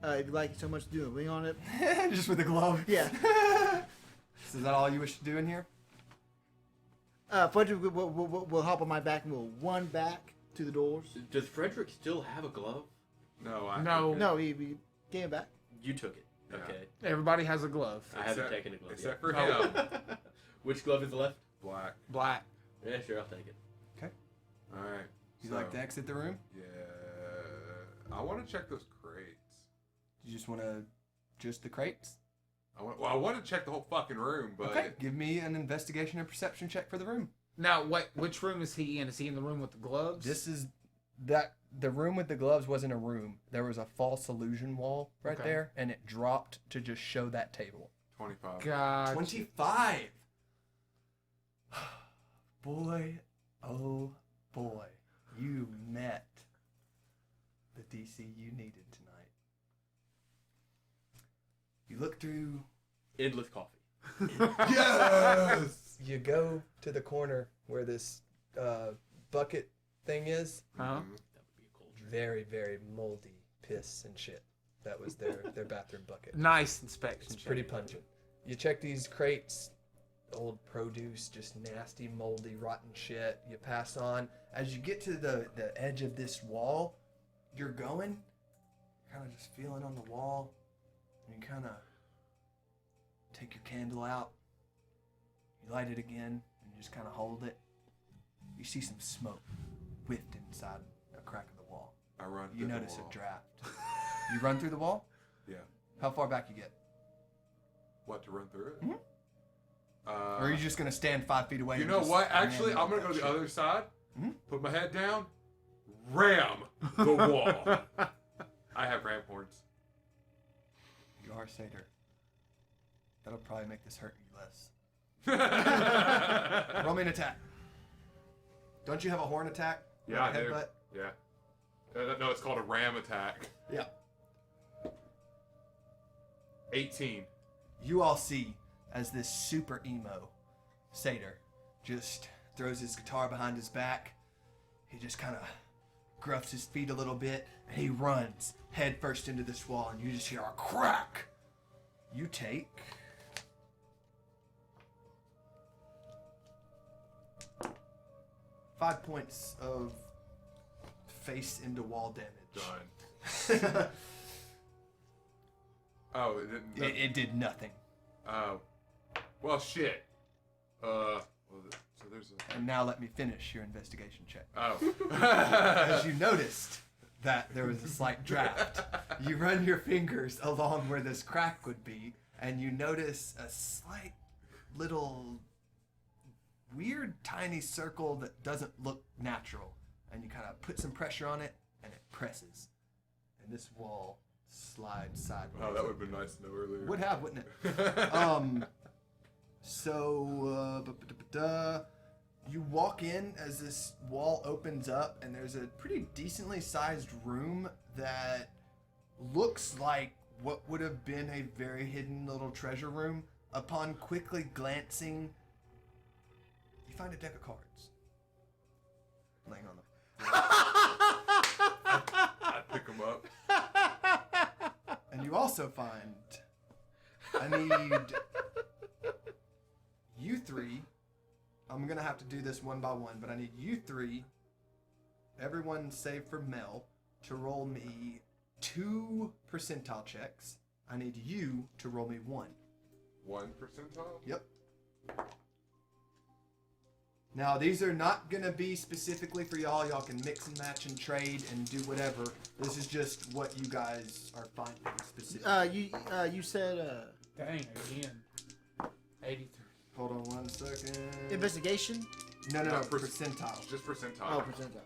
If you like it so much, do a ring on it. Just with the glove? Yeah. So is that all you wish to do in here? Frederick will hop on my back and we'll run back to the doors. Does Frederick still have a glove? No, I No. took it. No, he gave it back. You took it. Yeah. Okay. Everybody has a glove. I haven't Except- taken a glove Except yet. for Oh. him. Which glove is left? Black. Black. Yeah, sure, I'll take it. All right. You so, like to exit the room? Yeah. I want to check those crates. You just want to just the crates? I want to check the whole fucking room, but Okay. Give me an investigation and perception check for the room. Now, which room is he in? Is he in the room with the gloves? This is that the room with the gloves wasn't a room. There was a false illusion wall right Okay. there, and it dropped to just show that table. 25. God. 25. Boy, oh boy, you met the DC you needed tonight. You look through. Endless coffee. Yes. You go to the corner where this bucket thing is. Huh? That would be a cool trick. Very, very moldy piss and shit. That was their bathroom bucket. Nice inspection. It's check. pretty pungent. You check these crates, old produce, just nasty, moldy, rotten shit. You pass on. As you get to the edge of this wall, you're going, kind of just feeling on the wall, and you kind of take your candle out. You light it again, and you just kind of hold it. You see some smoke whiffed inside a crack of the wall. I run. You through the notice wall. a draft. You run through the wall? Yeah. How far back you get? What, to run through it? Mhm. Or are you just gonna stand 5 feet away? You and know just what? ram Actually, it I'm with gonna go to that the shit? other side. Mhm. Put my head down. Ram the wall. I have ram horns. You are a satyr. That'll probably make this hurt you less. Yeah, Roll me an attack. Don't you have a horn attack? I do. Headbutt? Yeah. No, it's called a ram attack. Yeah. 18. You all see as this super emo satyr just throws his guitar behind his back. He just kind of gruffs his feet a little bit, and he runs head first into this wall, and you just hear a crack. You take 5 points of face into wall damage. Done. Oh, it didn't. It did nothing. Oh. Well, shit. So there's a. And now let me finish your investigation check. Oh. As you noticed that there was a slight draft, you run your fingers along where this crack would be, and you notice a slight little weird tiny circle that doesn't look natural. And you kind of put some pressure on it, and it presses. And this wall slides sideways. Oh, that would have been nice to know earlier. Would have, wouldn't it? You walk in as this wall opens up, and there's a pretty decently sized room that looks like what would have been a very hidden little treasure room. Upon quickly glancing, you find a deck of cards laying on the I'd pick them up. And you also find, I need you three, I'm going to have to do this one by one, but I need you three, everyone save for Mel, to roll me 2 percentile checks. I need you to roll me 1. 1 percentile? Yep. Now, these are not going to be specifically for y'all. Y'all can mix and match and trade and do whatever. This is just what you guys are finding specifically. You said Dang, again. 83. Hold on one second. investigation. No, No, percentile. Just percentile. Oh, percentile.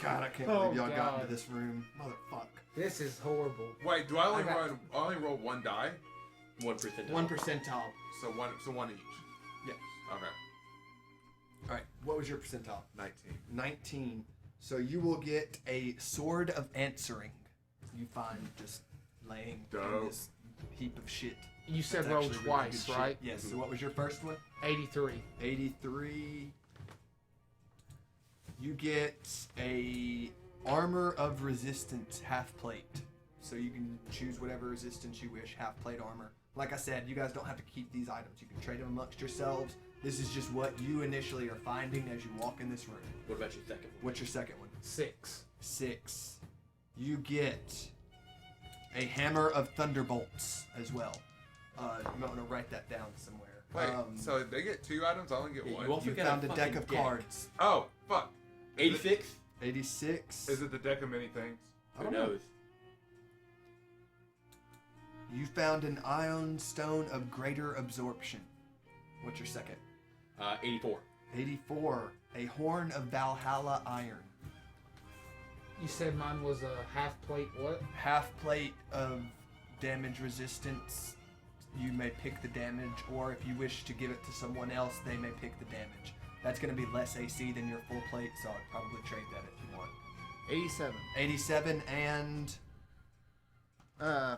God, I can't Oh, believe y'all got God. into this room. Motherfuck. This is horrible. Wait, do I only I got- only roll 1 die? 1%. 1 percentile. So one each. Yes. Okay. All right. What was your percentile? 19. 19. So you will get a sword of answering. You find just laying in Dope. this heap of shit. You said That's roll actually really twice, good shit. right? Yes. So what was your first one? 83. 83. You get a armor of resistance half plate. So you can choose whatever resistance you wish, half plate armor. Like I said, you guys don't have to keep these items. You can trade them amongst yourselves. This is just what you initially are finding as you walk in this room. What about your second one? What's your second one? 6. 6. You get a hammer of thunderbolts as well. You might want to write that down somewhere. Wait, so they get 2 items? I only get Yeah, 1? you also You got found a a deck fucking of deck. cards. Oh, fuck. 86? 86. Is it the deck of many things? I Who don't know. knows? You found an ion stone of greater absorption. What's your second? 84. 84. A horn of Valhalla iron. You said mine was a half plate what? Half plate of damage resistance. You may pick the damage, or if you wish to give it to someone else, they may pick the damage. That's going to be less AC than your full plate, so I'd probably trade that if you want. 87. 87 and...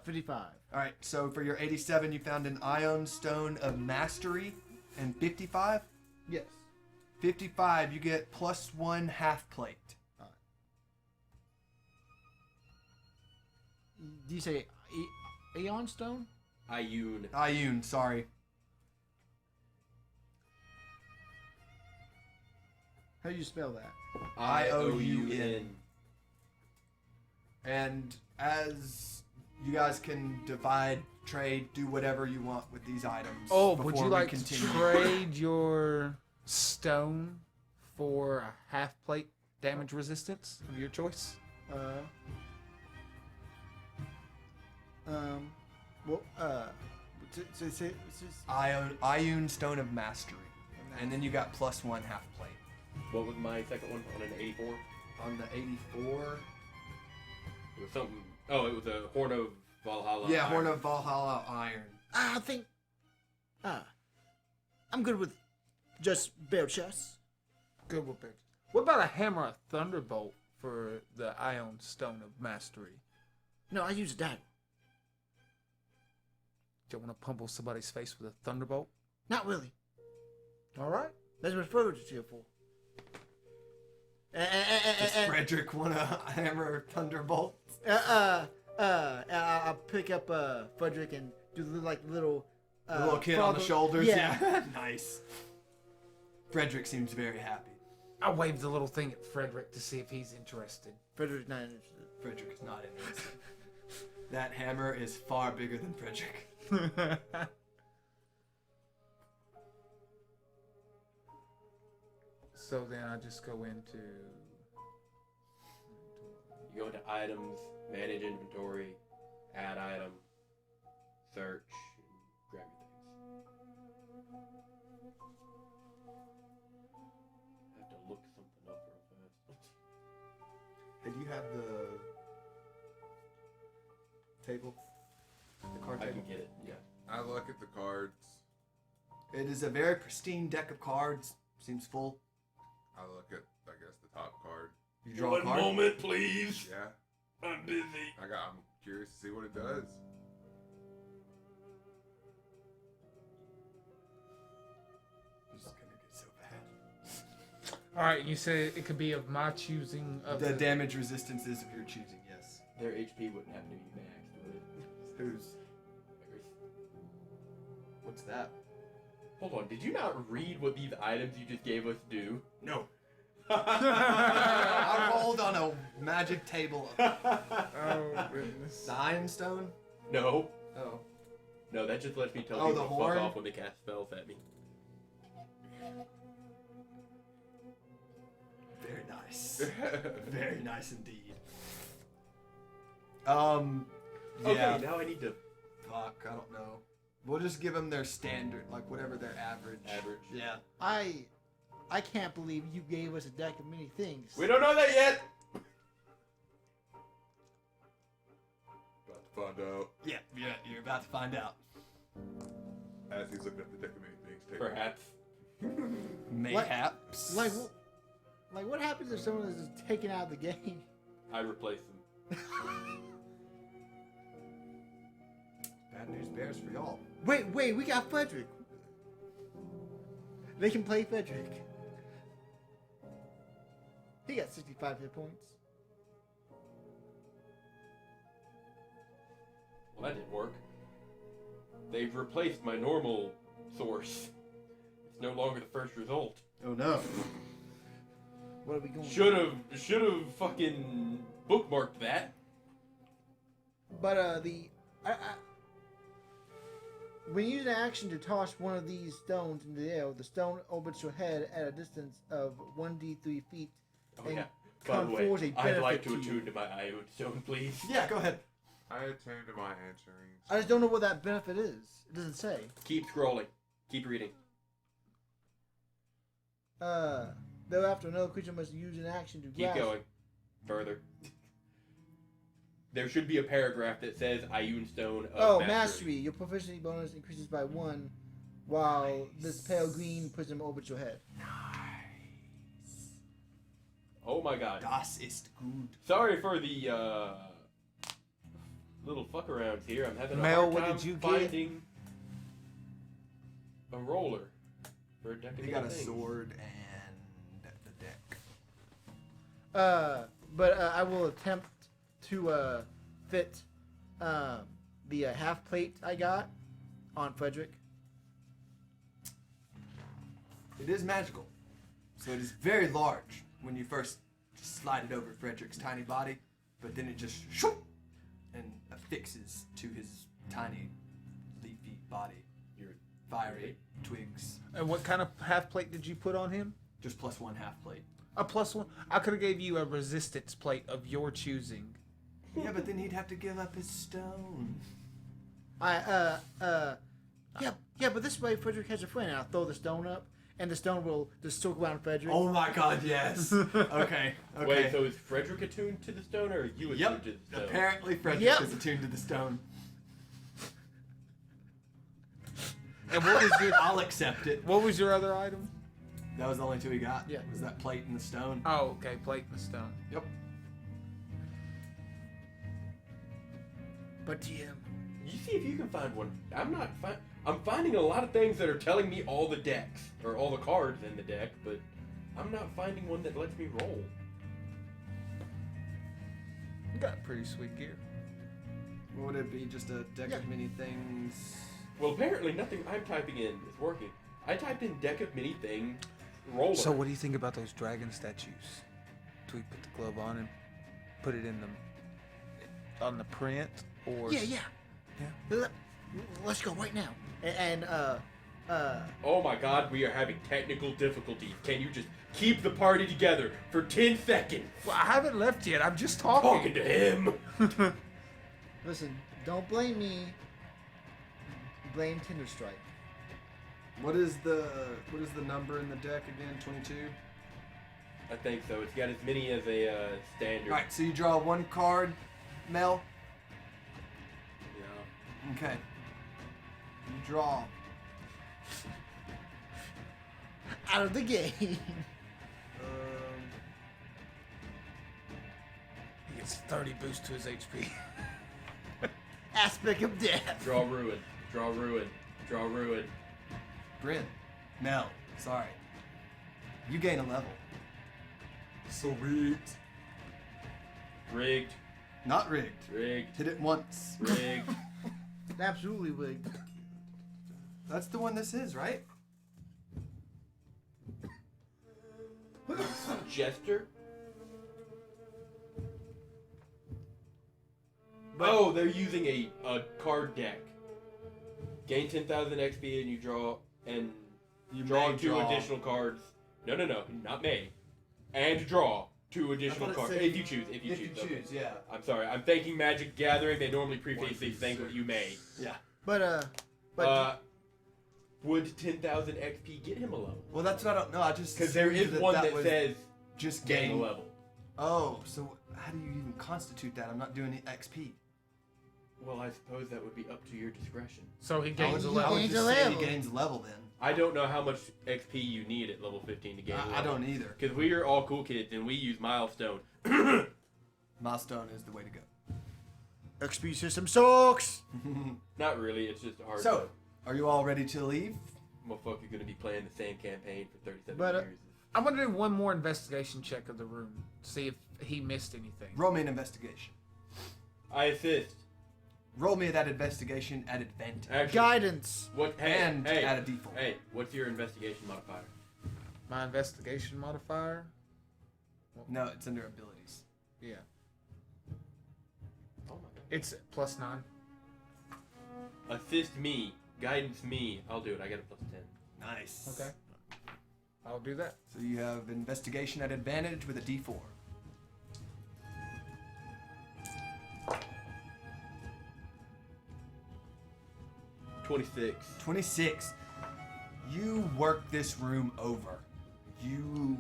55. Alright, so for your 87, you found an ion stone of mastery. And 55? Yes. 55, you get +1 half plate. Do you say Aeon Stone? Ioun. Ioun, sorry. How do you spell that? I-O-U-N. And as you guys can divide, trade, do whatever you want with these items. Oh, would before you we like continue. to trade your stone for a half plate damage resistance of your choice? Ioun Stone of Mastery. And then you got +1 half plate. What was my second one on an 84? On the 84. It was something. Oh, it was a Horn of Valhalla. Yeah, Iron. Horn of Valhalla Iron. I think. I'm good with just bare chest. Good with it. What about a hammer of thunderbolt for the Ion Stone of Mastery? No, I use a dagger. Do you want to pummel somebody's face with a thunderbolt? Not really. All right. That's what Frederick's here for. Does Frederick want a hammer of thunderbolt? I'll pick up Frederick and do the little. The little kid on the father- shoulders? Yeah. Nice. Frederick seems very happy. I waved the little thing at Frederick to see if he's interested. Frederick's not interested. Frederick is not interested. That hammer is far bigger than Frederick. So then I just go into. You go into items, manage inventory, add item, search, and grab your things. I have to look something up real fast. Hey, do you have the table? The card I table? can get it. Yeah. I look at the cards. It is a very pristine deck of cards. Seems full. I look at, I guess, the top card. You draw a card? moment, please. Yeah. I'm busy. I'm curious to see what it does. This is gonna get so bad. All right, you said it could be of my choosing. Of The damage resistance is of your choosing, yes. Their HP wouldn't have to be maxed, would it? Who's? What's that? Hold on, did you not read what these items you just gave us do? No. I rolled on a magic table. Oh goodness. The Iron Stone? No. Oh. No, that just lets me tell Oh, people the to horn? fuck off when they cast spells at me. Very nice. Very nice indeed. Yeah. Okay, now I need to Fuck, I don't know. We'll just give them their standard, like whatever their average. average. Yeah. I can't believe you gave us a deck of many things. We don't know that yet! About to find out. Yeah, you're about to find out. As he's looking at the deck of many things. Take Perhaps. Mayhaps. Like what happens if someone is just taken out of the game? I replace them. Bad news bears for y'all. Wait, we got Frederick. They can play Frederick. He got 65 hit points. Well, that didn't work. They've replaced my normal source. It's no longer the first result. Oh no. What are we going? Should have fucking bookmarked that. But when you use an action to toss one of these stones into the air, the stone orbits your head at a distance of 1d3 feet. Oh and yeah. By the way, confers a I'd benefit like to to you. attune to my iode stone, please. Yeah, go ahead. I attune to my answering. I just don't know what that benefit is. It doesn't say. Keep scrolling. Keep reading. Though after another creature must use an action to Keep grasp. going. Further. There should be a paragraph that says Ioun Stone of Oh, Mastery. mastery. Your proficiency bonus increases by 1, while this pale green prism orbits your head. Oh my god. Das ist gut. Sorry for the little fuck arounds here. I'm having a Mel, hard what time did you get? finding a roller for a deck of You got a things. sword and the deck. But I will attempt to fit the half plate I got on Frederick. It is magical, so it is very large when you first slide it over Frederick's tiny body, but then it just shoop and affixes to his tiny leafy body. Your Fiery twigs. And what kind of half plate did you put on him? Just plus 1 half plate. A +1. I could have gave you a resistance plate of your choosing. Yeah, but then he'd have to give up his stone. Yeah, but this way Frederick has a friend, and I'll throw the stone up, and the stone will just circle around Frederick. Oh my god, yes. Okay. Wait, so is Frederick attuned to the stone, or are you attuned Yep. to the stone? Apparently Frederick Yep. is attuned to the stone. And what was your I'll accept it. what was your other item? That was the only 2 he got. Yeah. Was that plate and the stone. Oh, okay, plate and stone. Yep. But TM. You see if you can find one. I'm finding a lot of things that are telling me all the decks, or all the cards in the deck, but I'm not finding one that lets me roll. You got pretty sweet gear. What would it be? Just a deck of many things. Well, apparently nothing I'm typing in is working. I typed in deck of many things, roller. So what do you think about those dragon statues? Do we put the glove on and put it in on the print? Or Yeah. Let's go right now. And Oh my god, we are having technical difficulties. Can you just keep the party together for 10 seconds? Well, I haven't left yet. I'm just Talking to him. listen, don't blame me. Blame Tinderstrike. What is the number in the deck again? 22. I think so. It's got as many as a standard. All right. So you draw one card, Mel. Yeah. Okay. You draw. Out of the game. he gets 30 boost to his HP. Aspect of death. Draw ruin. Draw ruin. Draw ruin. Bryn. Mel. Sorry. You gain a level. Sweet. Rigged. Not rigged. Rigged. Hit it once. Rigged. Absolutely wigged. That's the one this is, right? Jester? Oh, they're using a card deck. Gain 10,000 XP and you draw You draw may 2 draw. additional cards. No, not may. And draw 2 additional cards. If you choose. If you choose. Okay. yeah. I'm sorry. I'm thanking Magic Gathering. They normally preface these things with you may. Yeah. But Would 10,000 XP get him a level? Well, that's what I don't know. I just Because there is assumed one that was says just gain a gain. level. Oh, so how do you even constitute that? I'm not doing the XP. Well, I suppose that would be up to your discretion. So he gains a He level. I would gains just a say level. he gains a level then. I don't know how much XP you need at level 15 to gain a level. I don't either. Because we are all cool kids and we use Milestone. Milestone is the way to go. XP system sucks. Not really, it's just hard. So, are you all ready to leave? Motherfucker gonna be playing the same campaign for 37 But, years. I'm gonna do one more investigation check of the room. See if he missed anything. Roll me an investigation. I assist. Roll me that investigation at advantage. Actually, Guidance. what? Hey, And hey, add a default. Hey, what's your investigation modifier? My investigation modifier. No, it's under abilities. Yeah, Oh my god. it's +9. Assist me, guidance me. I'll do it. I get a +10. Nice. Okay, I'll do that. So you have investigation at advantage with a D4. $26. 26. You work this room over. You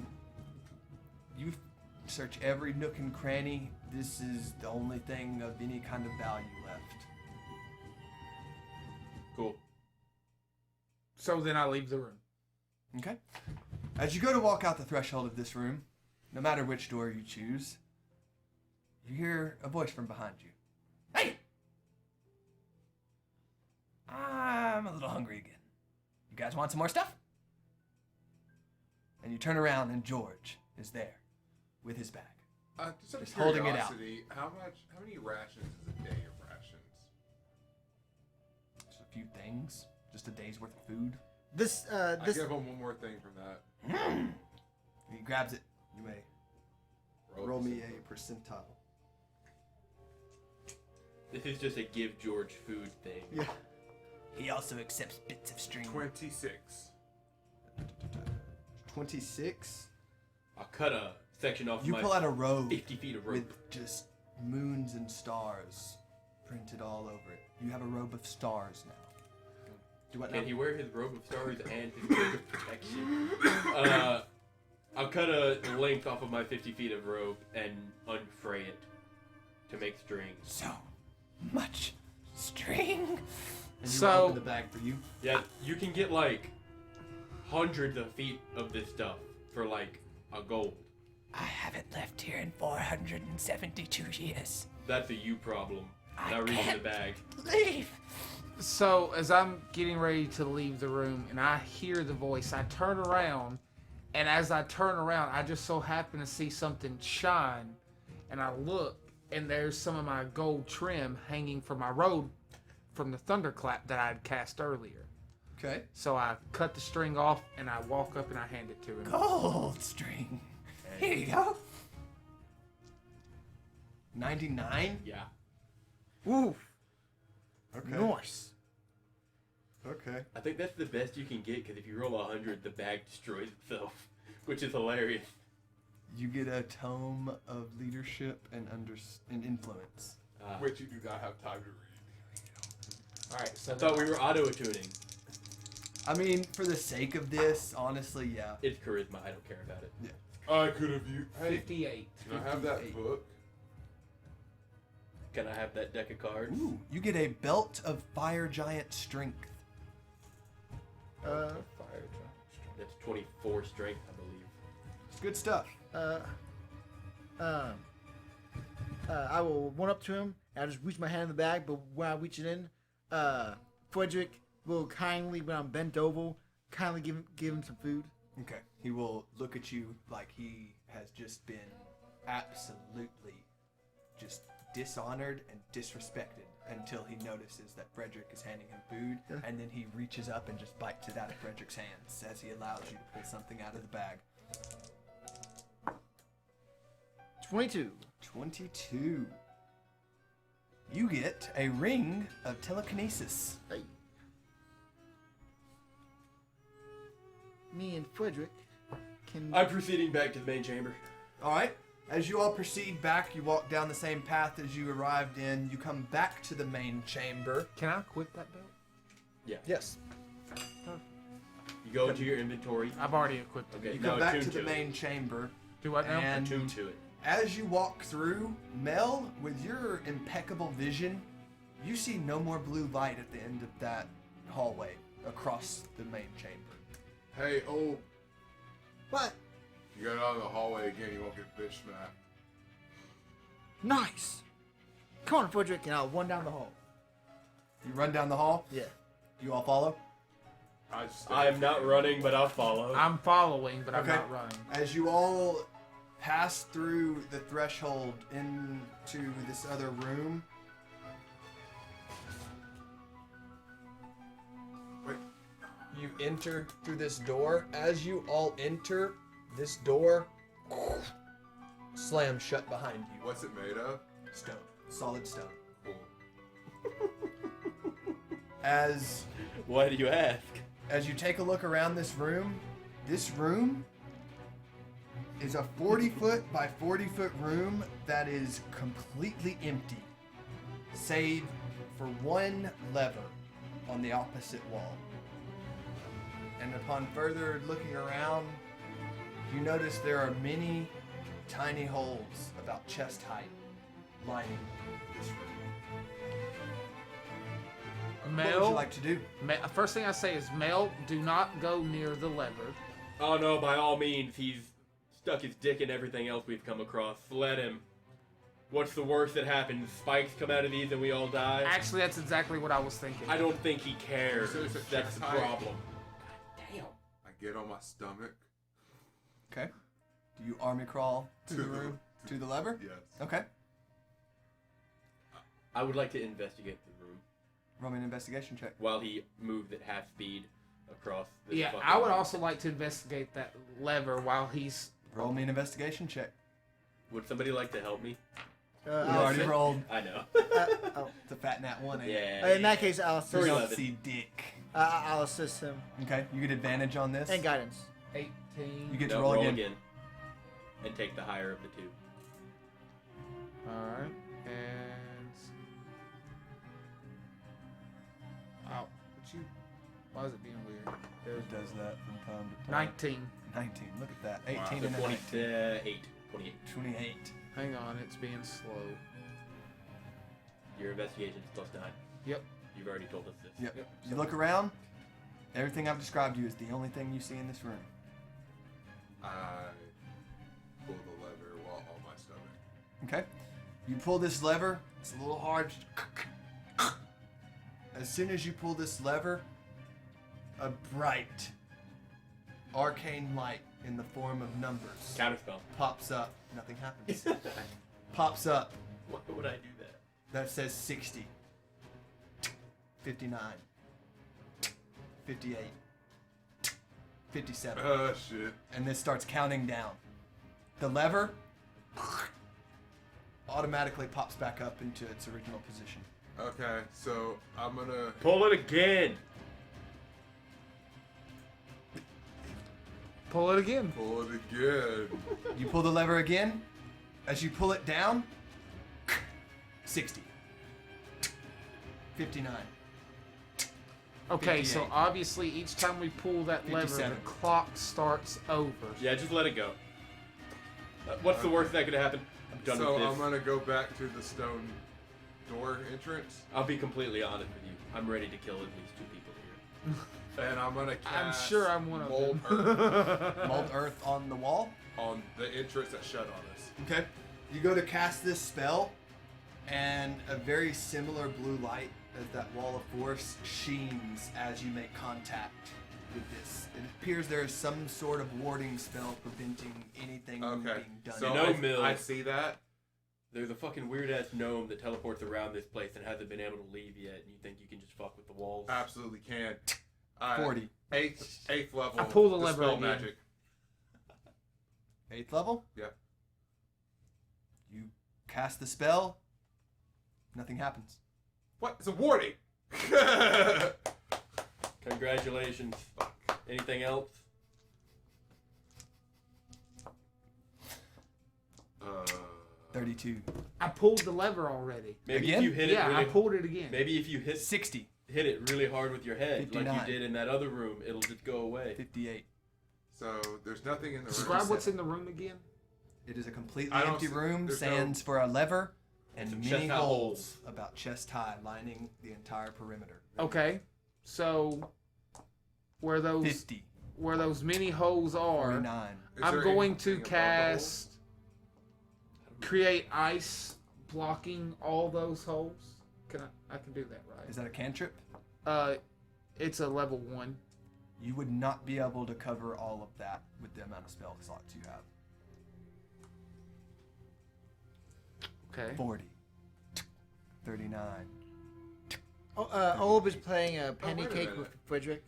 search every nook and cranny. This is the only thing of any kind of value left. Cool. So then I leave the room. Okay? As you go to walk out the threshold of this room, no matter which door you choose, you hear a voice from behind you. Hey! I'm a little hungry again. You guys want some more stuff? And you turn around and George is there with his bag. Just out of Just holding it out. curiosity, how many rations is a day of rations? Just a few things. Just a day's worth of food. This I give him one more thing from that. He grabs it. You may roll me a percentile. This is just a give George food thing. Yeah. He also accepts bits of string. 26. 26. I'll cut a section off You my pull out a robe 50 feet of rope. with just moons and stars printed all over it. You have a robe of stars now. Do what now? Can he wear his robe of stars and his robe of protection? I'll cut a length off of my 50 feet of rope and unfray it to make strings. So much string. And you So- open the bag for you. Yeah, you can get like hundreds of feet of this stuff for like a gold. I haven't left here in 472 years. That's a you problem. Not reading the bag. Leave. So as I'm getting ready to leave the room and I hear the voice, I turn around, and as I turn around, I just so happen to see something shine, and I look, and there's some of my gold trim hanging from my robe from the thunderclap that I had cast earlier. Okay. So I cut the string off, and I walk up and I hand it to him. Gold string. Here you go. 99. Yeah. Ooh. Okay. I think that's the best you can get because if you roll 100, the bag destroys itself, which is hilarious. You get a tome of leadership and influence. Which you do not have time to read. All right, so I thought we were auto-tuning. I mean, for the sake of this, honestly, yeah. It's charisma. I don't care about it. I could have used. Hey, 58. can I have that 58. book? Can I have that deck of cards? Ooh, you get a belt of fire giant strength. Uh, Fire That's 24 strength, I believe. It's good stuff. I will run up to him and I'll just reach my hand in the bag, but when I reach it in, Frederick will kindly, when I'm bent over, kindly give him some food. Okay. He will look at you like he has just been absolutely just dishonored and disrespected until he notices that Frederick is handing him food, Yeah. and then he reaches up and just bites it out of Frederick's hands as he allows you to pull something out of the bag. 22. 22. You get a ring of telekinesis. Hey. Me and Frederick can. I'm proceeding back to the main chamber. All right. As you all proceed back, you walk down the same path as you arrived in. You come back to the main chamber. Can I equip that belt? Yes. You go into your inventory. I've already equipped it. Okay, You now come back attune to the it. main chamber. Do what now? And Attune to it. as you walk through, Mel, with your impeccable vision, you see no more blue light at the end of that hallway across the main chamber. Hey, oh, What? you got out of the hallway again, you won't get bitch smacked. Nice. Come on, Frederick, and I'll run down the hall. You run down the hall. Yeah. You all follow. I am not running, but I'll follow. I'm following, but I'm Okay. not running. As you all pass through the threshold into this other room, Wait. you enter through this door. As you all enter, this door slams shut behind you. What's it made of? Stone. Solid stone. Cool. As Why do you ask? you take a look around this room is a 40-foot by 40-foot room that is completely empty, save for one lever on the opposite wall. And upon further looking around, you notice there are many tiny holes about chest height lining this room. What would Mel, you like to do? First thing I say is, Mel, do not go near the lever. Oh no, by all means, he's stuck his dick in everything else we've come across. Let him. What's the worst that happens? Spikes come out of these and we all die? Actually, that's exactly what I was thinking. I don't think he cares. So it's a That's chest the height. problem. Damn. I get on my stomach. Okay. Do you army crawl to the room? To the lever? Yes. Okay. I would like to investigate the room Roll me an investigation check. while he moved at half speed across this Yeah, fucking I would room. also like to investigate that lever while he's. Roll me an investigation check. Would somebody like to help me? You I'll already assist- rolled. I know. oh. It's a fat nat 1, ain't it? Yeah. In that case, I'll For You assist, don't 11. see dick. I'll assist him. Okay, you get advantage on this. And guidance. 18. You get to No, roll, roll again. again. And take the higher of the two. Alright. And. Oh, but you. Why is it being weird? It does that from time to time. 19. 19. Look at that. Wow. 18 So and a 28. 19. 28. 28. Hang on, it's being slow. Your investigation is +9. Yep. You've already told us this. Yep. Yep. You look around. Everything I've described to you is the only thing you see in this room. I pull the lever while on my stomach. Okay. You pull this lever. It's a little hard. As soon as you pull this lever, a bright, arcane light in the form of numbers Counterspell. pops up. Nothing happens. Pops up Why would I do that? that says 60, 59, 58, 57. Oh shit. And this starts counting down. The lever automatically pops back up into its original position. Okay, so I'm gonna. Pull it again! Pull it again. Pull it again. You pull the lever again. As you pull it down, 60. 59. Okay, so 58. obviously each time we pull that lever, 57. the clock starts over. Yeah, just let it go. What's the worst that could happen? I'm done So with this. I'm gonna go back to the stone door entrance, I'll be completely honest with you. I'm ready to kill at least 2 people here. and I'm gonna cast. I'm sure I'm one of Mold them. Earth Mold earth on the wall. on the entrance that shut on us. Okay. You go to cast this spell, and a very similar blue light as that wall of force sheens as you make contact with this. It appears there is some sort of warding spell preventing anything Okay. being done. So No I, mills. I see that. There's a fucking weird ass gnome that teleports around this place and hasn't been able to leave yet, and you think you can just fuck with the walls? Absolutely can. 40. Eighth level. I pull the lever Dispel again. magic. 8th level? Yeah. You cast the spell. Nothing happens. What? It's a warning. Congratulations. Anything else? Uh, 32. I pulled the lever already. Maybe Again? if you hit Yeah, it really I pulled it again. Maybe if you hit 60. it really hard with your head, like 59. you did in that other room, it'll just go away. 58. so there's nothing in the room. Describe what's in the room again. It is a completely I don't empty see- room, there's sands for a lever, and Some many chest-high holes about chest high lining the entire perimeter. Okay, so where those 50. mini holes are, 49. Is I'm there going to anything above the holes? cast create ice blocking all those holes. I can do that, Is that a cantrip? right? It's a level 1. You would not be able to cover all of that with the amount of spell slots you have. Okay. 40. 39. Olab is playing a penny wait a cake minute. with Frederick.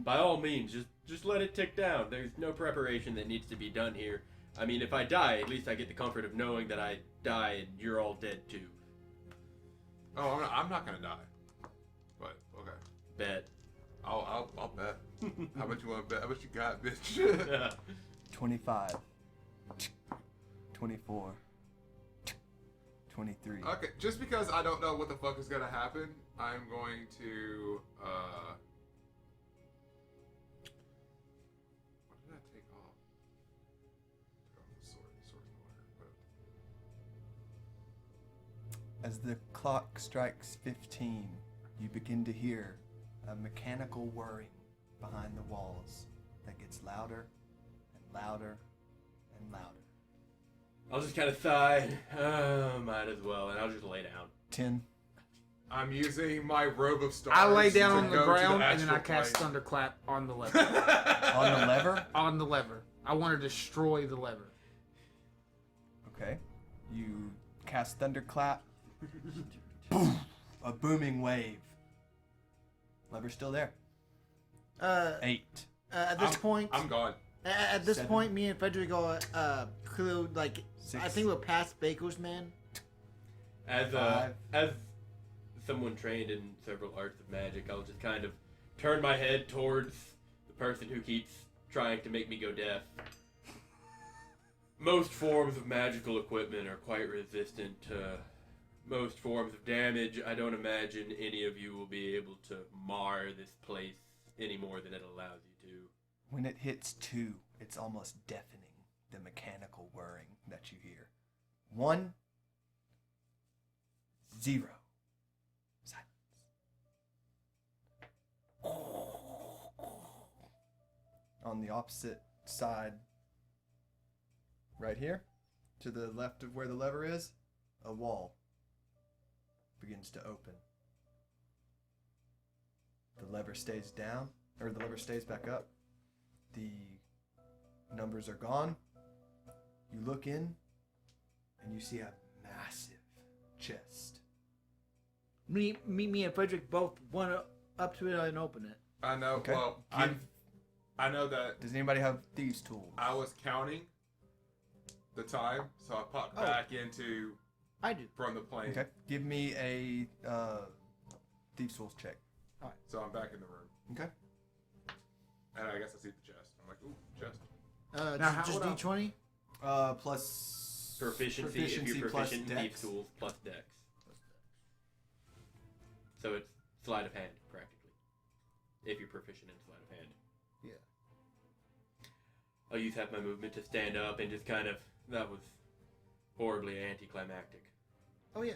By all means, just let it tick down. There's no preparation that needs to be done here. I mean, if I die, at least I get the comfort of knowing that I die and you're all dead too. Oh, I'm not gonna die. But okay, Bet. I'll bet. How much you want to bet? How much you got, bitch? 25. 24. 23. Okay, just because I don't know what the fuck is gonna happen, I'm going to what did I take off? Took off the sword. The sword's nowhere. But As the clock strikes 15, you begin to hear a mechanical whirring behind the walls that gets louder and louder and louder. I'll just kind of sigh. Might as well, and I'll just lay down. 10. I'm using my robe of stars. I lay down to on the go to ground and then I astral cast plane. Thunderclap on the lever. On the lever? On the lever. I want to destroy the lever. Okay. You cast Thunderclap. Boom! A booming wave. Lever's still there. 8. At this point, I'm gone. at this 7. point, me and Frederick are clearly like 6. I think we're past Baker's man. As 5. as someone trained in several arts of magic, I'll just kind of turn my head towards the person who keeps trying to make me go deaf. Most forms of magical equipment are quite resistant to most forms of damage. I don't imagine any of you will be able to mar this place any more than it allows you to. When it hits 2, it's almost deafening, the mechanical whirring that you hear. 1, 0. Silence. On the opposite side, right here, to the left of where the lever is, a wall begins to open. The lever stays down, or the lever stays back up. The numbers are gone. You look in, and you see a massive chest. Me and Frederick both went up to it and open it. I know. Okay. Well, Give- I know that Does anybody have thieves' tools? I was counting the time, so I popped Oh. back into I do. from the plane. Okay. Give me a thieves' tools check. So I'm back in the room, Okay. and I guess I see the chest. I'm like, ooh, chest. Now, how just would I- D20. Plus Proficiency if you're plus proficient in dex. thieves' tools plus dex. So it's sleight of hand, practically. If you're proficient in sleight of hand. Yeah. I'll use half my movement to stand up and just kind of... That was horribly anticlimactic. Oh yeah.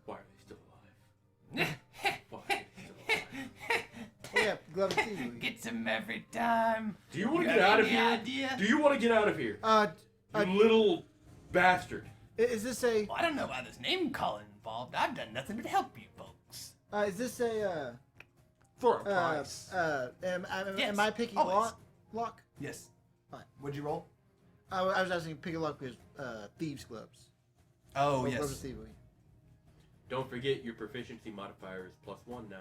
Why are they still alive? Why are they still alive? Oh yeah. Glove and thievery. Gets him every time. Do you want to You get got out of any here? idea? Do you want to get out of here? You little bastard. Is this a? Well, I don't know why there's name calling involved. I've done nothing but help you folks. Is this a? For a price. Am I picking always. lock? Yes. Fine. What'd you roll? I was asking pick a lock with thieves gloves. Oh, Or yes. gloves of thievery. Don't forget your proficiency modifier is +1 now.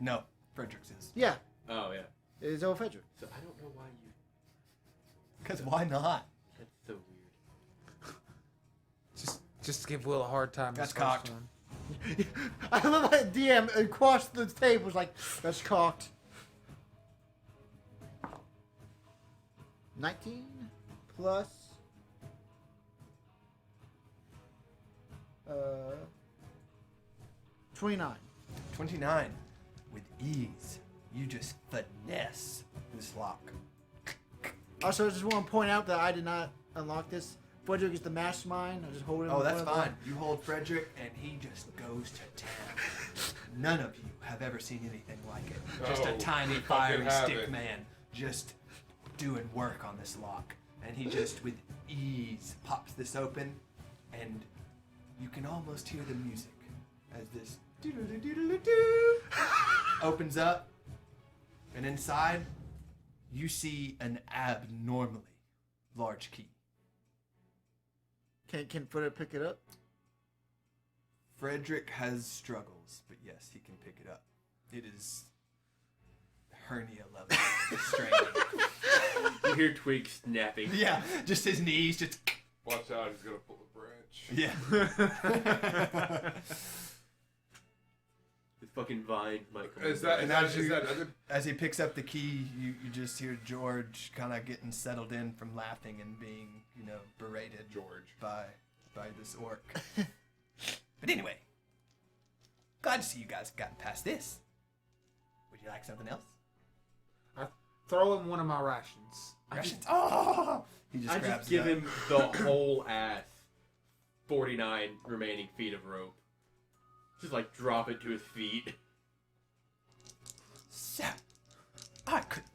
No, Frederick's is. Yeah. Oh, yeah. It's old Frederick. So I don't know why you... Because why not? That's so weird. Just to give Will a hard time. That's this first cocked. one. I love how DM across the table was like, that's cocked. 19 plus 29. 29. With ease, you just finesse this lock. Also, I just want to point out that I did not unlock this. Frederick is the mastermind. I just hold it. Oh, in that's one of fine. You hold Frederick, and he just goes to town. None of you have ever seen anything like it. Just a Oh, tiny we fiery fucking stick haven't. man just doing work on this lock. And he just, with ease, pops this open, and you can almost hear the music as this doodle-doo-doodle-doo opens up, and inside, you see an abnormally large key. Can Frederick pick it up? Frederick has struggles, but yes, he can pick it up. It is hernia level straining. You hear Twig snapping. Yeah, just his knees, just Watch out, he's gonna pull a branch. yeah. His fucking vine might come Is in. that, And is that, as is you- that other? As he picks up the key, you just hear George kind of getting settled in from laughing and being, berated George. by this orc. But anyway, glad to see you guys have gotten past this. Would you like something else? I throw him one of my rations. Rations? Oh! He just I grabs just give it up. him the whole ass 49 remaining feet of rope. Just like drop it to his feet. Sir, I couldn't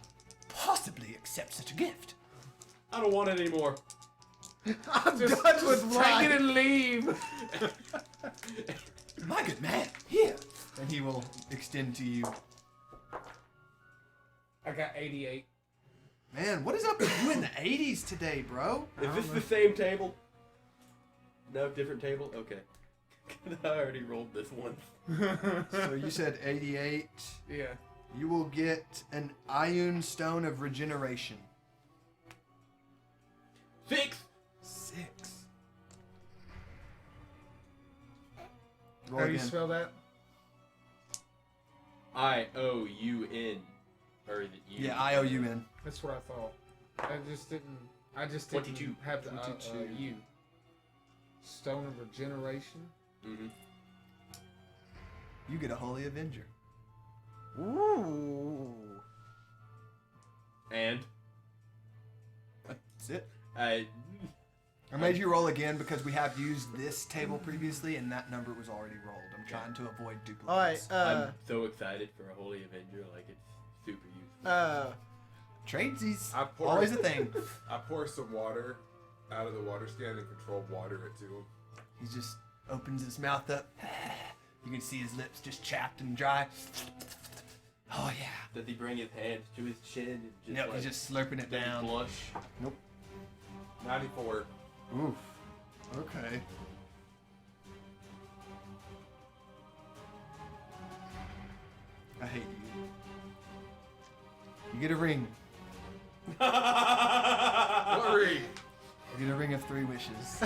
possibly accept such a gift. I don't want it anymore. I'm Just done with take life. it and leave. My good man, here. And he will extend to you. I got 88. Man, what is up with you in the 80s today, bro? Is this the same table? No, different table? Okay. I already rolled this once. So you said 88. Yeah. You will get an Ion Stone of Regeneration. 6! 6. How Roll do you again. spell that? I-O-U-N. Or is it U? Yeah, I-O-U-N. That's what I thought. I just didn't 22. have the 22. U. Stone of Regeneration. Mm-hmm. You get a Holy Avenger. Ooh. And That's it. I made you roll again because we have used this table previously and that number was already rolled. I'm trying to avoid duplicates. All right. I'm so excited for a Holy Avenger, like it's super useful. Tradesies. I pour- Always a thing. I pour some water out of the water scan and control water it to him. He just opens his mouth up. You can see his lips just chapped and dry. Oh yeah. Does he bring his hands to his chin and just No, like, he's just slurping it does he down. blush? 94. Oof. Okay. I hate you. You get a ring. What ring? You get a ring of 3 wishes.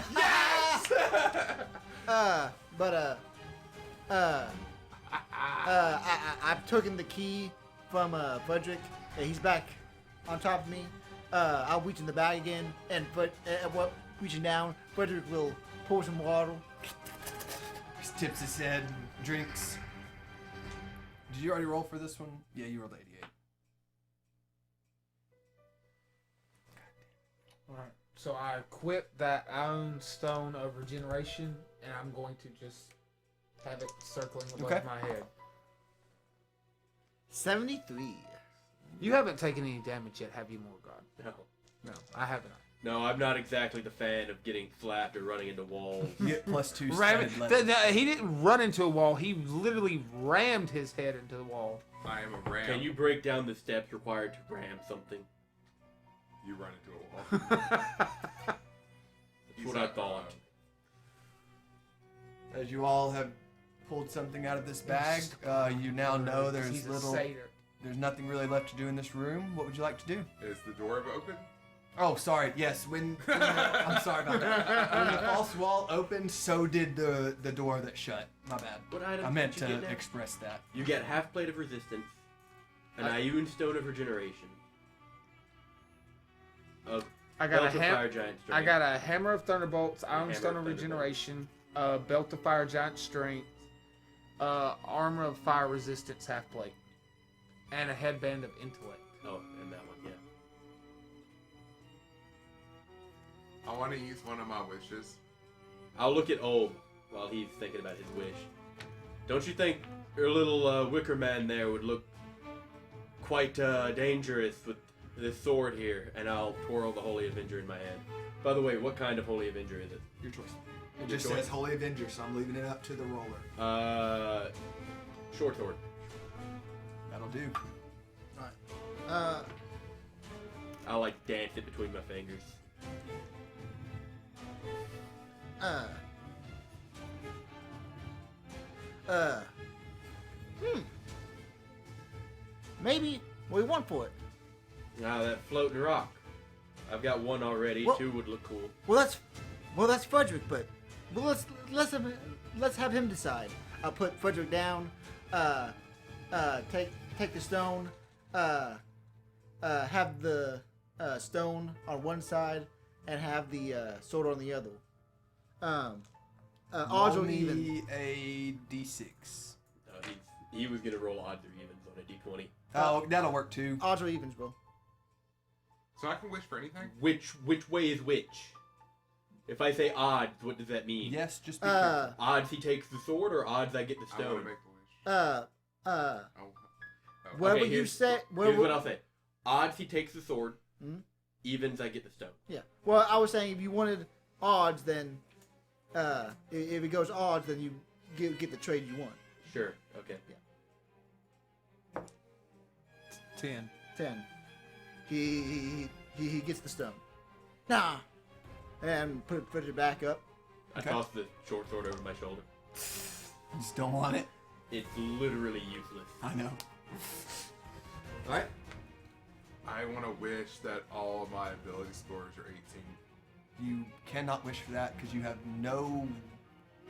I've taken the key from Frederick. He's back on top of me. I'll reach in the bag again, and reaching down, Frederick will pour some water. He tips his head and drinks. Did you already roll for this one? Yeah, you rolled 88. Alright. So I equip that Iron Stone of Regeneration, and I'm going to just have it circling above my head. 73. You haven't taken any damage yet, have you, Morgard? No. No, I haven't. No, I'm not exactly the fan of getting flapped or running into walls. You get +2 Ram- studded leather. he didn't run into a wall. He literally rammed his head into the wall. I am a ram. Can you break down the steps required to ram something? You run into a wall. That's what I thought. As you all have pulled something out of this bag, you now know He's a satyr. there's nothing really left to do in this room. What would you like to do? Is the door open? Oh, sorry. Yes, I'm sorry about that. When the false wall opened, so did the door that shut. My bad. What items I meant did you get to now? express that. You get half plate of resistance, an Iron Stone of Regeneration, a I got Belt a of Fire Giant Strength. I got a Hammer of Thunderbolts, Iron Hammer Stone of of Thunderbolts. Regeneration, Belt of Fire Giant Strength, Armor of Fire Resistance half plate, and a Headband of Intellect. Oh, and that one, yeah. I want to use one of my wishes. I'll look at Olm while he's thinking about his wish. Don't you think your little wicker man there would look quite dangerous with this sword here? And I'll twirl the Holy Avenger in my hand. By the way, what kind of Holy Avenger is it? Your choice. It Your just choice. says Holy Avenger, so I'm leaving it up to the roller. Short sword. That'll do. I'll like dance it between my fingers. Maybe we want for it. Now that floating rock. I've got one already. Well- 2 would look cool. Well, that's Frederick, but let's have him decide. I'll put Frederick down. Take the stone. Have the stone on one side and have the sword on the other. Odds Roll or even. me a d6. He was gonna roll odds or evens on a d20. Oh, that'll work too. Odds or evens, bro. So I can wish for anything? Which way is which? If I say odds, what does that mean? Yes, just be careful. Odds he takes the sword, or odds I get the I want stone? to make the wish. Uh, Oh. whatever Okay, you here's- say. Here's what I'll say: odds he takes the sword, Mhm. evens I get the stone. Yeah. Well, I was saying if you wanted odds, then if it goes odds, then you get the trade you want. Sure. Okay. 10. 10. He gets the stone. Nah. And put it back up. I Okay. toss the short sword over my shoulder. You just don't want it. It's literally useless. I know. All right. I want to wish that all of my ability scores are 18. You cannot wish for that because you have no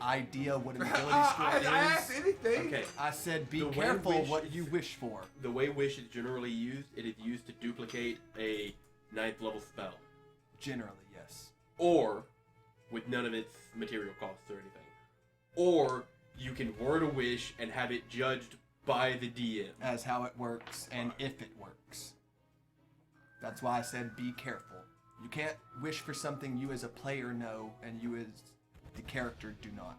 idea what an ability score I is. asked anything. Okay. I said be The way careful wish what is- you wish for. The way wish is generally used, it is used to duplicate a 9th level spell, Generally, yes. or with none of its material costs or anything, or you can word a wish and have it judged by the DM. As how it works and if it works. That's why I said be careful. You can't wish for something you as a player know and you as the character do not.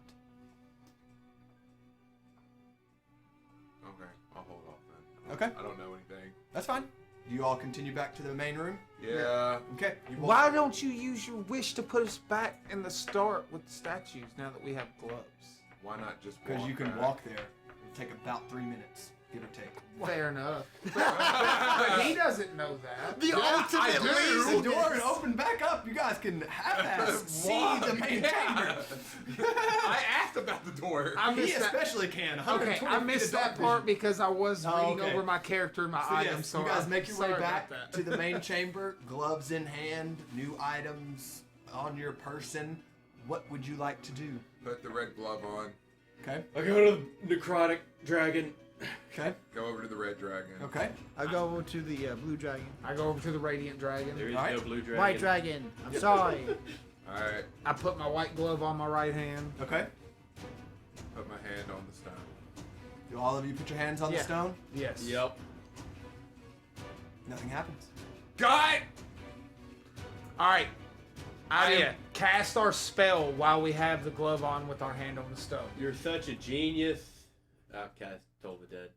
Okay, I'll hold off then. Okay. I don't know anything. That's fine. You all continue back to the main room? Yeah. Okay. You both- Why don't you use your wish to put us back in the start with the statues now that we have gloves? Why not just walk Because you can back? walk there. It'll take about 3 minutes, give or take. Fair enough. But he doesn't know that. The I ultimate do. The door laziness. open back up. You guys can half-ass see the main chamber. I asked about the door. I He missed that. especially can. Okay, 120 I feet missed of that dark part vision. because I was Oh, reading okay. over my character and my So items. yes, So you guys I'm make your sorry way about back that. to the main chamber, gloves in hand, new items on your person. What would you like to do? Put the red glove on. Okay. I go to the necrotic dragon. Okay. Go over to the red dragon. Okay. I go over to the blue dragon. I go over to the radiant dragon. There is Alright. no blue dragon. White dragon. I'm sorry. Alright. I put my white glove on my right hand. Okay. Put my hand on the stone. Do all of you put your hands on the Yeah. stone? Yes. Yep. Nothing happens. Got it! All right. I Yeah. cast our spell while we have the glove on with our hand on the stone. You're such a genius. Outcast told the dead.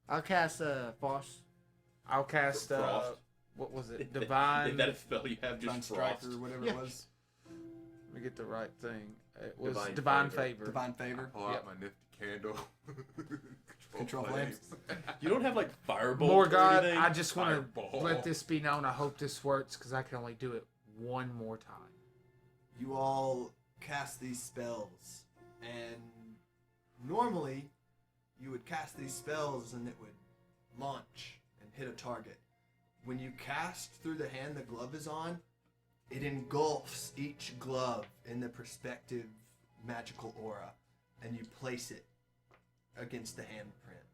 I'll cast Frost. I'll cast Frost. what was it? Divine. Is that a spell you have? Divine Just strike frost. or whatever Yeah. it was. Let me get the right thing. It was Divine divine favor. favor. Divine favor. Pull out Yep. my nifty candle. Control flames. You don't have like fireball. More or God, anything? I just want to Fireball. let this be known. I hope this works because I can only do it one more time. You all cast these spells, and normally you would cast these spells and it would launch and hit a target. When you cast through the hand the glove is on, it engulfs each glove in the prospective magical aura, and you place it against the handprint.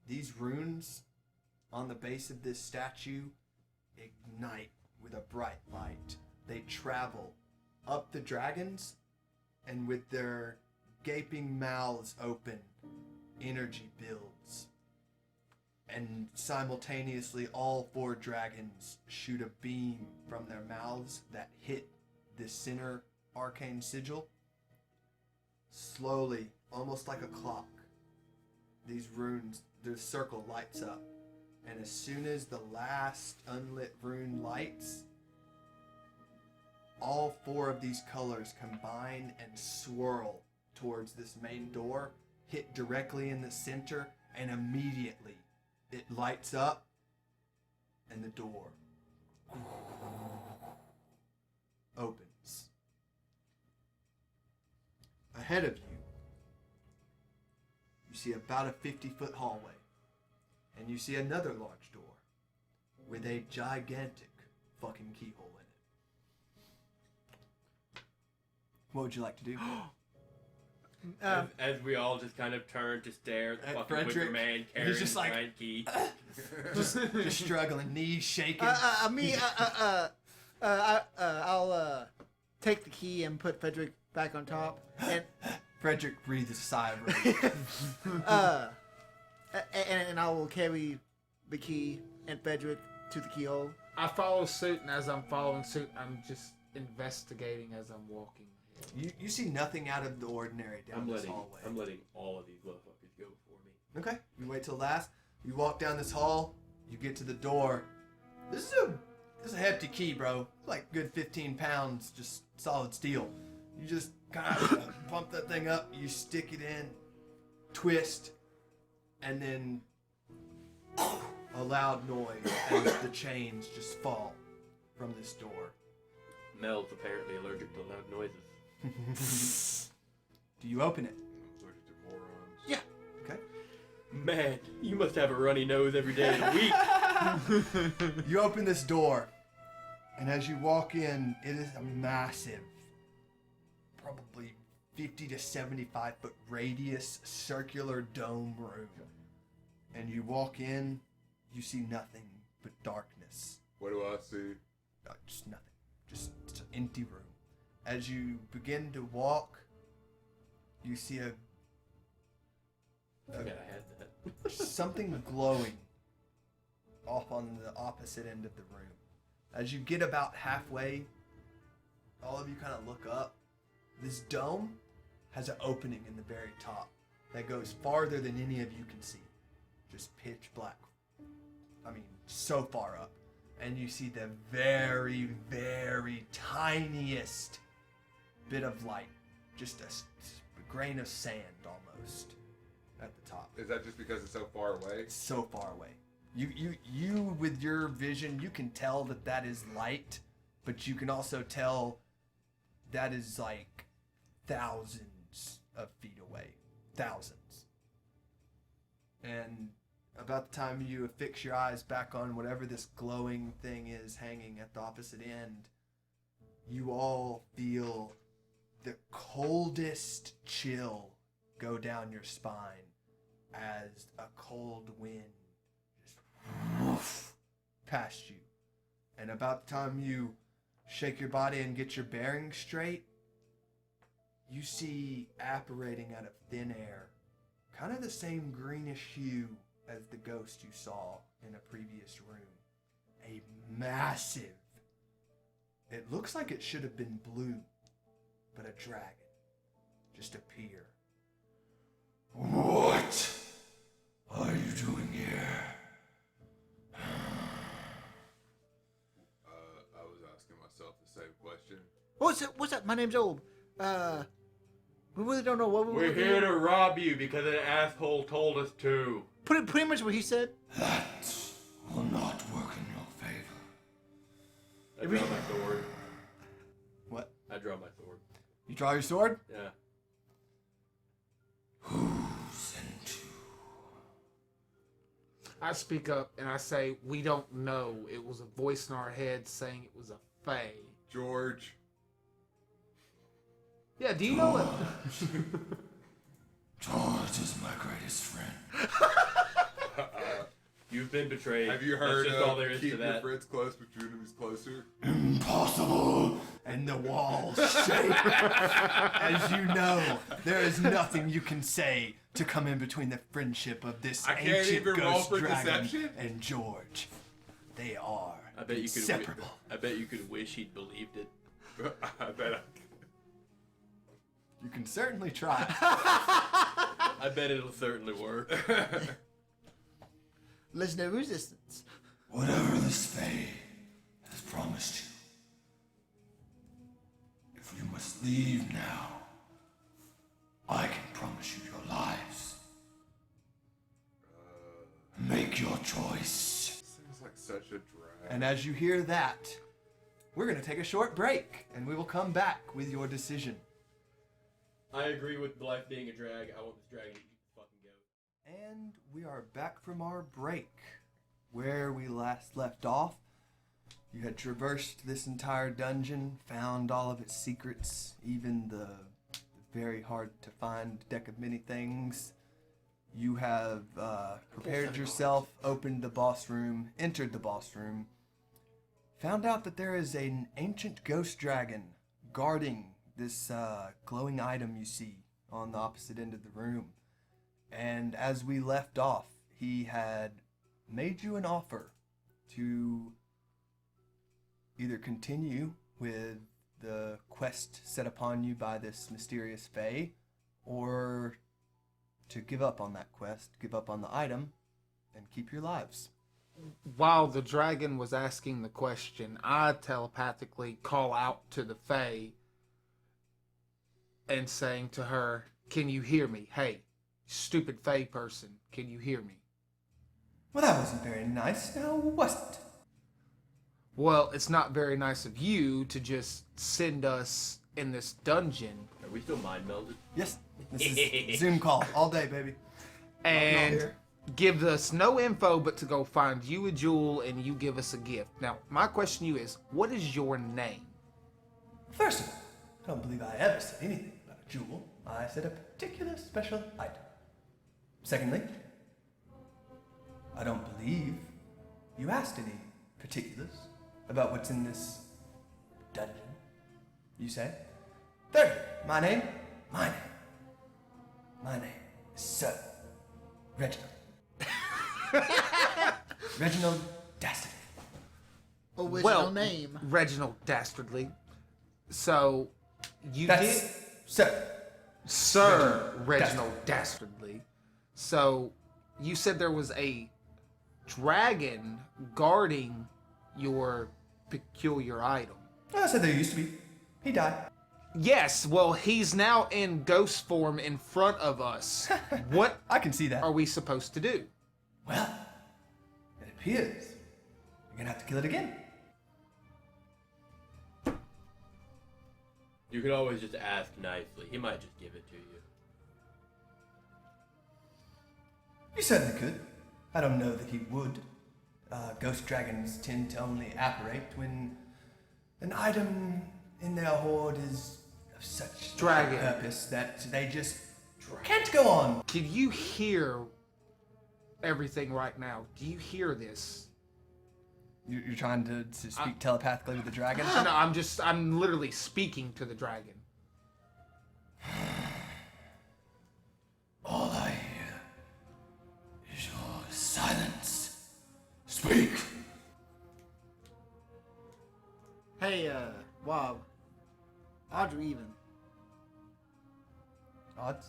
These runes on the base of this statue ignite with a bright light. They travel up the dragons, and with their gaping mouths open, energy builds. And simultaneously, all 4 dragons shoot a beam from their mouths that hit the center arcane sigil. Slowly, almost like a clock, these runes, the circle lights up. And as soon as the last unlit rune lights, all 4 of these colors combine and swirl towards this main door, hit directly in the center, and immediately it lights up, and the door opens. Ahead of you, you see about a 50-foot hallway, and you see another large door with a gigantic fucking keyhole in it. What would you like to do? As we all just kind of turn to stare at the At fucking Frederick, wicker man he's carrying just the like- giant key. just struggling, knees shaking. I'll take the key and put Frederick back on top, and Frederick breathes a sigh of relief. and I will carry the key and Frederick to the keyhole. I follow suit, and as I'm following suit, I'm just investigating as I'm walking. You see nothing out of the ordinary down this hallway. I'm letting all of these motherfuckers go before me. Okay, you wait till last. You walk down this hall. You get to the door. This is a hefty key, bro. It's like good 15 pounds, just solid steel. You just kind of pump that thing up. You stick it in, twist, and then a loud noise as the chains just fall from this door. Mel's apparently allergic to loud noises. Do you open it? Allergic to morons. Yeah. Okay. Man, you must have a runny nose every day of the week. You open this door, and as you walk in, it is a massive, probably 50 to 75 foot radius circular dome room. And you walk in, you see nothing but darkness. What do I see? Just nothing. Just it's an empty room. As you begin to walk, you see I forgot I had that. something glowing off on the opposite end of the room. As you get about halfway, all of you kind of look up. This dome has an opening in the very top that goes farther than any of you can see. Just pitch black. I mean, so far up. And you see the very, very tiniest bit of light. Just a grain of sand almost at the top. Is that just because it's so far away? It's so far away. You with your vision, you can tell that that is light, but you can also tell that is like thousands of feet away. Thousands. And about the time you affix your eyes back on whatever this glowing thing is hanging at the opposite end, you all feel the coldest chill go down your spine as a cold wind just woof past you. And about the time you shake your body and get your bearings straight, you see apparating out of thin air, kind of the same greenish hue as the ghost you saw in a previous room. A massive, it looks like it should have been blue, but a dragon just appear. What are you doing here? I was asking myself the same question. What's up? My name's Old. We really don't know what We're here to rob you because an asshole told us to. Pretty much what he said. That will not work in your favor. I draw my sword. What? I draw my sword. You draw your sword? Yeah. Who's into? I speak up and I say, we don't know. It was a voice in our head saying it was a fae. George. Yeah, do you know it? George is my greatest friend. You've been betrayed. Have you heard That's just all there of is keep to your that. friends close but your enemies closer? Impossible! And the walls shake. As you know, there is nothing you can say to come in between the friendship of this I can't ancient even roll ghost for dragon deception? and George. They are I bet you could. inseparable. I bet you could wish he'd believed it. I bet I You can certainly try. I bet it'll certainly work. There's no resistance. Whatever this fate has promised you, if you must leave now, I can promise you your lives. Make your choice. Seems like such a drag. And as you hear that, we're going to take a short break, and we will come back with your decision. I agree with life being a drag. I want this dragon to eat the fucking goat. And we are back from our break. Where we last left off, you had traversed this entire dungeon, found all of its secrets, even the very hard to find deck of many things. You have prepared yourself, opened the boss room, entered the boss room, found out that there is an ancient ghost dragon guarding this glowing item you see on the opposite end of the room. And as we left off, he had made you an offer to either continue with the quest set upon you by this mysterious fae, or to give up on that quest, give up on the item, and keep your lives. While the dragon was asking the question, I telepathically call out to the fae and saying to her, "Can you hear me? Hey, stupid fae person, can you hear me?" Well, that wasn't very nice, now was it? Well, it's not very nice of you to just send us in this dungeon Are we still mind melded? Yes, this is Zoom call all day, baby. and here. give us no info but to go find you a jewel and you give us a gift. Now, my question to you is, what is your name? First of all, I don't believe I ever said anything about a jewel. I said a particular special item. Secondly, I don't believe you asked any particulars about what's in this dungeon. You say? Thirdly, my name is Sir Reginald. Reginald Dastardly. Original name. Reginald Dastardly. So, you That's did... Sir. Sir Reginald Reginald Dastardly. So, you said there was a dragon guarding your peculiar item. I said there used to be. He died. Yes, well, he's now in ghost form in front of us. What I can see that. are we supposed to do? Well, it appears you're gonna have to kill it again. You could always just ask nicely. He might just give it to you. You certainly could. I don't know that he would. Ghost dragons tend to only apparate when an item in their hoard is of such Dragon. purpose that they just can't go on. Can you hear everything right now. Do you hear this? You're trying to speak telepathically with the dragon? No, I'm literally speaking to the dragon. All I hear is your silence. Speak. Hey, Wob. Odds or even? Odds?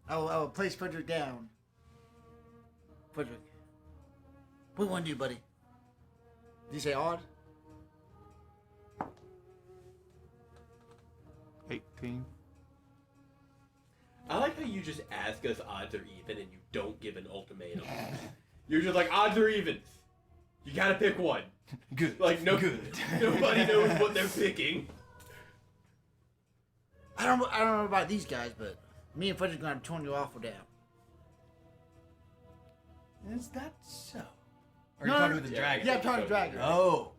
I'll place Frederick down. Frederick. What do you want to do, buddy? Did you say odd? 18. I like how you just ask us odds or even and you don't give an ultimatum. You're just like, odds or evens. You gotta pick one. Good. Like, no, Good. Nobody knows what they're picking. I don't know about these guys, but me and Frederick are gonna turn you awful down. Is that so? Are No, you no, talking with the dragon? Yeah, I'm talking to dragon. Oh.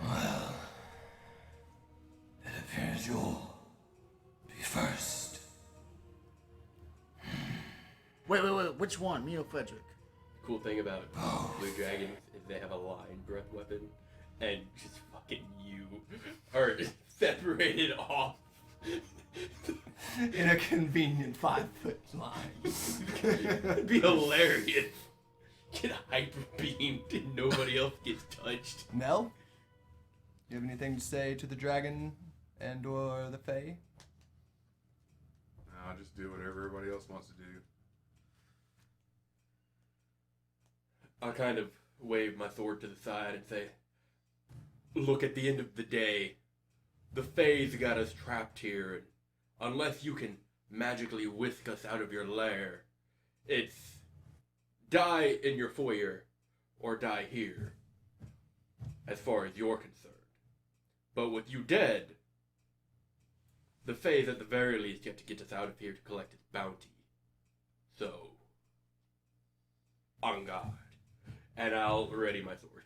Well, it appears you'll be first. Wait. Which one? Me or Frederick? Cool thing about blue dragons is they have a line breath weapon, and just fucking you are separated off. In a convenient 5-foot line. It'd be hilarious. Get hyper beamed and nobody else gets touched. Mel? You have anything to say to the dragon and or the fae? No, I'll just do whatever everybody else wants to do. I kind of wave my sword to the side and say, look, at the end of the day, the Fae's got us trapped here, and unless you can magically whisk us out of your lair, it's die in your foyer or die here, as far as you're concerned. But with you dead, the Fae's at the very least yet to get us out of here to collect its bounty. So, on guard. And I'll ready my sword.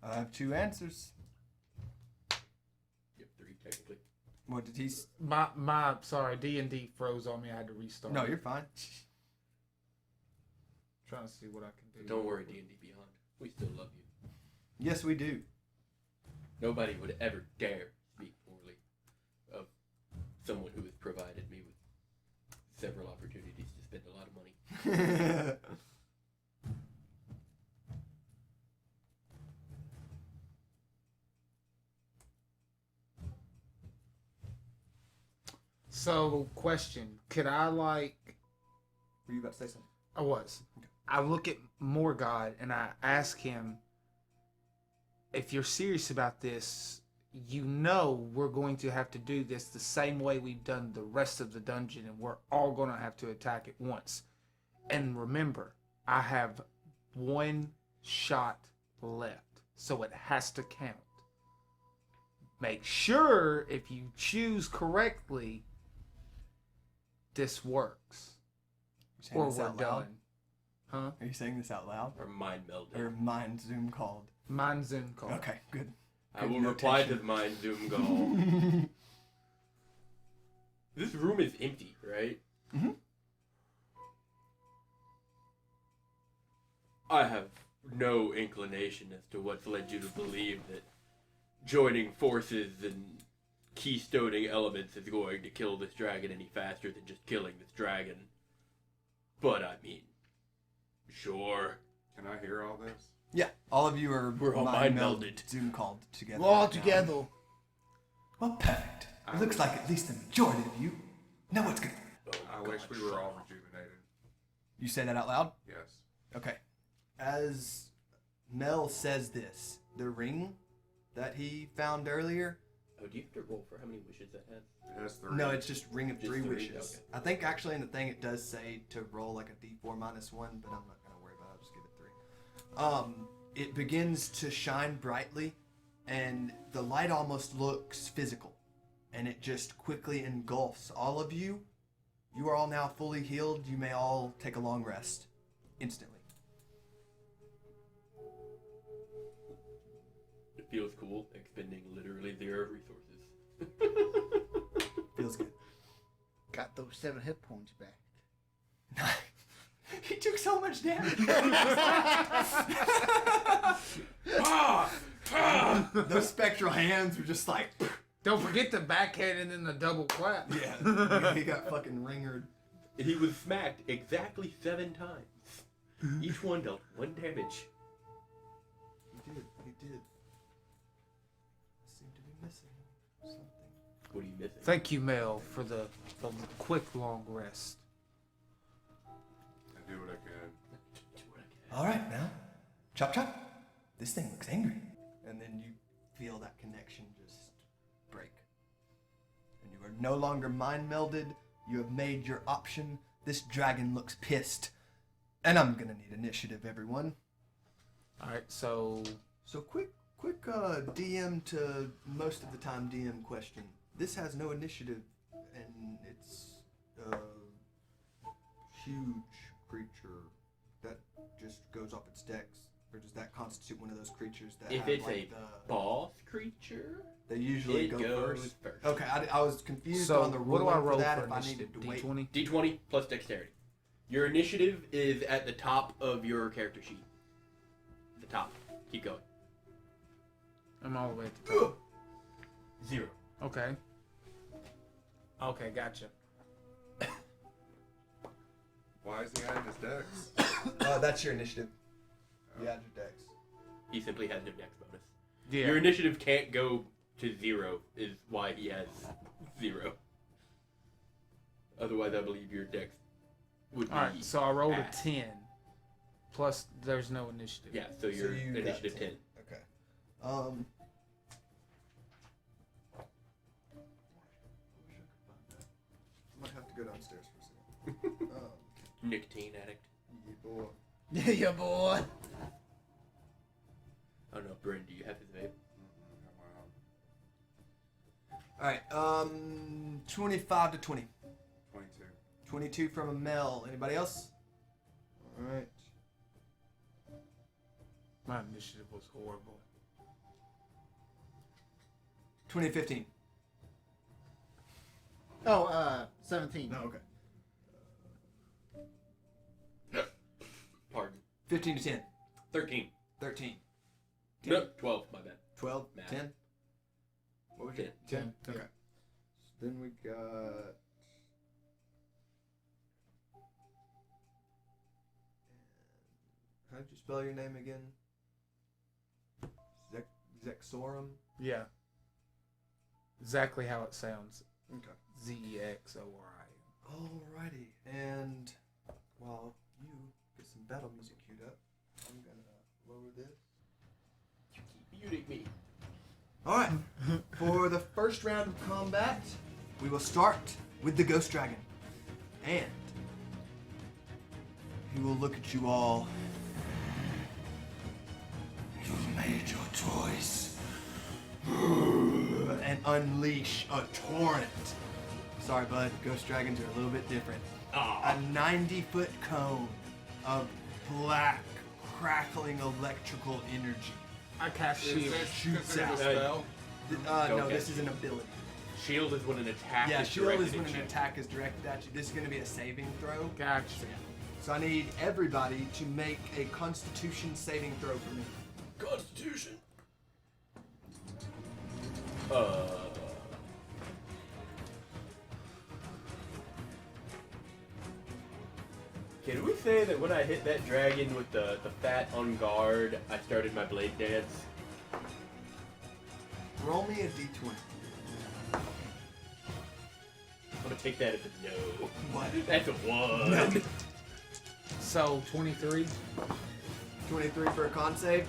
I have 2 answers. You have 3 technically. What did he... Sorry, D&D froze on me. I had to restart. No, you're fine. Trying to see what I can do. Don't worry, D&D Beyond. We still love you. Yes, we do. Nobody would ever dare speak poorly of someone who has provided me with several opportunities to spend a lot of money. So, question. Could I, Were you about to say something? I was. I look at Morgod and I ask him, if you're serious about this, you know we're going to have to do this the same way we've done the rest of the dungeon, and we're all going to have to attack it once. And remember, I have 1 shot left, so it has to count. Make sure if you choose correctly, this works. You're saying Or this we're out loud? done. Huh? Are you saying this out loud? Or mind melding. Or mind Zoom called? Mind Zoom call. Okay, good. I will reply to the mind Zoom call. This room is empty, right? Mhm. I have no inclination as to what's led you to believe that joining forces and keystoning elements is going to kill this dragon any faster than just killing this dragon. But I mean, sure. Can I hear all this? Yeah, all of you are We're all mind-melded. Zoom called together. We're all right now. together. Well, perfect. It looks like at least the majority of you know what's good. I wish we were all rejuvenated. You say that out loud? Yes. Okay. As Mel says this, the ring that he found earlier, Oh, do you have to roll for how many wishes that has? It has 3. no, it's just ring of Just 3 3, wishes. okay. I think actually in the thing it does say to roll like a d4 minus 1, but I'm not going to worry about it. I'll just give it 3. It begins to shine brightly, and the light almost looks physical, and it just quickly engulfs all of you. You are all now fully healed. You may all take a long rest instantly. It feels cool, expending literally 0 resources. Feels good. got those 7 hit points back. He took so much damage. Those spectral hands were just like, Don't forget the backhand and then the double clap. yeah, he got fucking ringered. He was smacked exactly 7 times. Each one dealt 1 damage. He did. Seemed to be missing something. What are you missing? Thank you, Mel, for the quick long rest. I do what I can. All right, now, chop chop. This thing looks angry. And then you feel that connection just break. And you are no longer mind melded. You have made your option. This dragon looks pissed. And I'm gonna need initiative, everyone. All right, so So quick DM to most of the time DM question. This has no initiative, and it's a huge creature that just goes off its dex. Or does that constitute one of those creatures that If have, it's like, a boss creature, they usually it go goes first? first. Okay, I was confused so on the what ruling do I roll for that for if I initiative? needed to wait. D20. D20 plus dexterity. Your initiative is at the top of your character sheet. The top. Keep going. I'm all the way at the top. 0. Okay. Okay, gotcha. Why is he adding his dex? That's your initiative. You add your dex. He simply has no dex bonus. Yeah. Your initiative can't go to 0 is why he has 0. Otherwise, I believe your dex would be. All right, so I rolled ass. a 10. Plus, there's no initiative. Yeah, so your you got initiative 10. Okay. Might have to go downstairs for a second. Nicotine addict. Yeah, boy. Yeah, boy. Oh no, Bryn, do you have his vape? All right. 25 to 20. 22. 22 from a male. Anybody else? All right. My initiative was horrible. 2015. Oh, 17. No, okay. Pardon. 15 to 10. 13. 13. No, 12, my bad. 12. Math. 10. What was it? 10. Okay. So then we got. How did you spell your name again? Zexorum? Yeah. Exactly how it sounds. Okay. Zexori. Alrighty. And while you get some battle music queued up, I'm gonna lower this. You keep muting me. Alright. For the first round of combat, we will start with the Ghost Dragon. And he will look at you all. You've made your choice. And unleash a torrent. Sorry, bud. Ghost dragons are a little bit different. Aw. A 90-foot cone of black, crackling electrical energy. I cast Is shield. this Shoots considered a out. spell? No, Don't this catch is an ability. Shield is when an attack Yeah, is shield directed is when at an you. attack is directed at you. This is going to be a saving throw. Gotcha. So I need everybody to make a Constitution saving throw for me. Constitution. Can we say that when I hit that dragon with the fat on guard, I started my blade dance? Roll me a d20. I'm gonna take that as a no. What? That's a 1. So, 23. 23 for a con save.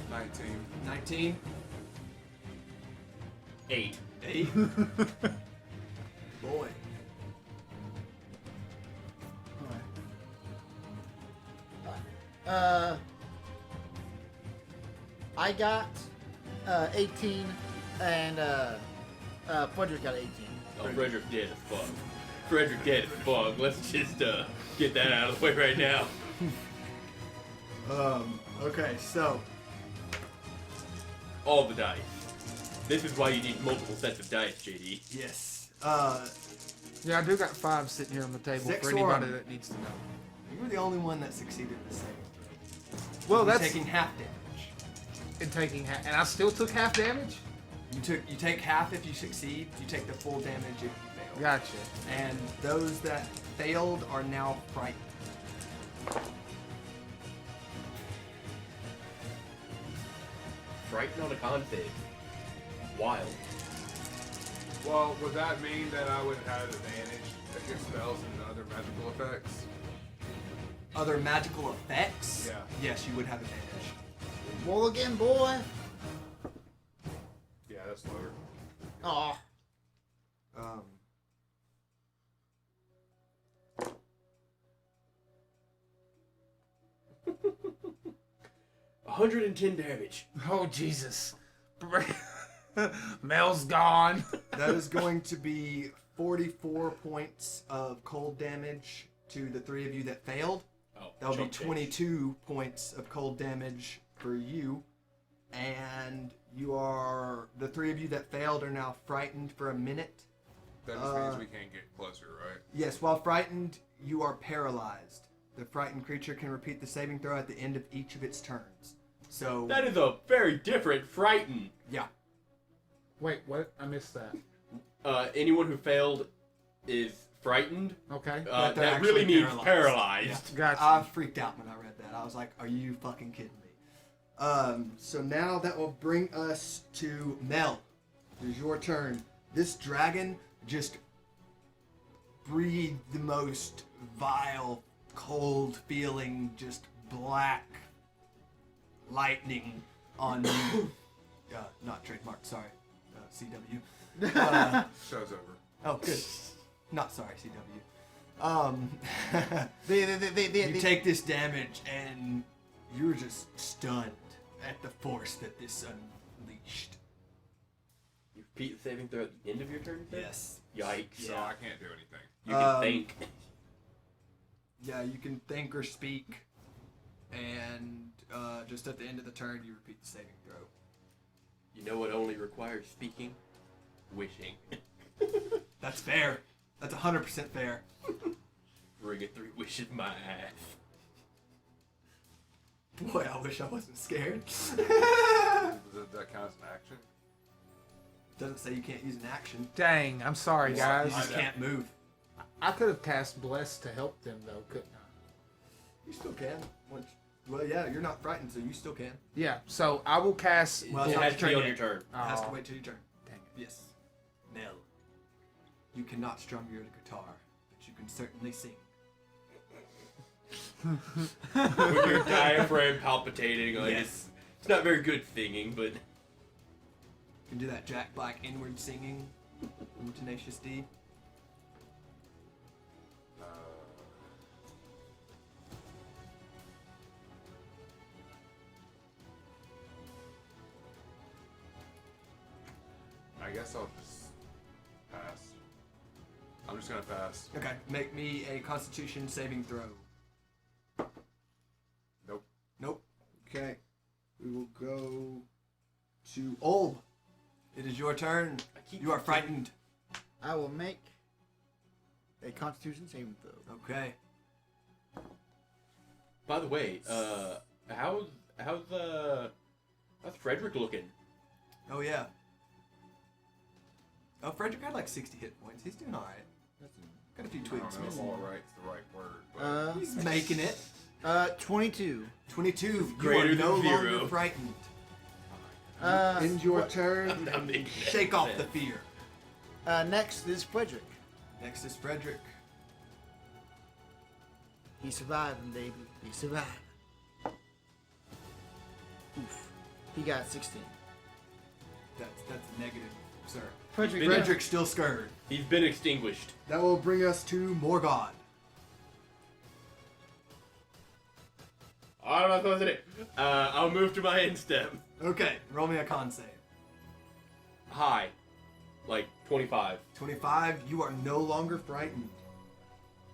19. 19. 8. 8. Boy. I got 18, and Frederick got 18. Oh, Frederick dead as fuck. Frederick dead as fuck. Let's just get that out of the way right now. Okay, so All the dice. This is why you need multiple sets of dice, JD. yes. Yeah, I do got 5 sitting here on the table Six for anybody or- that needs to know. You were the only one that succeeded the saving. Well, You're that's taking half damage. in taking half, and I still took half damage. You take half if you succeed. You take the full damage if you fail. Gotcha. And those that failed are now frightened. Frightened on a con save. Wild. Well, would that mean that I would have advantage against spells and other magical effects? Other magical effects? Yeah. Yes, you would have advantage. Roll again, boy. Yeah, that's lower. Aw. Um, 110 damage. Oh Jesus. Mel's gone. that is going to be 44 points of cold damage to the 3 of you that failed. Oh, That'll be chunk change. 22 points of cold damage for you. And the 3 of you that failed are now frightened for a minute. That just means we can't get closer, right? Yes, while frightened, you are paralyzed. The frightened creature can repeat the saving throw at the end of each of its turns. So, That is a very different frighten. yeah. Wait, what? I missed that. Anyone who failed is frightened. Okay. But they're That really actually means paralyzed. paralyzed. Gotcha. I freaked out when I read that. I was like, are you fucking kidding me? So now that will bring us to Mel. It is your turn. This dragon just breathed the most vile, cold feeling, just black lightning on you. Not trademark, sorry. CW. Show's over. Oh, good. Not sorry, CW. They You take this damage and you're just stunned at the force that this unleashed. You repeat the saving throw at the end of your turn? you said? Yes. Yikes. So I can't do anything. You can think. Yeah, you can think or speak, and just at the end of the turn, you repeat the saving throw. You know what only requires speaking? Wishing. That's fair. That's 100% fair. Bring a 3 wishes my ass. Boy, I wish I wasn't scared. Does that count as an action? Doesn't say you can't use an action. Dang, I'm sorry, You guys. just can't move. I could have cast Bless to help them, though, couldn't I? You still can. Well, yeah, you're not frightened, so you still can. Yeah, so I will cast. Well, It it's not has your to be turn on yet. your turn. It has to Oh, wait till your turn. dang it. Yes. Mel, you cannot strum your guitar, but you can certainly sing. With your diaphragm palpitating. Like Yes. it's not very good singing, but You can do that Jack Black inward singing from Tenacious D. I guess I'll just pass. I'm just gonna pass. Okay, make me a Constitution saving throw. Nope. Nope. Okay, we will go to Olb. It is your turn. You are frightened. I will make a Constitution saving throw. Okay. by the way, how's Frederick looking? Oh yeah. Oh, Frederick had like 60 hit points. He's doing all right. Got a few I tweaks don't know if missing. all right's the right word, but He's making it. 22. 22. You Greater are than no zero. longer frightened. End your turn. I'm making Shake that off sense. the fear. Next is Frederick. Next is Frederick. He's surviving, baby. He survived. Oof. He got 16. That's negative, sir. Frederick, been- Frederick's still scared. He's been extinguished. That will bring us to Morgod. What am I supposed to do? I'll move to my end step. Okay, roll me a con save. High. Like 25. 25, you are no longer frightened.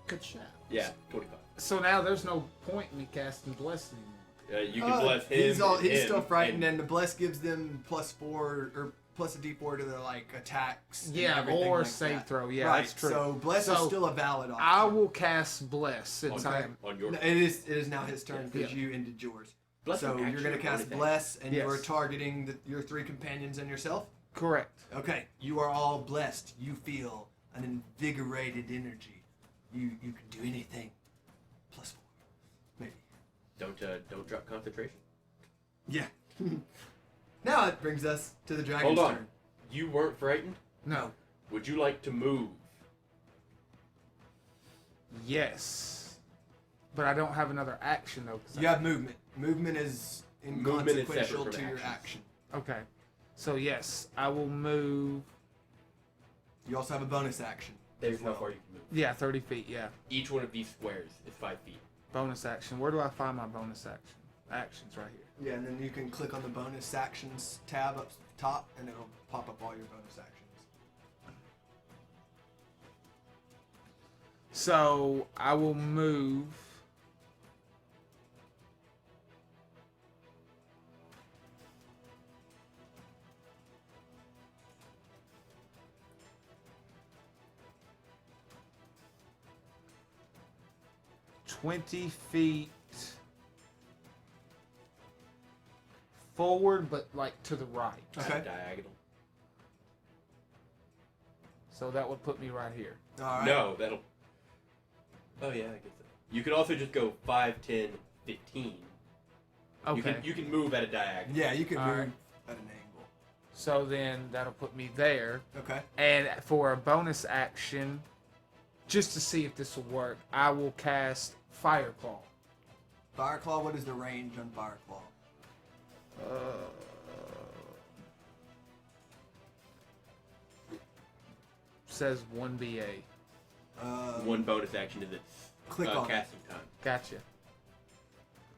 Good shot. Yeah, 25. So now there's no point in me casting Bless anymore. You can bless him. He's him, still frightened, and and the bless gives them +4, or plus a D4 to their like attacks. and Yeah, everything or like save that. throw. Yeah, right. that's true. So bless is So, still a valid option. I will cast Bless since Okay. I am. On your No, it is now his turn because Yeah. you ended yours. Bless so is you're actually gonna a cast bonus bless, and Yes. you're targeting your 3 companions and yourself. Correct. Okay, you are all blessed. You feel an invigorated energy. You can do anything. +4, maybe. Don't drop concentration. Yeah. Now it brings us to the dragon's Hold on. turn. You weren't frightened? No. Would you like to move? Yes. But I don't have another action though. 'Cause You have movement. Movement is Movement is inconsequential separate to from your actions. action. Okay. So yes, I will move. You also have a bonus action. There's as how well. far you can move. Yeah, 30 feet. Yeah. Each one of these squares is 5 feet. Bonus action. Where do I find my bonus action? Actions right here. Yeah, and then you can click on the bonus actions tab up top, and it'll pop up all your bonus actions. So I will move. "20 feet forward, but like to the right. Okay. Diagonal. So that would put me right here. All right. No, that'll. Oh yeah, I guess so. You could also just go 5, 10, 15. Okay. You can move at a diagonal. Yeah, you can All move right. at an angle. So then that'll put me there. Okay. And for a bonus action, just to see if this will work, I will cast Fireclaw. Fireclaw, what is the range on Fireclaw? Says 1 BA. One bonus action is its Click on it. casting time. Gotcha.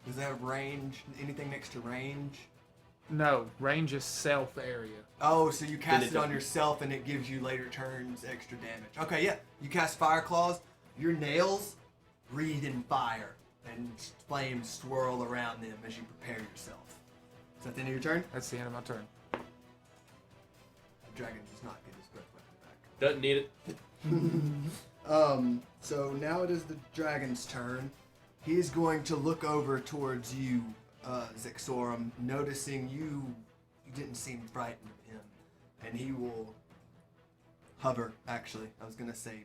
Does that have range? Anything next to range? No, range is self area. Oh, so you cast it it on doesn't- yourself and it gives you later turns extra damage. Okay, yeah. You cast Fire Claws. Your nails breathe in fire and flames swirl around them as you prepare yourself. Is that the end of your turn? That's the end of my turn. The dragon does not get his breath weapon back. Doesn't need it. So now it is the dragon's turn. He is going to look over towards you, Zixorum, noticing you didn't seem frightened of him. And he will hover, actually. I was going to say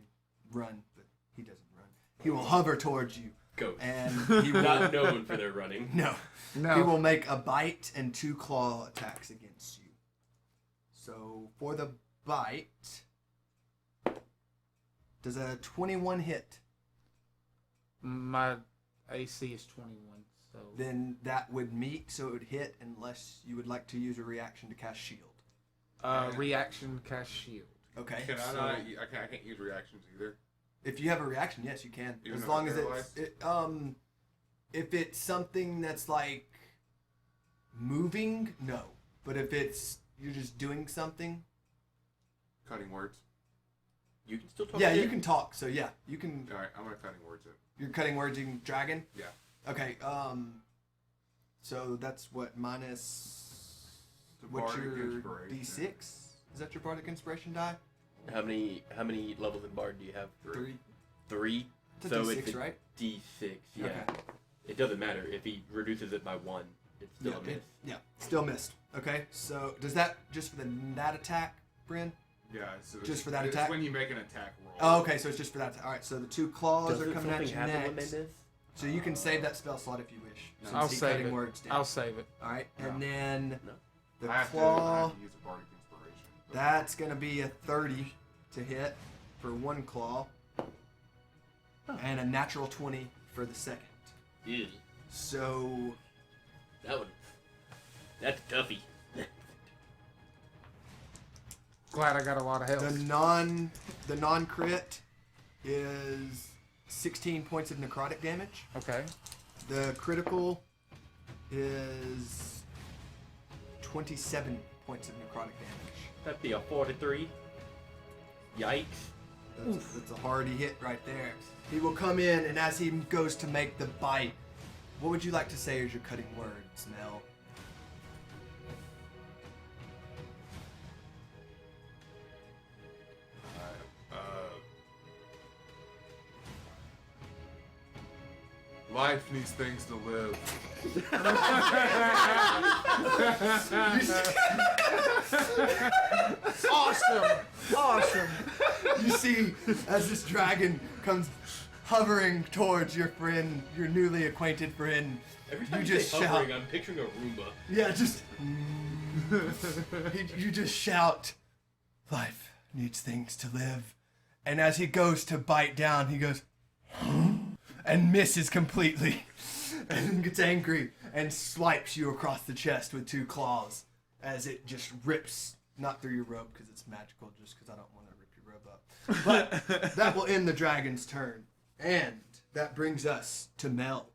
run, but he doesn't run. He will hover towards you. Ghost. And he will... Not known for their running. No. No. He will make a bite and 2 claw attacks against you. So for the bite, does a 21 hit? My AC is 21, so. Then that would meet, so it would hit unless you would like to use a reaction to cast shield. Reaction cast shield. Okay. Can I so not? I can't use reactions either. if you have a reaction, yes, you can. Even As if long I'm as it's paralyzed? if it's something that's like moving, no. But if it's you're just doing something, Cutting words. You can still talk. yeah, shit. you can talk. So yeah, you can. All right, I'm gonna cutting words it. You're cutting words in dragon. Yeah. Okay. So that's what minus. The What's bardic your inspiration. D6? Is that your bardic inspiration die? How many levels in Bard do you have? 3. 3. It's a So D6, it's a right? D6. Yeah. Okay. It doesn't matter if he reduces it by 1. It's still a miss. Yeah, still missed. Okay, so does that just for that attack, Bryn? Yeah. So Just for that it's attack? when you make an attack roll. Oh, okay, so it's just for that. All right, so the 2 claws Does are coming at something you happen when next. they miss? So you can save that spell slot if you wish. No. Since I'll he's save cutting it. words down. I'll save it. All right, and No. then No. the I have claw. to use a bardic inspiration. but- That's gonna be a 30 to hit for 1 claw, and a natural 20 for the second. Ew. So That one. That's toughy. Glad I got a lot of health. the non crit is 16 points of necrotic damage. Okay. The critical is 27 points of necrotic damage. That'd be a 43. Yikes. That's a hardy hit right there. He will come in, and as he goes to make the bite, what would you like to say as you're cutting words, Mel? Life needs things to live. Awesome. You see, as this dragon comes hovering towards your friend, your newly acquainted friend, Every time you you just say shout. hovering, I'm picturing a Roomba. Yeah, just. You just shout, life needs things to live. And as he goes to bite down, he goes, and misses completely. And gets angry and swipes you across the chest with 2 claws as it just rips, not through your robe because it's magical, just because I don't want to rip your robe up. But that will end the dragon's turn. And that brings us to Mel.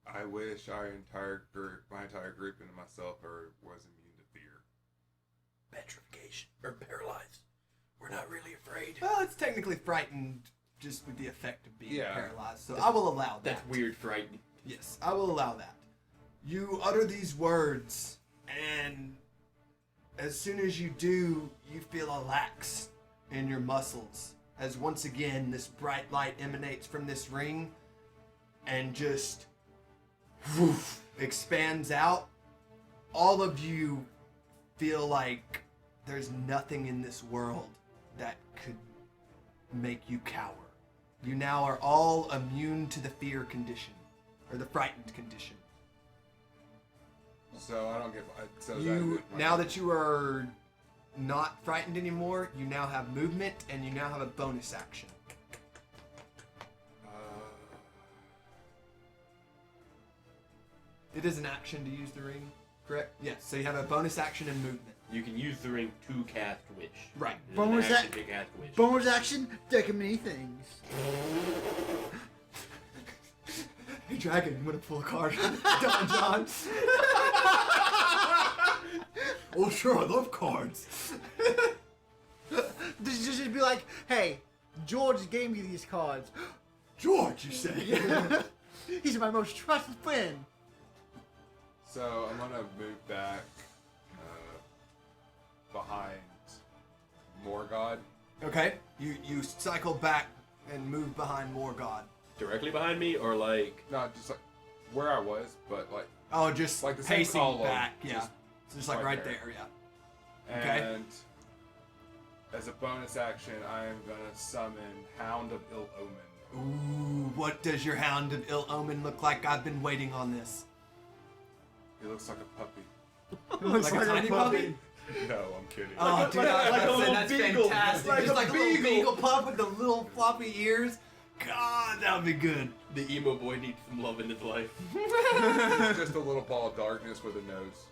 I wish my entire group and myself was immune to fear. Petrification. Or paralyzed. We're not really afraid. Well, it's technically frightened just with the effect of being Yeah. paralyzed, so I will allow that. That's weird frightening. Yes, I will allow that. You utter these words, and as soon as you do, you feel a lax in your muscles as once again this bright light emanates from this ring and just woof, expands out. All of you feel like there's nothing in this world that could make you cower. You now are all immune to the fear condition, or the frightened condition. So I don't get. So Now that you are not frightened anymore, you now have movement and you now have a bonus action. It is an action to use the ring, correct? Yes. So you have a bonus action and movement. You can use the ring to cast Wish. Right. It is Bonus an action ac- to cast Wish. Bonus action, deck of many things. Hey, dragon, you want to pull a card? Don John. Oh, sure, I love cards. Just be like, hey, George gave me these cards. George, you say? He's my most trusted friend. So I'm gonna move back behind Morgod. Okay. You cycle back and move behind Morgod. Directly behind me, or like... Not just like where I was, but like Oh, just Like the same pacing column, back. Yeah. just Just like right right there. there. Yeah. Okay. and as a bonus action, I am gonna summon Hound of Ill Omen. Ooh, what does your Hound of Ill Omen look like? I've been waiting on this. He looks like a puppy. Looks Like a tiny puppy? No, I'm kidding. Oh, dude, I like a said little that's beagle. fantastic. Like Just a like a little beagle. beagle pup with the little floppy ears. God, that would be good. The emo boy needs some love in his life. Just a little ball of darkness with a nose.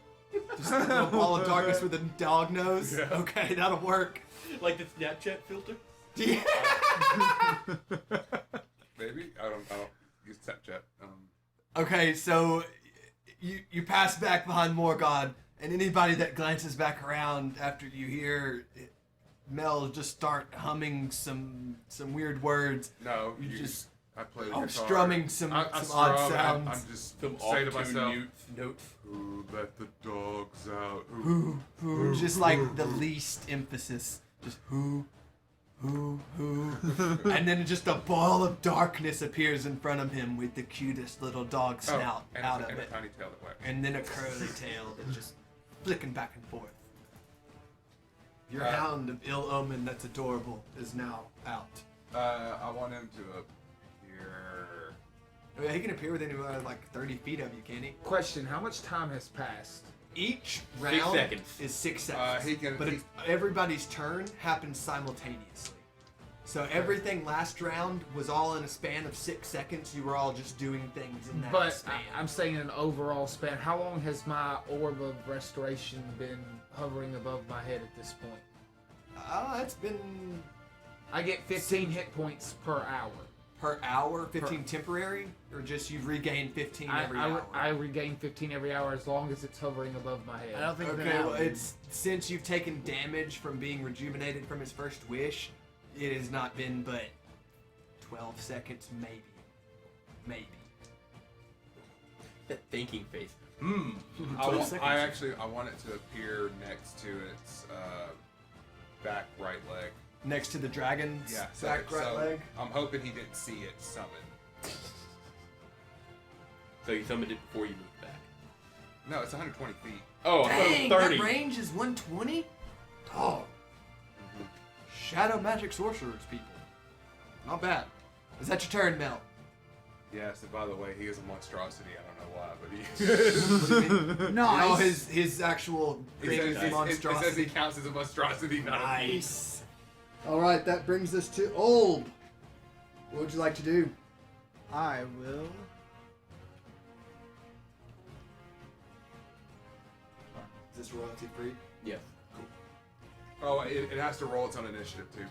Just a little ball of darkness with a dog nose. Yeah. Okay, that'll work. Like the Snapchat filter. Yeah. Maybe I don't use Snapchat. Okay, so you pass back behind Morgod, and anybody that glances back around after you hear Mel just start humming some weird words. No, You just I play the oh, guitar. strumming some I odd strum, and sounds. I'm just Some say to off-tune myself, notes. "Who let the dogs out?" Who, just like the least emphasis. Just who, and then just a ball of darkness appears in front of him with the cutest little dog snout and out a, of and it. a tiny tail that wags. And then a curly tail that's just flicking back and forth. Your Hound of Ill Omen that's adorable is now out. I want him to appear. I mean, he can appear within like 30 feet of you, can he? Question: how much time has passed? Each round seconds. is 6 seconds. He can- but everybody's turn happens simultaneously. So everything last round was all in a span of 6 seconds. You were all just doing things in that But span. I'm saying an overall span. How long has my orb of restoration been hovering above my head at this point? It's been I get 15 hit points per hour. per hour, 15 temporary, or just you've regained 15 every hour? I regain 15 every hour as long as it's hovering above my head. I don't think Okay, well, it's since you've taken damage from being rejuvenated from his first wish, it has not been but 12 seconds, maybe. That thinking face. I want it to appear next to its back right leg. next to the dragon's Yeah, back right leg. I'm hoping he didn't see it summon. So you summoned it before you moved back. No, it's 120 feet. Oh, I thought it Dang, was 30. that range is 120? Oh. Shadow magic sorcerers, people. Not bad. Is that your turn, Mel? Yes, and by the way, he is a monstrosity. I don't know why, but he is. Nice. Oh, his actual It crazy says he monstrosity. counts as a monstrosity, not a beast. Nice. All right, that brings us to Olb. What would you like to do? I will. Is this royalty free? Yes. Oh, it has to roll its own initiative, too.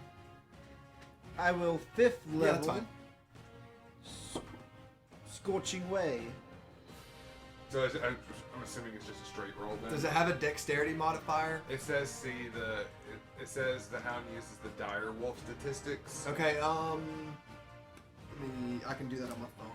I will 5th level. Yeah, that's fine. Scorching Way. So I'm assuming it's just a straight roll then. Does it have a dexterity modifier? It says, see, it says the hound uses the dire wolf statistics. Okay, I can do that on my phone.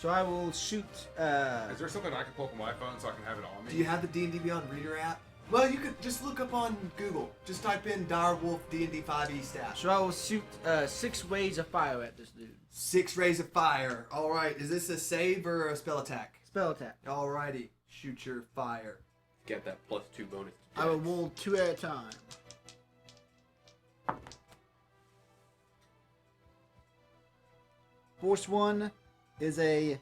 So I will shoot. Is there something I can pull from my phone so I can have it on me? Do you have the D&D Beyond Reader app? Well, you could just look up on Google. Just type in Direwolf D&D 5e stat. So I will shoot 6 waves of fire at this dude. 6 rays of fire. All right, is this a save or a spell attack? Spell attack. Alrighty, shoot your fire. Get that +2 bonus. To I will dex. roll 2 at a time. First one is a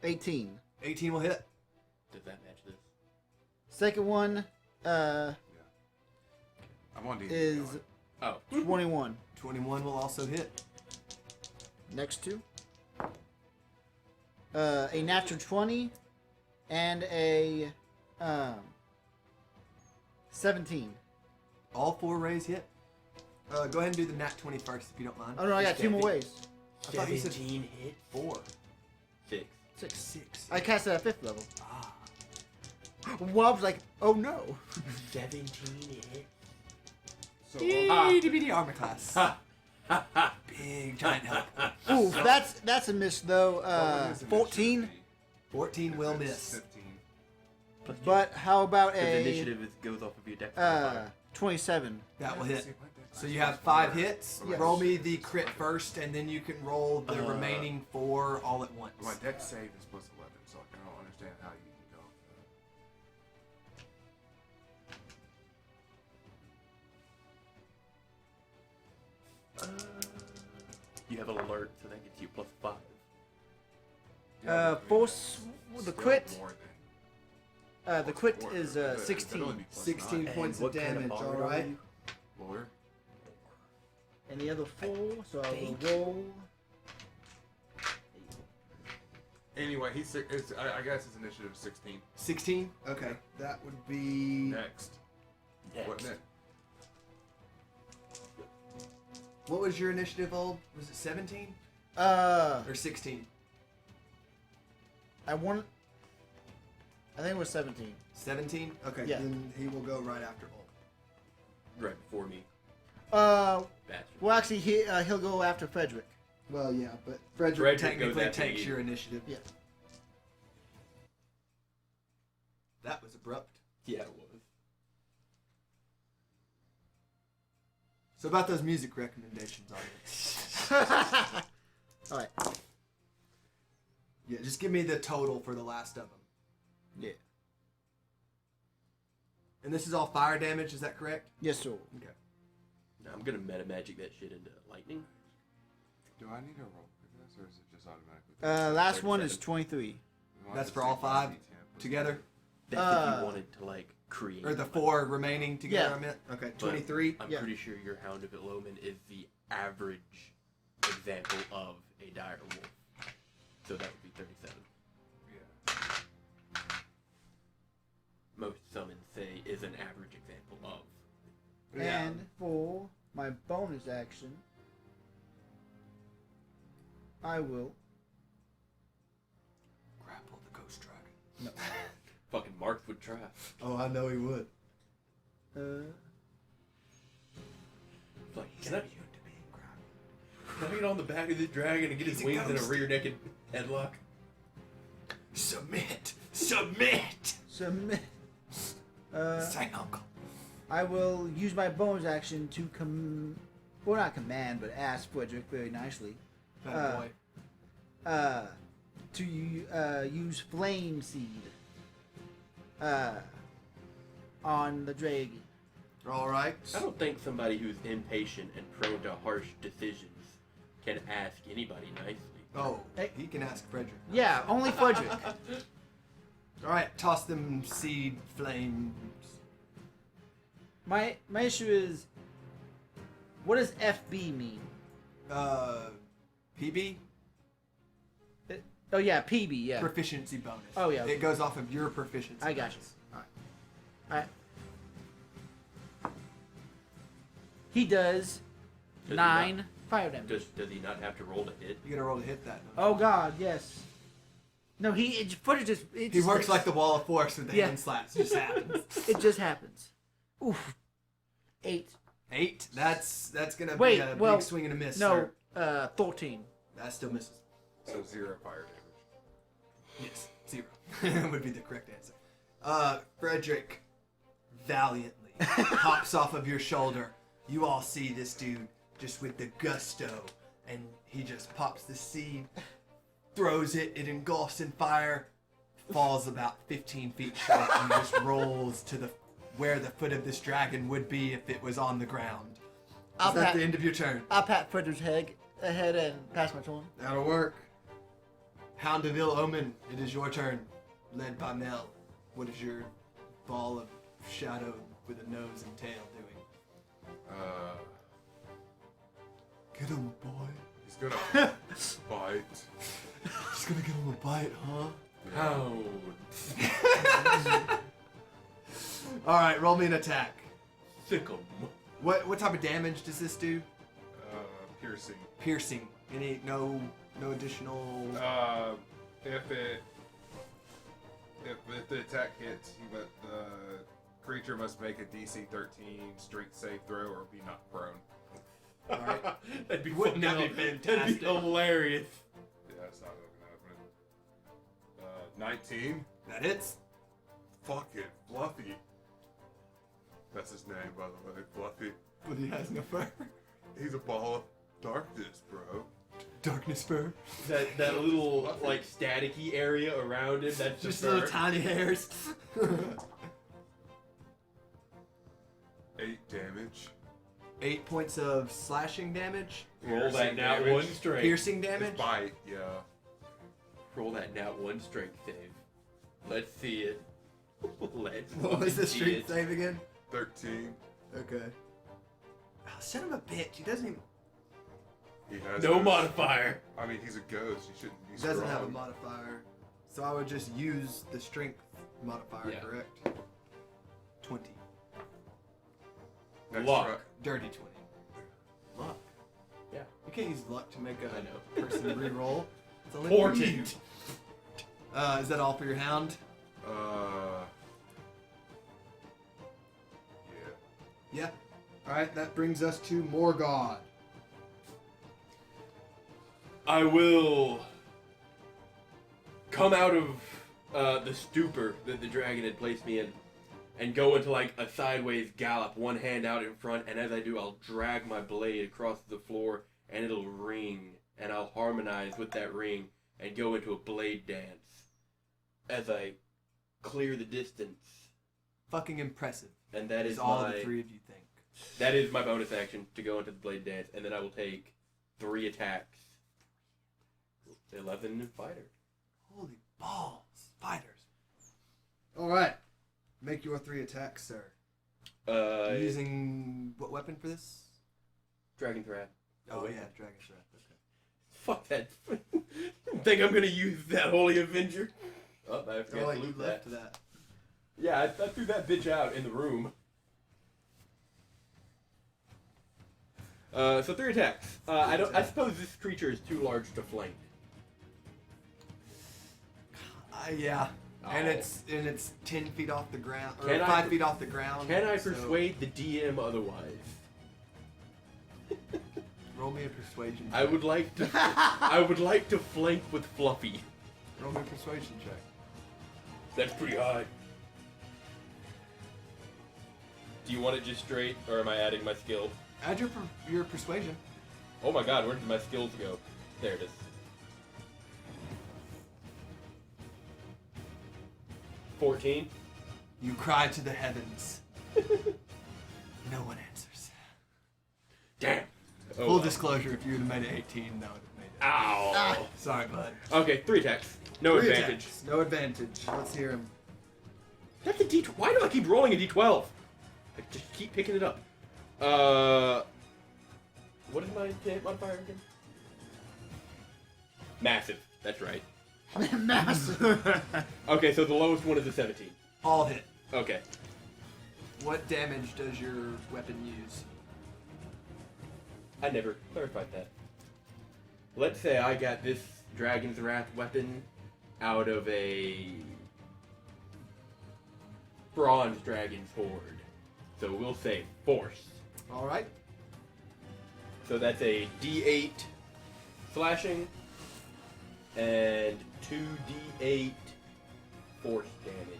18. 18 will hit. Does that match this? Second one I'm on D&D. is Oh. 21. 21 will also hit. Next two. A natural 20 and a 17. All 4 rays hit. Go ahead and do the nat 20 first if you don't mind. Oh no, I got 2 more waves. I thought you said 17 hit. 4. 6. 6. I cast it at 5th level. Ah. Wobb's like, oh no. 17 hit. So, DVD armor class. Ha! Ha ha! Big giant help. Ooh, that's a miss though. what is 14. initiative? 14 will It's miss. 15. But how about Because a initiative goes off of your dex modifier. 27? That will Yeah, hit. see, my dex So is you have just 5 four. hits. Yes. Roll me the crit first, and then you can roll the Uh, remaining 4 all at once. My dex save is +11, so I don't understand how you can go. You have an alert, so that gets you +5. Force the Still quit. more than- The quit Or- is that'd only 16. be +9. 16 points of what kind damage, bard are alright? you? Lawyer? And the other 4, so I will roll. Anyway, I guess his initiative is 16. 16? Okay. That would be. Next. What next? What was your initiative, Old? Was it 17? Or 16? I think it was 17. 17? Okay, Yeah. then he will go right after Old. Right before me. Well, Bastard. actually, he'll go after Frederick. Well, yeah, but Frederick Frederick technically goes after takes you. your initiative. Yeah. That was abrupt. Yeah, it was. So about those music recommendations, audience. All right. Yeah, just give me the total for the last of them. Yeah. And this is all fire damage, is that correct? Yes, sir. Okay. Now I'm gonna meta magic that shit into lightning. Do I need to roll for this, or is it just automatically? Last one is 37. 23. You want That's to for say all 5 5d10, please? together? That's if you wanted to like create. Or the like- 4 remaining together, Yeah. I meant? Okay, but 23. I'm Yeah. pretty sure your Hound of Iloman is the average example of a dire wolf. So that would be 37. Yeah. Most summons say is an average example of. Yeah. And for my bonus action, I will. Grapple the ghost dragon. Fucking Mark would try. Oh, I know he would. It's like, can I get on the back of this dragon and get his He's a wings in a ghost. rear naked headlock? Submit! Submit! Submit. Say uncle. I will use my bonus action to well, not command, but ask Frederick very nicely. Bad boy. To use Flame Seed on the dragon. All right. I don't think somebody who's impatient and prone to harsh decisions can ask anybody nicely. Oh, Hey. he can ask Frederick. Yeah, only Frederick. All right, toss them seed flames. My issue is, what does FB mean? PB? Oh yeah, PB. Yeah. Proficiency bonus. Oh, yeah, okay. It goes off of your proficiency. I got you. bonus. All right. He does he 9 fire damage. Does he not have to roll to hit? You gotta roll to hit that. Oh God, yes. No, Frederick just. He works like the wall of force with the Yeah. hand slaps. It just happens. It just happens. Oof. 8. 8. That's gonna Wait, be a well, big swing and a miss. No, Sir. 13. That still misses. So 0 fire damage. Yes, 0 would be the correct answer. Frederick valiantly hops off of your shoulder. You all see this dude just with the gusto, and he just pops the seed, throws it, it engulfs in fire, falls about 15 feet short, and just rolls to where the foot of this dragon would be if it was on the ground. I'll Is that pat- the end of your turn? I'll pat Frederick's head and pass my turn. That'll work. Hound of Ill Omen, it is your turn. Led by Mel. What is your ball of shadow with a nose and tail doing? Get him, boy. He's gonna bite. Just gonna give him a bite, huh? Hound. Alright, roll me an attack. Sick 'em. What type of damage does this do? Piercing. Piercing. Any no additional If the attack hits, the creature must make a DC 13 strength save throw or be knocked prone. Alright. That'd be Wouldn't that be That'd fantastic? be hilarious. Yeah, that's not gonna happen. 19. That hits. Fucking Fluffy. That's his name, by the way, Fluffy. But he has no fur. He's a ball of darkness, bro. Darkness fur. That little like staticky area around him. That's Just the little fur. tiny hairs. 8 damage. 8 points of slashing damage. Roll that Piercing nat damage. one strength. Piercing His damage. bite, yeah. Roll that nat one strength save. Let's see it. Let's What was the fucking see street it. save again? 13. Okay. Oh, son of a bitch. He doesn't even. He has No those- modifier. I mean, he's a ghost. He shouldn't be He doesn't have a strong. modifier. So I would just use the strength modifier, Yeah. correct? 20. Next Luck. try- Dirty 20. Luck. Yeah. You can't use luck to make I a know. person re-roll. It's only for you. Portent. Is that all for your hound? Yeah. Yeah. Alright, that brings us to Morgod. I will come out of the stupor that the dragon had placed me in and go into like a sideways gallop, one hand out in front, and as I do, I'll drag my blade across the floor and it'll ring, and I'll harmonize with that ring and go into a blade dance as I clear the distance. Fucking impressive. And that is all my the three of you think. that is my bonus action to go into the blade dance, and then I will take 3 attacks. 11 fighter. Holy balls. Fighters. Alright. Make your 3 attacks, sir. Using what weapon for this? Dragon Threat. Oh, wait. yeah, Dragon Threat. Okay. Fuck that. Think I'm gonna use that Holy Avenger? Oh, I Oh, forgot wait, to you loot left that. that. Yeah, I threw that bitch out in the room. So 3 attacks. I suppose this creature is too large to flank. Yeah. And Oh. it's 10 feet off the ground, or Can I 5 per- feet off the ground. Can I so persuade the DM otherwise? Roll me a persuasion. I would like to. I would like to flank with Fluffy. Roll me a persuasion check. That's pretty high. Do you want it just straight, or am I adding my skill? Add your persuasion. Oh my god, where did my skills go? There it is. 14. You cry to the heavens. No one answers. Damn. Oh, Full well. disclosure, if you would have made it 18, that would have made it. Ow. Sorry, bud. Okay, 3 attacks. No Three advantage. attacks, no advantage. Let's hear him. That's a D12. Why do I keep rolling a D12? I just keep picking it up. What is my hit modifier again? Massive. That's right. Massive. Okay, so the lowest one is a 17. All hit. Okay. What damage does your weapon use? I never clarified that. Let's say I got this Dragon's Wrath weapon out of a Bronze Dragon's Horde. So we'll say Force. All right. So that's a D8 slashing and 2D8 force damage.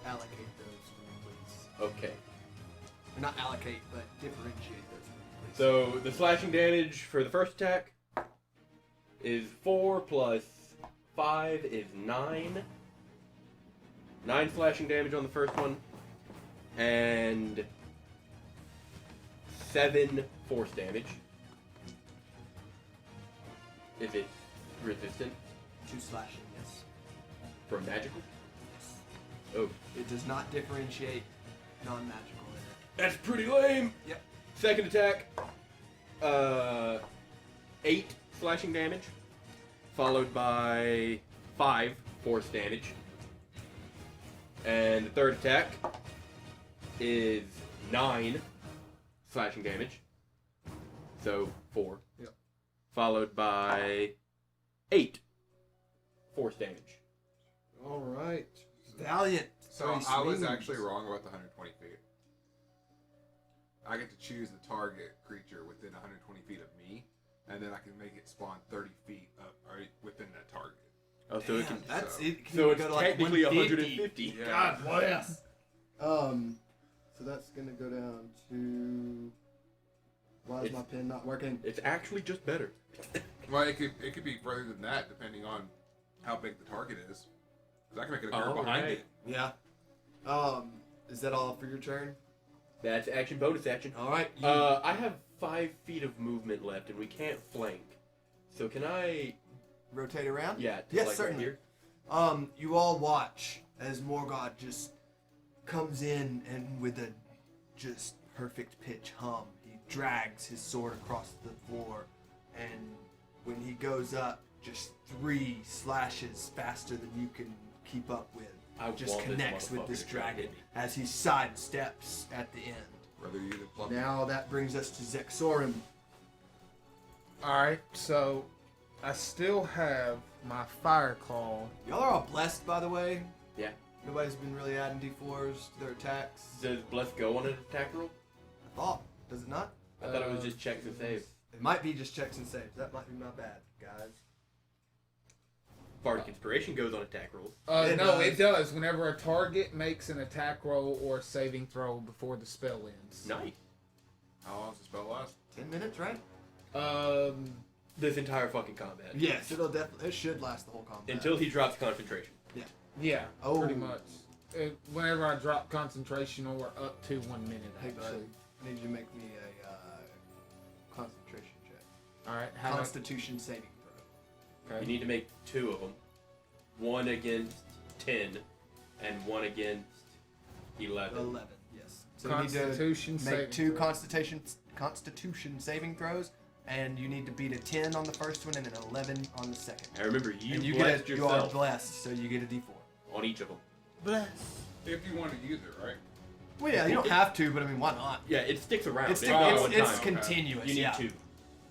Allocate those for me, please. Okay. Or not allocate, but differentiate those for me, please. So the slashing damage for the first attack is 4 plus 5 is 9. 9 slashing damage on the first one. And 7 force damage. Is it resistant 2 slashing, yes. from magical? Oh, It does not differentiate non-magical in it. that's pretty lame. Yep. Second attack, 8 slashing damage, followed by 5 force damage. And the third attack is 9 slashing damage, so 4. Yep. Followed by 8 force damage. All right. Valiant. So Three I was swings. actually wrong about the 120 feet. I get to choose the target creature within 120 feet of me, and then I can make it spawn 30 feet up right within that target. Oh, so it can. That's so- it. Can So even it's go to like technically 150. 150. Yeah. God bless. So that's gonna go down to. Why is It's- my pen not working? It's actually just better. Well, it could be further than that depending on how big the target is. Because I can make it occur Oh, behind right. it. Yeah. Is that all for your turn? That's action bonus action. All right. You, I have 5 feet of movement left, and we can't flank. So can I? rotate around. Yeah. To Yes, like certainly. Right here. You all watch as Morgoth just comes in and with a just perfect pitch hum, he drags his sword across the floor, and when he goes up, just 3 slashes faster than you can keep up with. I Just want this connects with motherfucker this to try to dragon hit me. as he sidesteps at the end. Whether you either plump Now that brings us to Zexorim. Alright, so I still have my fire claw. Y'all are all blessed, by the way. Yeah. Nobody's been really adding d4s to their attacks. Does Bless go on an attack roll? I thought. Does it not? I thought it was just checks and saves. It might be just checks and saves. That might be my bad, guys. Bardic Inspiration goes on attack rolls. It No, does. it does. Whenever a target makes an attack roll or a saving throw before the spell ends. Nice. How long does the spell last? 10 minutes, right? This entire fucking combat. Yes, it'll definitely. It should last the whole combat. Until he drops concentration. Yeah, Oh. pretty much. Whenever I drop concentration or up to 1 minute, Hey, bud, actually. I need you to make me a concentration check. Alright, how much? Constitution saving throw. You need to make 2 of them. 1 against 10, and 1 against 11. 11, yes. So you need Constitution to make saving 2 throw. Constitution saving throws, and you need to beat a 10 on the first one and an 11 on the second. And remember, you, and you blessed get you are yourself blessed, so you get a d4. on each of them. Bless. If you want to use it, right? Well, yeah, you don't have to, but I mean, why not? Yeah, it sticks around. It's, It goes one it's time. continuous. You need yeah. 2.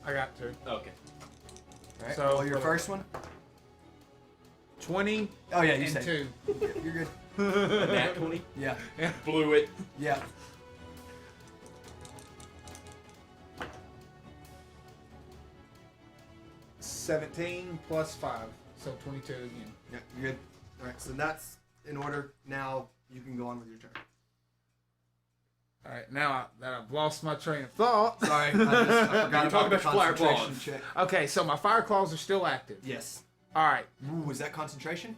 I got 2. Okay. Right? So, So your for- first one? 20 Oh yeah, you and say 2. You're good. A nat 20. Yeah, Blew it. yeah. $17 plus 5. So 22 again. Yeah, you're good. All right, so that's in order. Now you can go on with your turn. All right, now that I've lost my train of thought. Sorry, I forgot You're talking about the about fire concentration claws. check. Okay, so my fire claws are still active. Yes. All right. Ooh, is that concentration?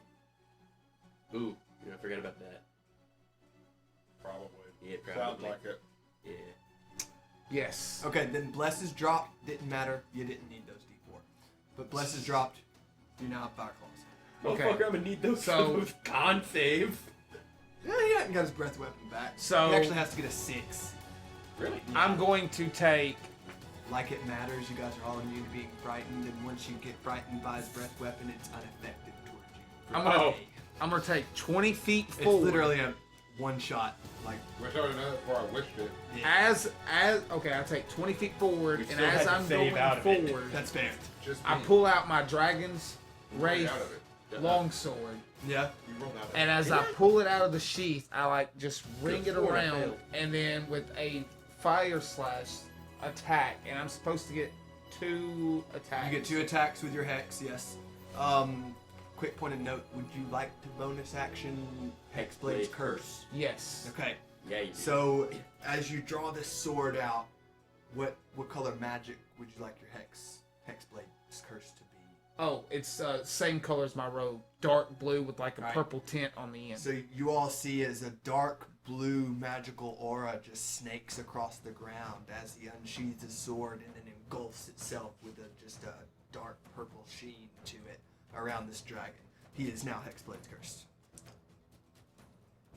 Ooh, you know, forget about that. Probably. Yeah, Sounds probably. like it. Yeah. Yes. Okay, then bless is dropped. Didn't matter. You didn't need those D4. But bless is dropped. You now have fire claws. Okay. Motherfucker, I'm gonna need those So- for those con save. Yeah, he hasn't got his breath weapon back. So- he actually has to get a 6. Really? I'm going to take. Like it matters. You guys are all immune to being frightened, and once you get frightened by his breath weapon, it's unaffected towards you. I'm gonna take 20 feet It's forward. literally a one shot. Like Wish I would have known it before I wished it. As okay, I take 20 feet forward, We and still as had to I'm save going out of it. forward, that's fair. Just I me. pull out my dragon's You rolled wraith out of it. longsword, Yeah. You rolled out of and it. as I pull it out of the sheath, I like just ring it Lord, I around, failed. and then with a fire slash attack, and I'm supposed to get 2 attacks. You get 2 attacks with your hex. Yes. Quick point of note: would you like to bonus action Hexblade's Hexblade curse? Yes. Okay. Yeah, you do. So as you draw this sword out, what color magic would you like your Hexblade's curse to be? Oh, it's same color as my robe, dark blue with like a Right. purple tint on the end. So you all see as a dark blue magical aura just snakes across the ground as he unsheathes his sword and then engulfs itself with just a dark purple sheen to it around this dragon. He is now Hexblade's cursed.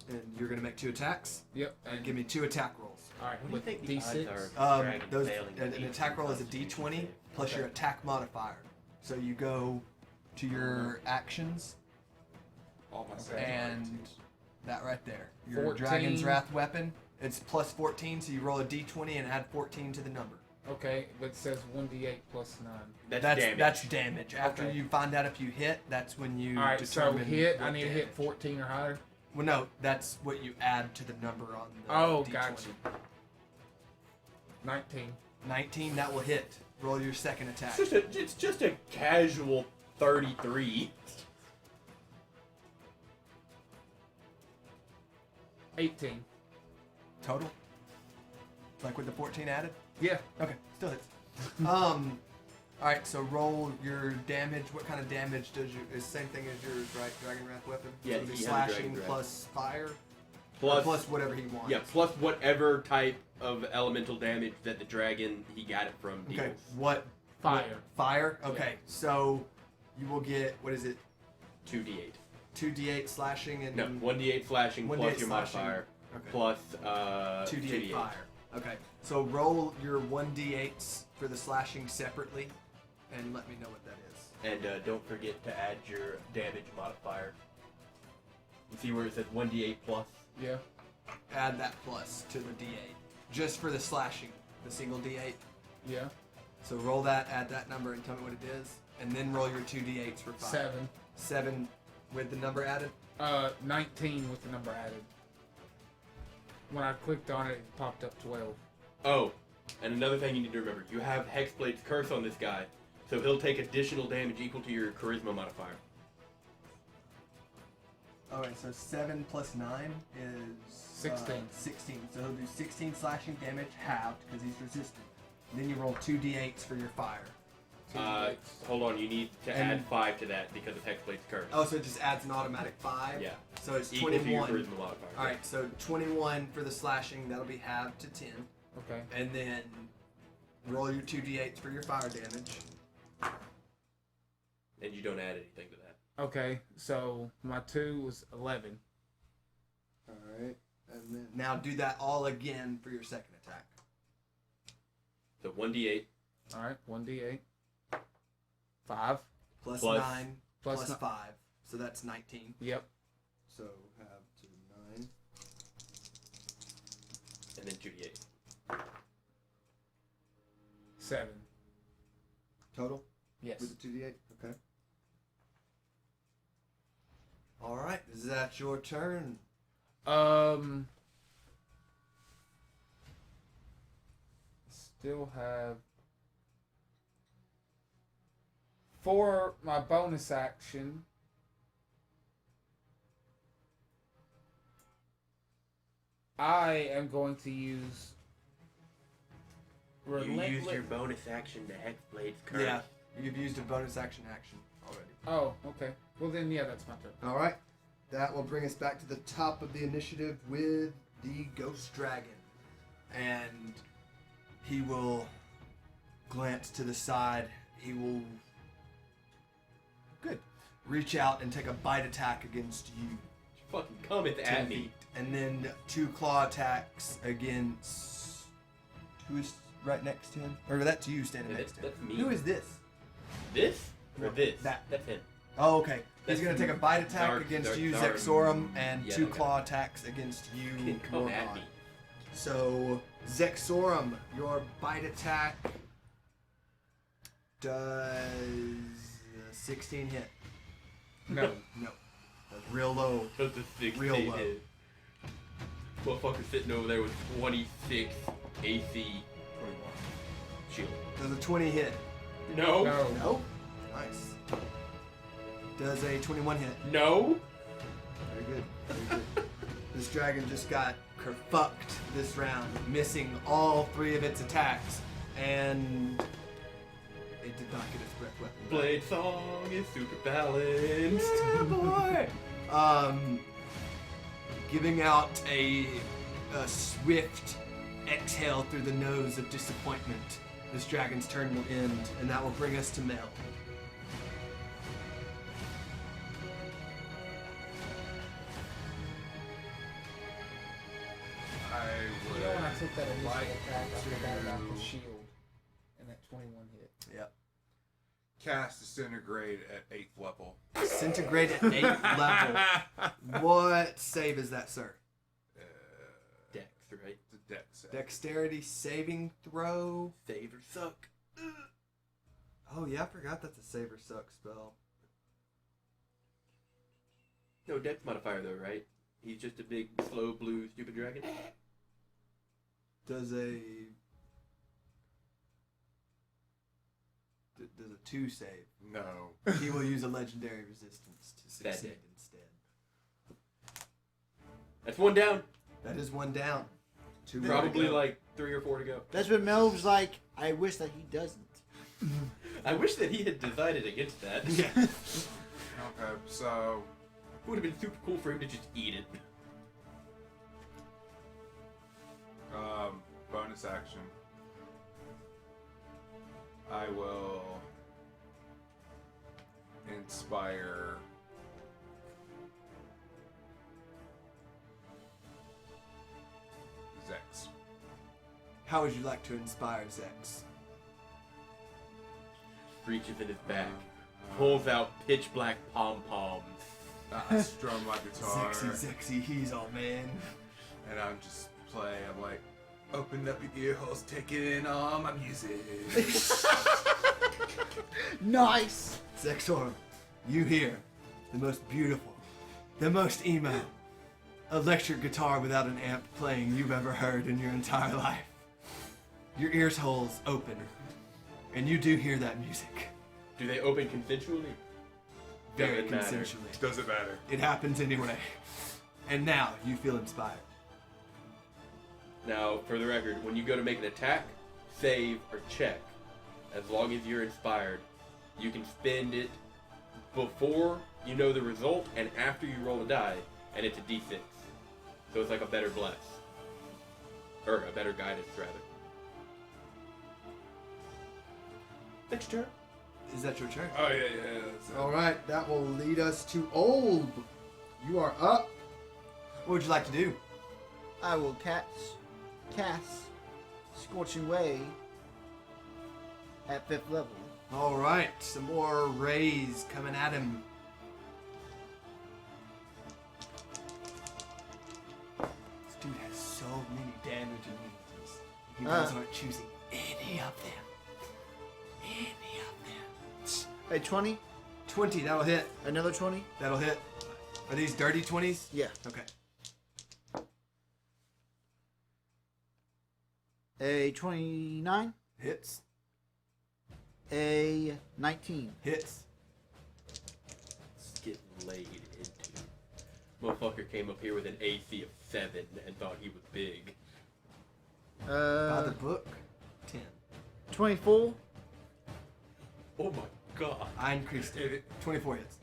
And you're gonna make 2 attacks. Yep. And give me 2 attack rolls. All right. What do you With think the odds D6. are of dragon Those failing an the attack roll is a Constitution D20 save? plus your attack modifier. So you go to your actions All my saves are and 18s. that right there, your 14. Dragon's Wrath weapon. It's plus 14, so you roll a D20 and add 14 to the number. Okay, but it says 1d8 plus 9. That's damage. After Okay. you find out if you hit, that's when you All right, so determine. hit. I what need to hit damage. 14 or higher. Well, no, that's what you add to the number on the Oh, D20. gotcha. 19. 19, that will hit. Roll your second attack. It's just a casual 33. 18. Total? Like with the 14 added? Yeah. Okay, still hits. Alright, so roll your damage. What kind of damage does your is the same thing as yours, right? Dragon Wrath weapon? Yeah, so it'll be he has slashing Dragon Wrath. plus fire. Plus, Plus whatever he wants. yeah, plus whatever type of elemental damage that the dragon he got it from deals. Okay, what? Fire. Fire? Okay, so you will get, what is it? 2d8. 2d8 slashing and No, 1d8 slashing 1d8 plus your slashing. modifier Okay. plus 2d8 fire. Okay, so roll your 1d8s for the slashing separately and let me know what that is. And don't forget to add your damage modifier. You see where it says 1d8 plus? Yeah. Add that plus to the d8. Just for the slashing, the single d8. Yeah. So roll that, add that number, and tell me what it is. And then roll your 2d8s for fire. 7. 7 with the number added? 19 with the number added. When I clicked on it, it popped up 12. Oh, and another thing you need to remember, you have Hexblade's curse on this guy, so he'll take additional damage equal to your charisma modifier. Alright, so 7 plus 9 is 16. 16. So he'll do 16 slashing damage, halved, because he's resistant. Then you roll 2d8s for your fire. Hold on, you need to And- add 5 to that because of Hexblade's curse. Oh, so it just adds an automatic 5? Yeah. So it's Equal to your 21. charisma modifier. Alright, so 21 for the slashing, that'll be halved to 10. Okay. And then roll your 2d8s for your fire damage. And you don't add anything to that. Okay, so my 2 was 11. Alright. And then now do that all again for your second attack. So 1d8 Alright, 1d8. 5. Plus Plus- 9 Plus plus ni- 5. So that's 19. Yep. So have to 9. and then 2d8. 7. Total? Yes. With the 2d8? Okay. Alright, is that your turn? Still have for my bonus action. I am going to use You relentless. used your bonus action to Hexblade's curse. Yeah, you've used a bonus action already. Oh, okay. Well then, yeah, that's my turn. All right, that will bring us back to the top of the initiative with the Ghost Dragon, and he will glance to the side. He will reach out and take a bite attack against you. Fucking cometh 10 at me. feet. And then 2 claw attacks against... Who is right next to him? Or that's you standing Yeah, next to him. that's me. Who is this? This? Or No, this? that. That's him. Oh, okay. He's That's going to take a bite attack dark- against dark- you, dark- Zexorum, and Yeah, 2 okay. claw attacks against you, Can come at Morgon. me. So, Zexorum, your bite attack does 16 hit. No. No. That's real low. That's a 16 Real low. hit. Motherfucker sitting over there with 26 AC shield. Does a 20 hit? No. No. No. Nice. Does a 21 hit? No. Very good. Very good. This dragon just got kerfucked this round, missing all 3 of its attacks, and it did not get its breath weapon. back. Blade song is super balanced. Yeah, boy. Giving out a swift exhale through the nose of disappointment. This dragon's turn will end, and that will bring us to Mel. You know when I took that initial like attack, I forgot about the to- shield, and that 21 hit. Yep. Cast Disintegrate at 8th level. Disintegrate at 8th level. What save is that, sir? Dex, right? It's a dex save. Dexterity saving throw. Save or suck. Oh yeah, I forgot that's a save or suck spell. No dex modifier though, right? He's just a big, slow, blue, stupid dragon. Does a 2 save? No. He will use a legendary resistance to Bad succeed day. instead. That's one down. That is 1 down. 2 more to Probably go. like 3 or 4 to go. That's what Mel was like. I wish that he doesn't. I wish that he had decided against that. Yeah. Okay, so It would have been super cool for him to just eat it. bonus action. I will inspire Zex. How would you like to inspire Zex? Reaches in his back, pulls out pitch black pom poms. I strum my guitar Sexy, he's all man. and I'm just playing. I'm like, open up your ear holes, take in all my music. Nice. Zexorum, you hear the most beautiful, the most emo electric guitar without an amp playing you've ever heard in your entire life. Your ears holes open, and you do hear that music. Do they open consensually? Very Doesn't matter. consensually. Doesn't matter. It happens anyway. And now you feel inspired. Now, for the record, when you go to make an attack, save, or check, as long as you're inspired, you can spend it before you know the result and after you roll a die, and it's a d6. So it's like a better bless. Or a better guidance, rather. Next turn. Is that your turn? Oh yeah, yeah. That's it. All right, that will lead us to Old. You are up. What would you like to do? I will cast Scorching Ray at 5th level. All right, some more rays coming at him. This dude has so many damage immunities. You guys aren't choosing any of them. Any of them. A 20, 20, that'll hit. another 20. That'll hit. Are these dirty 20s? Yeah. Okay. A 29, Hits. a 19. Hits. It's getting laid into. Motherfucker came up here with an AC of 7 and thought he was big. By the book, 10. 24. Oh my god. I increased it. 24 hits.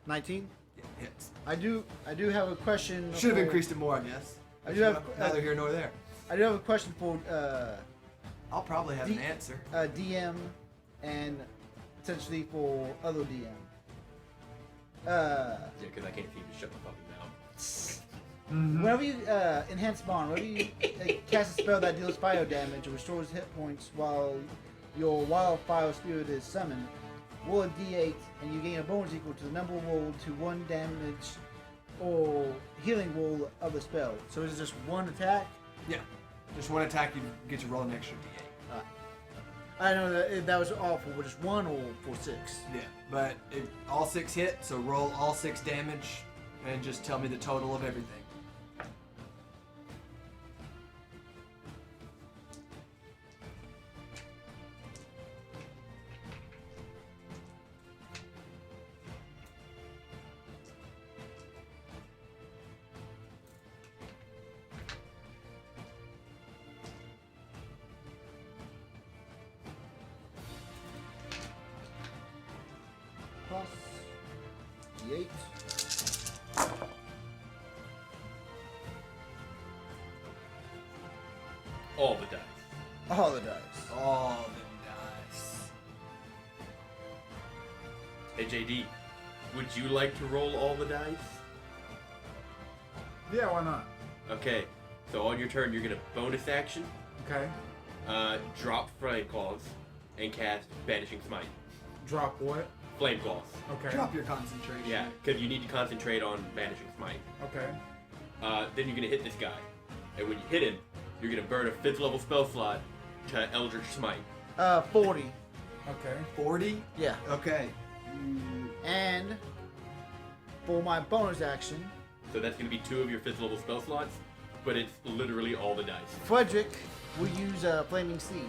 19. Yeah, hits. I do have a question. Should have for- increased it more, I guess. I do have Neither here nor there. I do have a question for I'll probably have an answer. DM and potentially for other DM. Yeah, because I can't seem to shut my fucking mouth. Whenever you enhance bond, whenever you cast a spell that deals fire damage or restores hit points while your wildfire spirit is summoned, roll a d8 and you gain a bonus equal to the number rolled to 1 damage or healing roll of the spell. So is it just one attack? Yeah. Just one attack, you get to roll an extra d8. I know that was awful, but just one or for 6. Yeah, but all 6 hit, so roll all 6 damage and just tell me the total of everything. Plus d8. All the dice. All the dice. All the dice. Hey JD, would you like to roll all the dice? Yeah, why not? Okay, so on your turn you're gonna bonus action, Okay. drop Flame Claws, and cast Banishing Smite. Drop what? Flame Claws. Okay. Drop your concentration. Yeah, because you need to concentrate on Banishing Smite. Okay. Then you're gonna hit this guy, and when you hit him, you're gonna burn a 5th level spell slot to Eldritch Smite. 40. Okay. 40? Yeah. Okay. And for my bonus action, So that's gonna be 2 of your 5th level spell slots, but it's literally all the dice. Frederick will use Flaming Seed.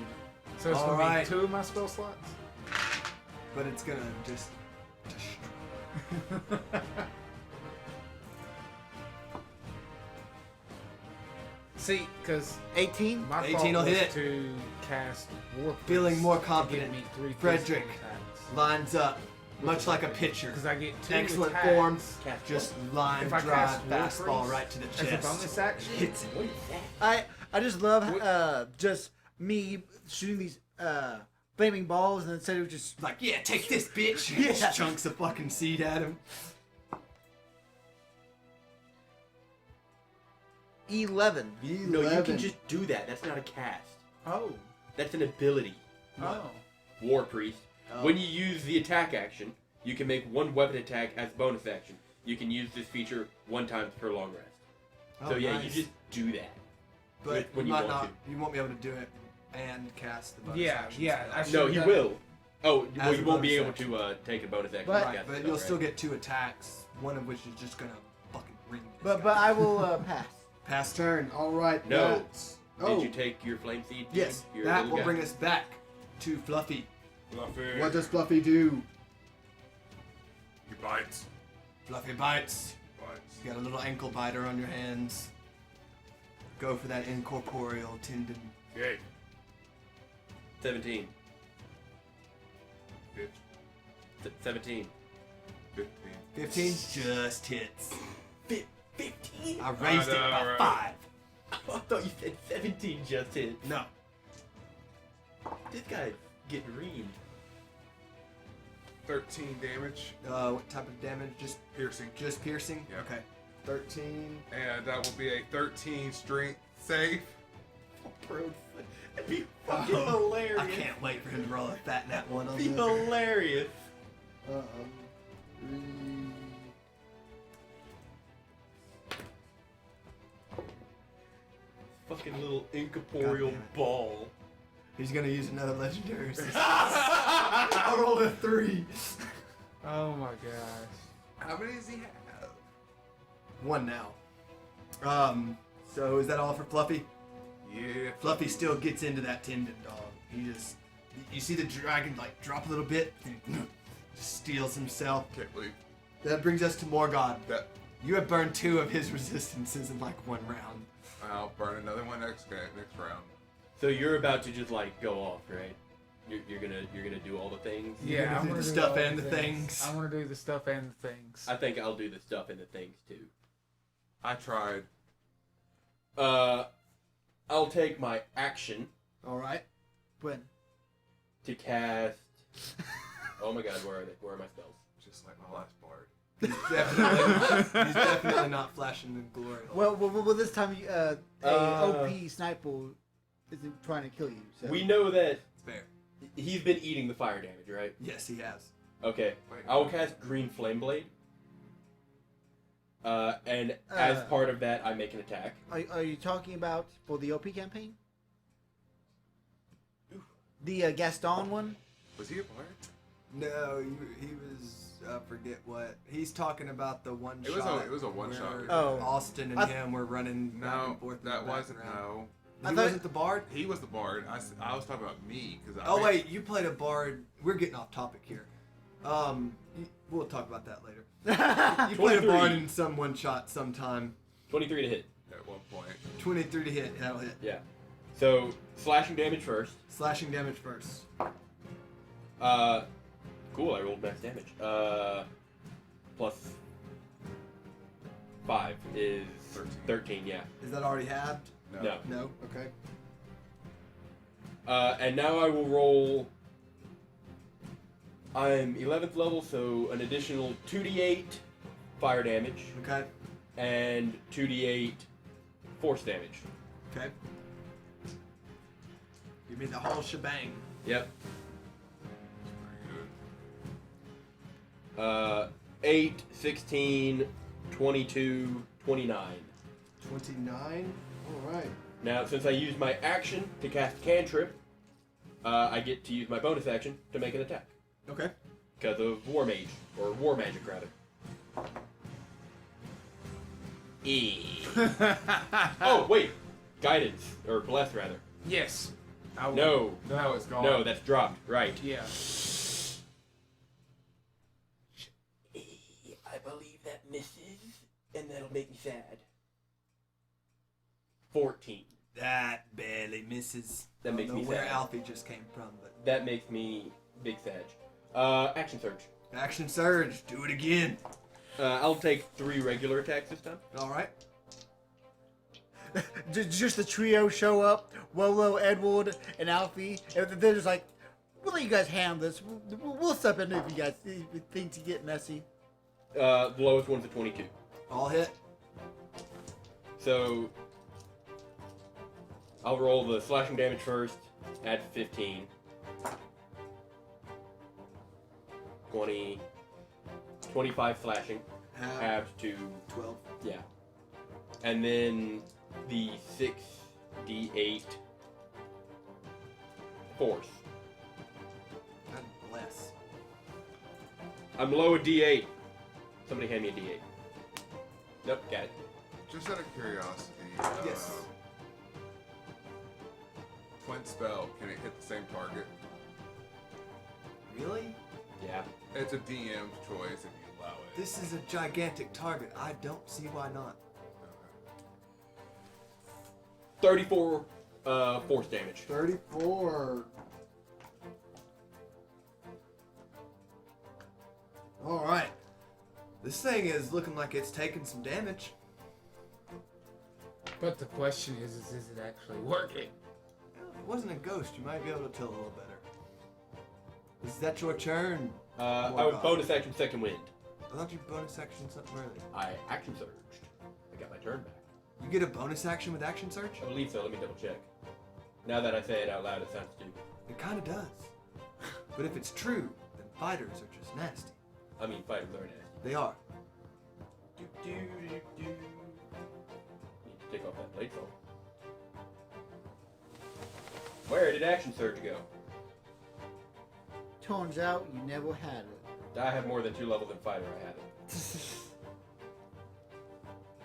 So it's gonna Alright. be 2 of my spell slots? But it's gonna just destroy. See, because 18. my 18 fault will was hit. to cast War Priest Feeling more to give confident. me 3 Frederick lines up, much like a pitcher. Because I get 2 Excellent attacks form. Just line If I drive cast War fastball Priest right to the as a chest. bonus action. Hits it. What is that? I just love just me shooting these flaming balls and instead of just Like, yeah, take this, bitch. Yeah. Just chunks of fucking seed at him. 11. No, you can just do that. That's not a cast. Oh. That's an ability. Oh. War Priest. Oh. When you use the attack action, you can make 1 weapon attack as bonus action. You can use this feature 1 time per long rest. So Oh, yeah, nice. you just do that. But when you you might want not. You won't be able to do it and cast the bonus Yeah, action yeah, spell. I should- No, he done will. Oh, well, As you a won't be bonus able to take a bonus action. But- to cast But it, you'll right? still get 2 attacks, one of which is just gonna fucking ring this But guy. I will pass. Pass turn. All right. No. that's- Oh, Did you take your flame seed? dude? yes. Your That little will guy? bring us back to Fluffy. Fluffy. What does Fluffy do? He bites. Fluffy bites. Bites. You got a little ankle biter on your hands. Go for that incorporeal tendon. Yay. 17. 15. 17. 15 just hits. 15? I raised it know, by right? 5. I thought you said 17 just hit. No. This guy's getting reamed. 13 damage. What type of damage? Just Piercing. piercing? Yeah. Okay. 13. And that will be a 13 strength save. Bro, that'd be fucking Oh, hilarious. I can't wait for him to roll a fat nat one on That'd be this. hilarious. Fucking little incorporeal God damn it. ball. He's gonna use another legendary assist. I rolled a 3. Oh my gosh. How many does he have? 1 now. So is that all for Fluffy? Yeah. Fluffy still gets into that tendon, dog. He just, you see the dragon like drop a little bit, and just steals himself. Can't believe That brings us to Morgod. that. You have burned 2 of his resistances in like 1 round. I'll burn another one next round. So you're about to just like go off, right? You're gonna do all the things. You're Yeah, gonna I'm do gonna the do stuff all and the things. I want to do the stuff and the things. I think I'll do the stuff and the things too. I tried. I'll take my action All right. When? to cast. Oh my God, where are they? Where are my spells? Just like my last bard. He's definitely not flashing in glory. Well, this time a OP sniper isn't trying to kill you. So. We know that It's fair. he's been eating the fire damage, right? Yes, he has. Okay. Wait, I will cast Green Flame Blade. And as part of that, I make an attack. Are you talking about for the OP campaign? The Gaston one? Was he a bard? No, he was. Forget what. He's talking about the one It was shot. a- it was a one where shot. Oh. Austin and him were running back No, and forth. in that the wasn't. background. No, I He thought- wasn't the bard. he was the bard. I was talking about me because. Oh wait, you played a bard. We're getting off topic here. We'll talk about that later. You played a 23. bard in some one shot sometime. 23 to hit. At one point. 23 to hit. That'll hit. Yeah. So slashing damage first. Slashing damage first. Cool. I rolled max damage. Plus 5 is 13. Yeah. Is that already halved? No. No. Okay. And now I will roll. I'm 11th level, so an additional 2d8 fire damage Okay. and 2d8 force damage. Okay. Give me the whole shebang. Yep. Pretty good. 8, 16, 22, 29. 29. All right. Now, since I used my action to cast cantrip, I get to use my bonus action to make an attack. Okay. Because of War Mage, or War Magic, rather. Oh, wait! Guidance, or Bless, rather. Yes. I will. No, No, it's gone. no, that's dropped. Right. Yeah. I believe that misses, and that'll make me sad. 14. That barely misses. That I don't makes know me where sad. Alfie just came from, but That makes me big sag. Action surge. action surge. Do it again. I'll take 3 regular attacks this time. All right. Just the trio show up, Wolo, Edward, and Alfie, and they're just like, we'll let you guys handle this. We'll step in if you guys if things get messy. The lowest one's a 22. All hit. So I'll roll the slashing damage first, add 15. 20, 25 slashing, halved to 12. yeah. And then the 6d8 force. God bless. I'm low a d8. Somebody hand me a d8. Nope, got it. Just out of curiosity. Yes. Twin spell. Can it hit the same target? Really? Yeah. It's a DM's choice if you allow it. This is a gigantic target. I don't see why not. 34 force damage. 34. All right. This thing is looking like it's taking some damage. But the question is it actually working? If it wasn't a ghost, you might be able to tell a little better. Is that your turn? I would bonus action second wind. I thought you bonus action something early. I action surged. I got my turn back. You get a bonus action with action surge? I believe so. Let me double check. Now that I say it out loud, it sounds stupid. It kind of does. But if it's true, then fighters are just nasty. I mean, fighters are nasty. They are. Need to take off that blade foam. Where did action surge go? Turns out you never had it. I have more than 2 levels in fighter. I have it.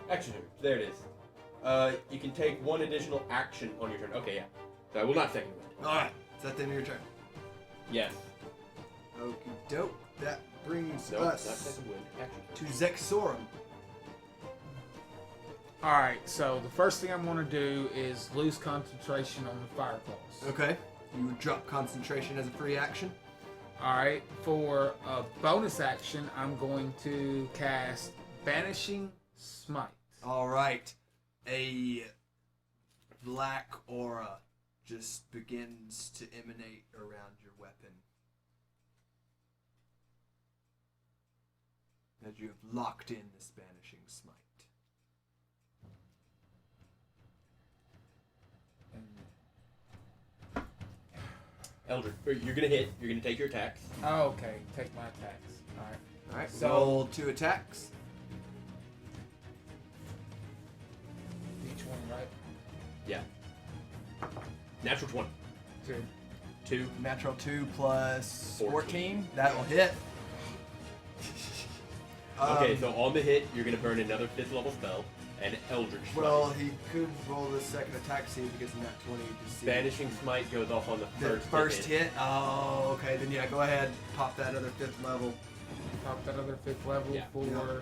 Action surge. There it is. You can take 1 additional action on your turn. Okay, yeah. So I will not second wind. All right. Is that the end of your turn? Yes. Okie doke. That brings Nope, not us second wind. Action to surge. Zexorum. All right. So the first thing I'm going to do is lose concentration on the fire claws. Okay. You would drop concentration as a free action. All right. For a bonus action, I'm going to cast Vanishing Smite. All right. A black aura just begins to emanate around your weapon. As you have locked in this Vanishing Smite. Eldritch, you're gonna hit. You're gonna take your attacks. Oh, okay. Take my attacks. All right. All right. So- Roll 2 attacks. Each one, right? Yeah. Natural 20. 2. 2. Natural 2 plus 14. 14. That will hit. Okay, so on the hit, you're gonna burn another 5th level spell, and Eldritch Smite. Well, he could roll the second attack, see if he gets a nat 20 to see. Vanishing Smite goes off on the The first, first hit. Oh, okay. Then yeah, go ahead. Pop that other 5th level Pop that other 5th level Yeah. for.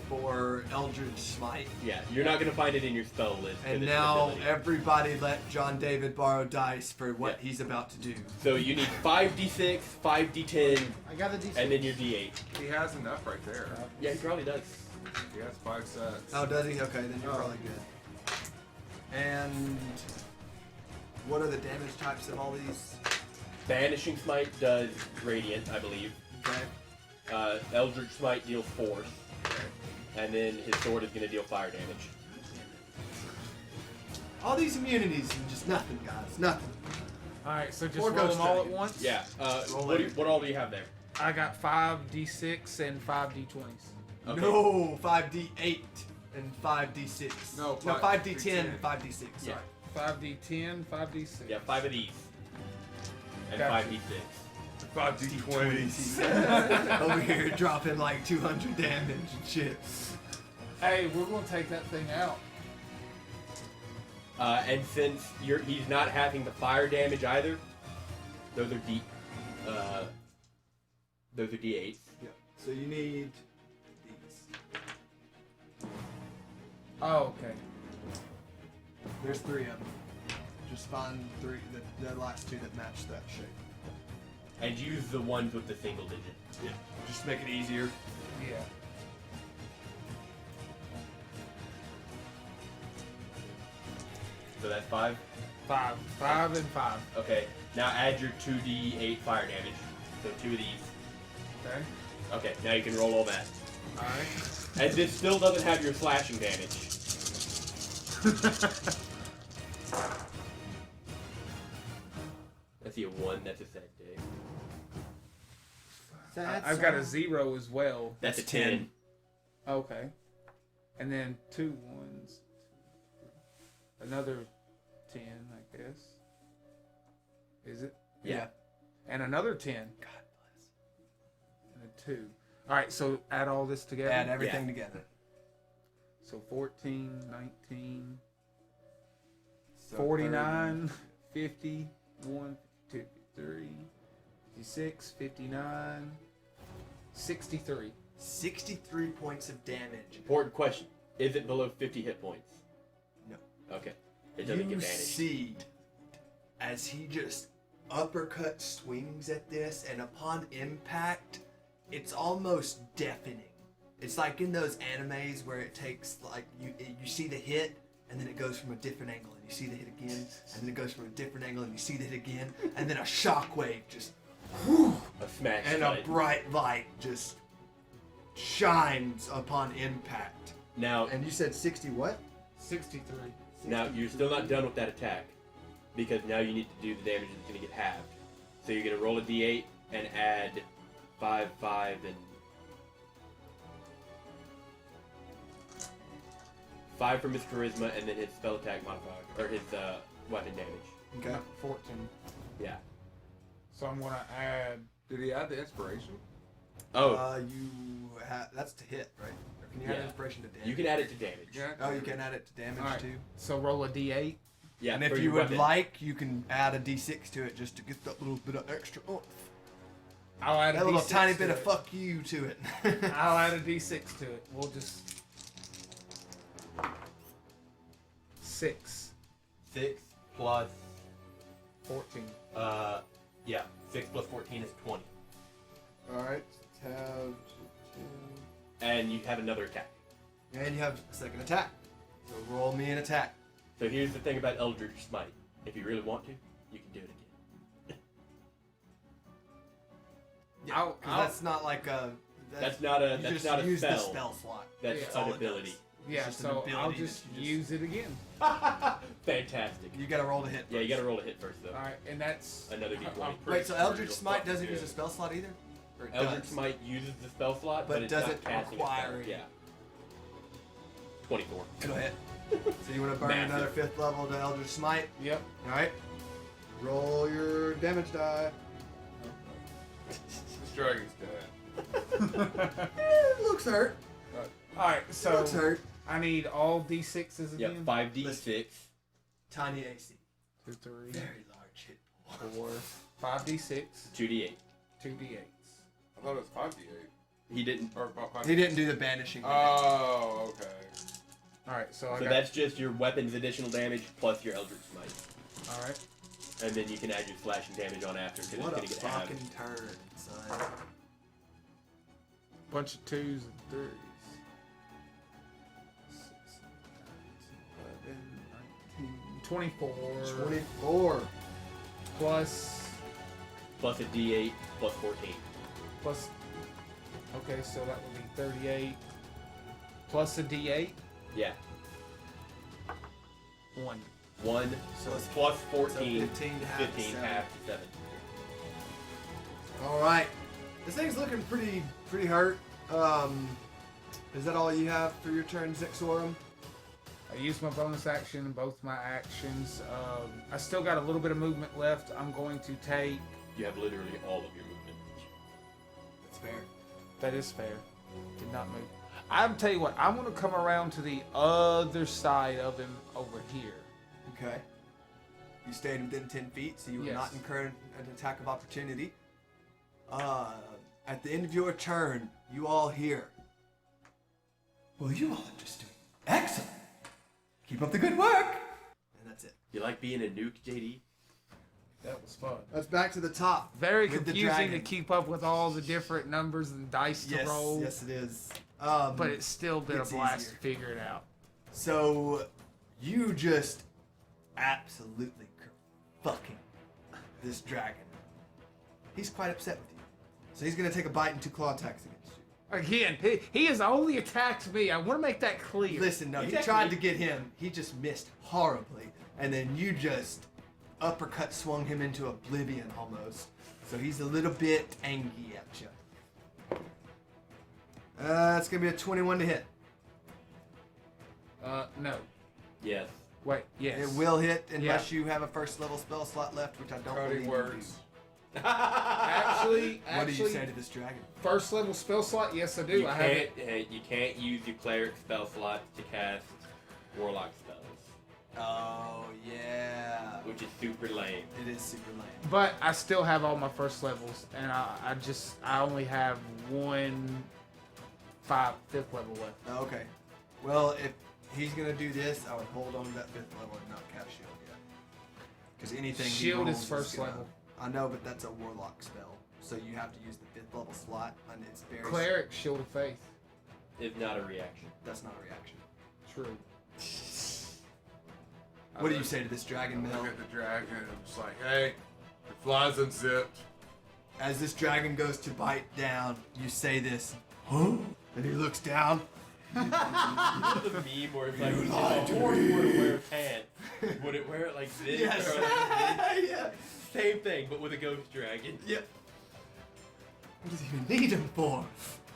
for Eldritch Smite. Yeah, you're not gonna find it in your spell list. 'cause And it's an now ability. everybody let John David borrow dice for what Yeah. he's about to do. So you need 5d6, 5d10, I got the D6. and then your d8. He has enough right there. Yeah, he probably does. He has 5 sets. Oh, does he? Okay, then you're Oh. probably good. And what are the damage types of all these? Vanishing Smite does radiant, I believe. Okay. Eldritch Smite deals force, and then his sword is gonna deal fire damage. All these immunities and just nothing, guys. Nothing. All right. So just Or roll Ghost them all at Dragon. once. Yeah. Roll What, it. what all do you have there? I got 5d6 and 5d20s. Okay. No, 5d8 and 5d6. No, 5d10 and 5d10. 5d6. Yeah. Sorry. 5d10, 5d6. Yeah, 5 of these, and Gotcha. 5d6. 5d20s. Over here dropping like 200 damage and shit. Hey, we're gonna take that thing out. And since he's not having the fire damage either, those are d8s. Yeah. So you need these. Oh, okay. There's 3 of them. Just find 3, the last 2 that match that shape. And use the ones with the single digit. Yeah. Just to make it easier. Yeah. So that's 5. 5. 5 and 5. Okay. Now add your 2d8 fire damage. So 2 of these. Okay. Okay. Now you can roll all that. Alright. And this still doesn't have your slashing damage. I see a 1. That's a sad day. I've got a 0 as well. That's a 10. Okay. And then 2 ones. Another 10, I guess. Is it? Yeah. And another 10. God And a 2. Alright, so add all this together. Add everything together. So 14, 19, So 49, 50, 1, 2, 3, 56, 59, 63. 63 points of damage. Important question. Is it below 50 hit points? No. Okay. It doesn't You get damage. see, as he just uppercut swings at this, and upon impact, it's almost deafening. It's like in those animes where it takes, like, you see the hit, and then it goes from a different angle, and you see the hit again, and then it goes from a different angle, and you see the hit again, and then a shockwave just, whew, A smash and cut. a bright light just shines upon impact. Now, And you said 60 what? 63. now you're still not done with that attack, because now you need to do the damage that's going to get halved. So you're going to roll a d8 and add 5, 5, and 5 from his charisma, and then his spell attack modifier, or his weapon damage. Okay. 14. Yeah. So I'm going to add. Did he add the inspiration? Oh, You have, that's to hit, right? Or can you add Yeah. inspiration to damage? you can add it to damage. Yeah. Oh, you can add it to damage Alright. too. So roll a d8. Yeah. And for if you your would weapon. like, you can add a d6 to it just to get that little bit of extra oomph. I'll add That a little d6 tiny to bit of it. fuck you to it. I'll add a d6 to it. We'll just. 6. 6 plus 14. yeah, 6 plus 14 is 20. Alright, tab. And you have another attack. And you have a second attack. So roll me an attack. So here's the thing about Eldritch Smite. If you really want to, you can do it again. Yeah, 'cause that's not like a. That's not a you that's just not a use spell. the spell slot. That's That's all an it ability. does. Yeah, just an so I'll ability just that you use it again. Fantastic. You gotta roll to hit. Yeah, you first. gotta roll to hit first though. Alright, and that's Another I'm D20. pretty Wait, so sure Eldritch you'll Smite fucking doesn't do use a it. spell slot either? Or it Eldritch does? Smite uses the spell slot, But but it's doesn't not casting require a spell. it. Yeah. 24. It'll hit. So you want to burn Massive. another 5th level to Eldritch Smite? Yep. Alright. Roll your damage die. This dragon's dead. It looks hurt. Alright, It so looks hurt. I need all D6s Yep, again. 5d6. Tiny AC. 2, 3, Very large hit pool. 4, 5d6, 2d8. 2d8s. I thought it was 5d8. He didn't. Or 5 He didn't do the banishing. Oh, okay. Alright, so I So got. that's just your weapon's additional damage plus your Eldritch Smite. Alright. And then you can add your slashing damage on after because What a it's going to get fucking halved. turn, son. Bunch of 2s and 3s. 24. 24. Plus. Plus a d8 plus 14. Plus. Okay, so that would be 38. Plus a d8. Yeah. 1. 1 So it's plus 14. so 15 half to 15 7. half to 7. Alright. This thing's looking pretty hurt. Is that all you have for your turn, Zixorum? I used my bonus action in both my actions. I still got a little bit of movement left. I'm going to take. You have literally all of your movement. That's fair. That is fair. Did not move. I'm tell you what. I'm going to come around to the other side of him over here. Okay. You stayed within 10 feet, so you will Yes. not incur an attack of opportunity. At the end of your turn, you all hear. Well, you all are just doing excellent. Keep up the good work. And that's it. You like being a nuke, JD? That was fun. That's back to the top. Very with the confusing to dragon. keep up with all the different numbers and dice to Yes, roll. yes, it is. But it's still been a it's blast easier. to figure it out. So, you just absolutely fucking this dragon. He's quite upset with you. So he's gonna take a bite and 2 claw attacks against you. Again, he has only attacked me. I want to make that clear. Listen, no, he Exactly. tried to get him. He just missed horribly. And then you just uppercut swung him into oblivion almost. So he's a little bit angry at you. It's gonna be a 21 to hit. No. Yes. Wait, yes. It will hit unless you have a first level spell slot left, which I don't Cody believe you words. Actually, do. What do you say to this dragon? first level spell slot, yes I do. You I have it. you can't use your cleric spell slot to cast warlock spells, Oh yeah, which is super lame. it is super lame. But I still have all my first levels, and I only have one 5th level left. Oh, okay, well if he's gonna do this, I would hold on to that 5th level and not cast shield yet. Because anything he Shield is rolls first gonna- level. I know, but that's a warlock spell, so you have to use the 5th level slot, and it's very. Cleric Shield of Faith. It's not a reaction. That's not a reaction. True. What do you say to this dragon, Mel? Look at the dragon and I'm just like, hey, it flies unzipped. As this dragon goes to bite down, you say this, huh? And he looks down. You know the meme where it's like, if a horse were to wear pants, would it wear it like this? Yes. Or like this? Yeah. Same thing, but with a ghost dragon. Yep. What does he even need him for?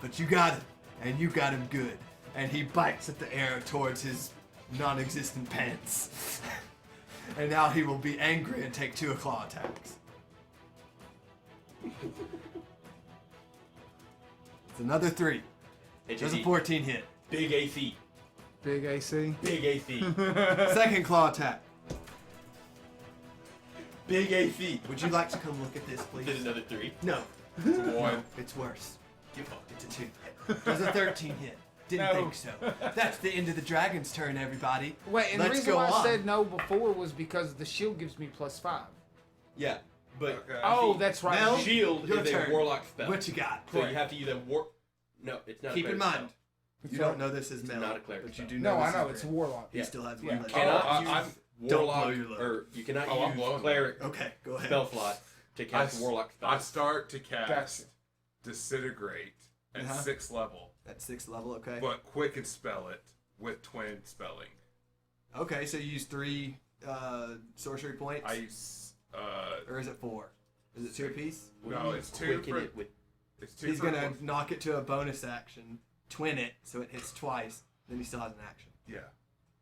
But you got him, and you got him good. And he bites at the air towards his non-existent pants. And now he will be angry and take 2 claw attacks. It's another 3. It's Does a just 14 hit. big AC. Big AC. Big AC. Second claw attack. Big AC. Would you like to come look at this, Did please? another 3. No. One. It's worse. You fucked it. It's a 2. Does a 13 hit. Didn't No. think so. That's the end of the dragon's turn, everybody. Wait, and the Let's reason go why I on. said no before was because the shield gives me +5. Yeah, but Okay. Oh, that's right. Mel? shield Your is turn. a warlock spell. What you got? So you have to use a war. No, it's not. Keep a in cleric mind, spell. you So- don't know this is Mel, not a cleric but you spell. do know No, I this know is it's a Grant. warlock. He still has Yeah. one left. Cannot Oh, use I'm Don't warlock, blow your load. or you cannot Oh, I'm use blowing cleric Okay, go ahead. spell slots to cast warlock I spells. start to cast Gotcha. Disintegrate at Uh-huh. 6th level, At 6th level, okay. but quicken spell it with twin spelling. Okay, so you use 3 sorcery points? I use Or is it 4? Is it 2 apiece? no, it's 2 Quicken for it with it's 2 He's for gonna one- knock it to a bonus action, twin it, so it hits twice, then he still has an action. yeah.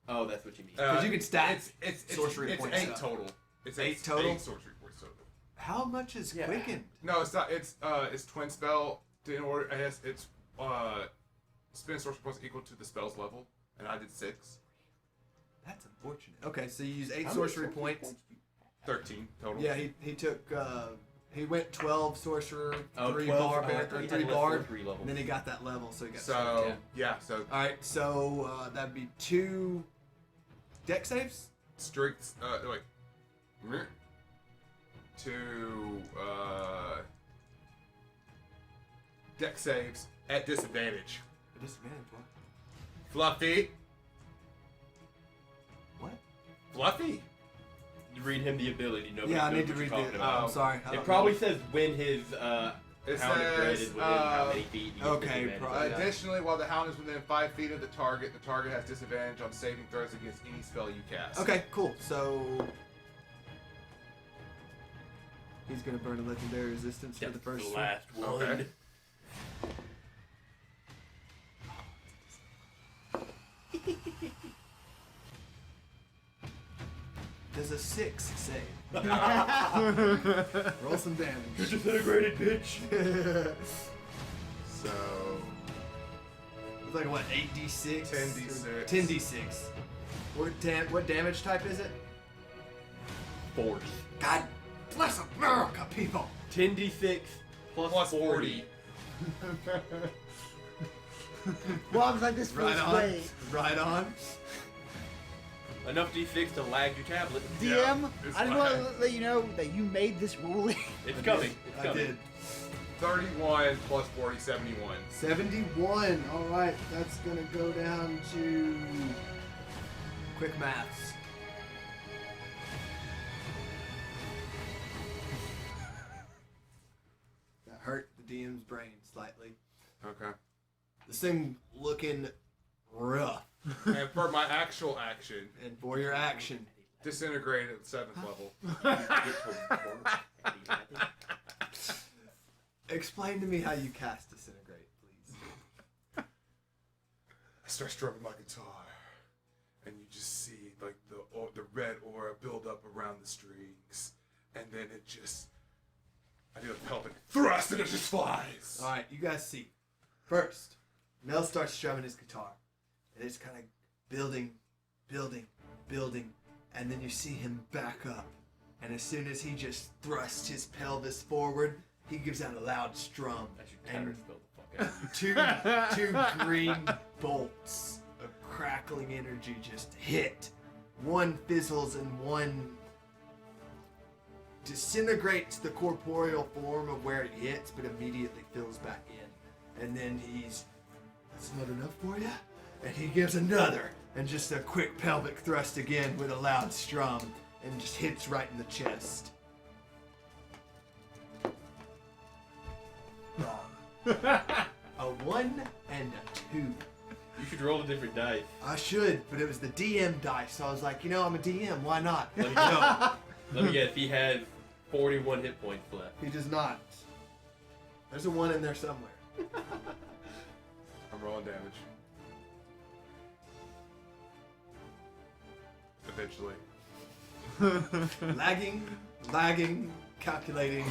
Oh, that's what you mean. 'Cause you can stack it's sorcery it's points 8 up. total. It's 8 total? 8 sorcery points total. How much is Yeah. quickened? No, it's not. It's twin spell. In order, it's spend sorcery points equal to the spell's level, and I did 6. That's unfortunate. Okay, so you use 8 How many sorcery points. 13 total. Yeah, he took he went 12 sorcerer, 3 Oh, 12, barbarian, I thought or you 3 had less bard, than 3 level. and then he got that level, so he got So yeah, so All right, so that'd be 2 deck saves. strength. Wait. Meh. 2 deck saves at disadvantage. A disadvantage. What? Fluffy. What? Fluffy. You read him the ability. Nobody Yeah, I knows need to what you're read talking the. about. I'm sorry. I It don't probably know. says when his It hound of dread is says, within how many feet. he gets okay, disadvantage. probably. Yeah. Additionally, while the hound is within 5 feet of the target has disadvantage on saving throws against any spell you cast. Okay, cool. So he's gonna burn a legendary resistance for That's the first the last one. Okay. Does a 6 save? Roll some damage. Disintegrated, bitch. So It's like what? 8d6. 10d6. 10d6. What damage type is it? Force. God bless America, people. 10d6 plus 40. Bob's like this Right feels on. great. Right on. Enough d6 to lag your tablet. DM, it's I just fine. want to let you know that you made this ruling. It's coming. It's I coming. did. 31 plus 40, 71. 71. All right, that's gonna go down to quick maths. That hurt the DM's brain slightly. Okay. This thing looking rough. And for my actual action, And for your action, disintegrate at 7th level. explain to me how you cast disintegrate, please. I start strumming my guitar, and you just see like the red aura build up around the strings, and then it just I do a pelvic thrust, and it just flies. All right, you guys see. First, Mel starts strumming his guitar, and it's kind of building, and then you see him back up, and as soon as he just thrusts his pelvis forward, he gives out a loud strum, I should and counterspell the fuck out. two green bolts of crackling energy just hit. One fizzles and one disintegrates the corporeal form of where it hits, but immediately fills back in. And then that's not enough for you? And he gives another, and just a quick pelvic thrust again with a loud strum, and just hits right in the chest. Wrong. A 1 and a 2. You should roll a different dice. I should, but it was the DM dice, so I was like, I'm a DM, why not? Let me No, Let me guess. He has 41 hit points left. he does not. There's a 1 in there somewhere. I'm rolling damage. Eventually. Lagging, calculating.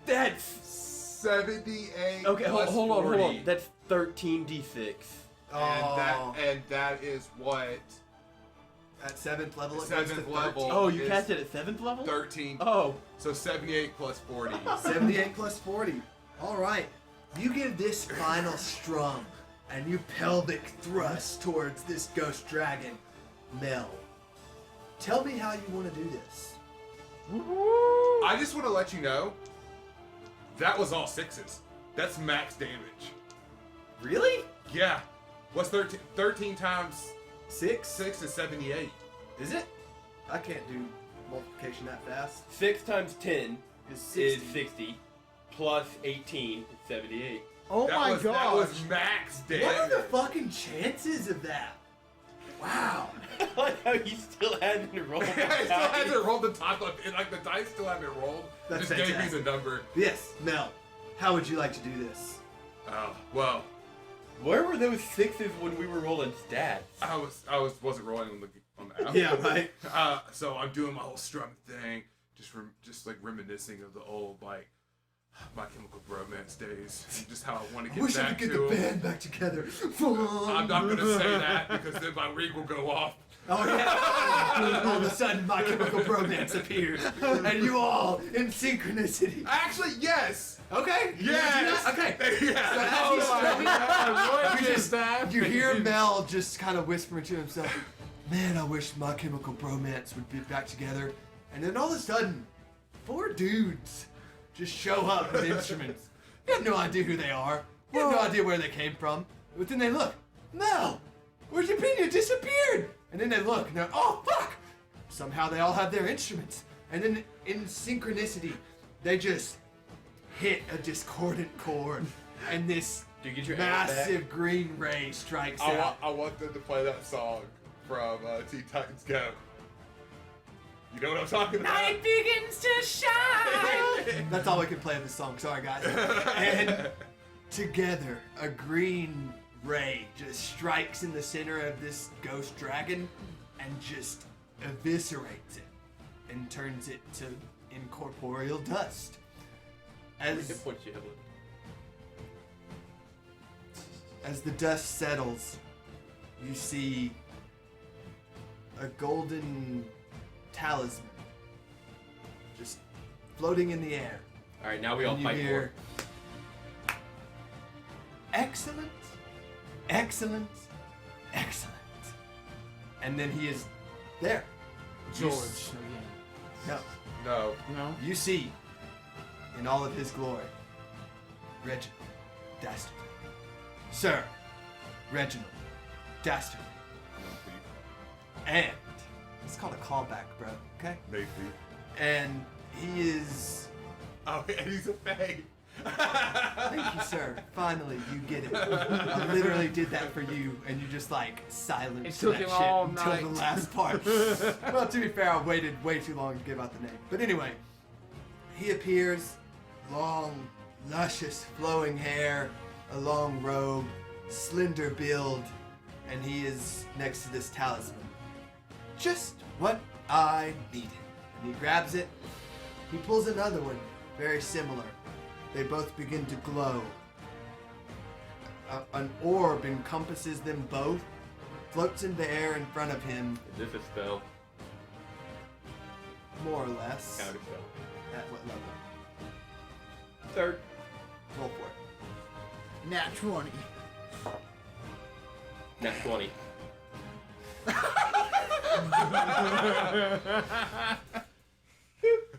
That's 78. okay. plus Hold on. 40. That's 13d6. And that is what At 7th level, it goes to 7th 13. level. Oh, you is cast it at 7th level? 13. Oh. So 78 plus 40. 78 plus 40. All right. You give this final strum, and you pelvic thrust towards this ghost dragon. Mel, tell me how you want to do this. I just want to let you know, that was all 6s. That's max damage. Really? Yeah. What's 13? 13 times 6? 6 is 78. Is it? I can't do multiplication that fast. 6 times 10 Is 60. is 60, plus 18 is 78. Oh That my was, gosh. That was max damage. What are the fucking chances of that? Wow. I like how you still haven't rolled. I still haven't rolled the top of it. Like, the dice still haven't rolled. That's Just gave me fantastic. the number. Yes, Mel, how would you like to do this? Oh, well, Where were those 6s when we were rolling stats? I wasn't rolling on the app. Yeah, right. So I'm doing my whole strum thing, just like reminiscing of the old, like, My Chemical Romance days, and just how I want to I get wish I back could get to the 'em. band back together. I'm not gonna say that because then my rig will go off. Oh yeah! All of a sudden, My Chemical Romance appears, and you all in synchronicity. Actually, yes. Okay. Yes. Okay. Yeah. So as he's strumming, What you just happened? you hear Mel just kind of whispering to himself, "Man, I wish My Chemical Romance would be back together." And then all of a sudden, 4 dudes just show up with instruments. You have no idea who they are. You have no idea where they came from. But then they look, Mel, where'd you been? You disappeared. And then they look and they're, oh fuck! Somehow they all have their instruments. And then in synchronicity, they just hit a discordant chord. And this Do you get your amp back? massive green ray strikes I out. want them to play that song from Teen Titans Go. You know what I'm talking about? begins to shine. That's all we can play of this song. Sorry, guys. And together, a green ray just strikes in the center of this ghost dragon and just eviscerates it and turns it to incorporeal dust. How many As hit points do you have left? as the dust settles, you see a golden talisman just floating in the air. All right, now we all And you fight for hear, excellent, excellent, excellent. And then he is there. You George s- again. No. No. No. You see, in all of his glory, Reginald Dastardly. Sir Reginald Dastardly. And it's called a callback, bro, okay? Maybe. And he is... Oh, and he's a fag. Thank you, sir. Finally, you get it. I literally did that for you, and you just like silenced It took that him shit all until night. the last part. Well, to be fair, I waited way too long to give out the name. But anyway, he appears, long, luscious, flowing hair, a long robe, slender build, and he is next to this talisman. Just what I needed. And he grabs it. He pulls another one, very similar. They both begin to glow. An orb encompasses them both, floats in the air in front of him, Is this a spell? more or less. Counter spell. At what level? 3rd. Roll for it. Nat 20. Nat 20.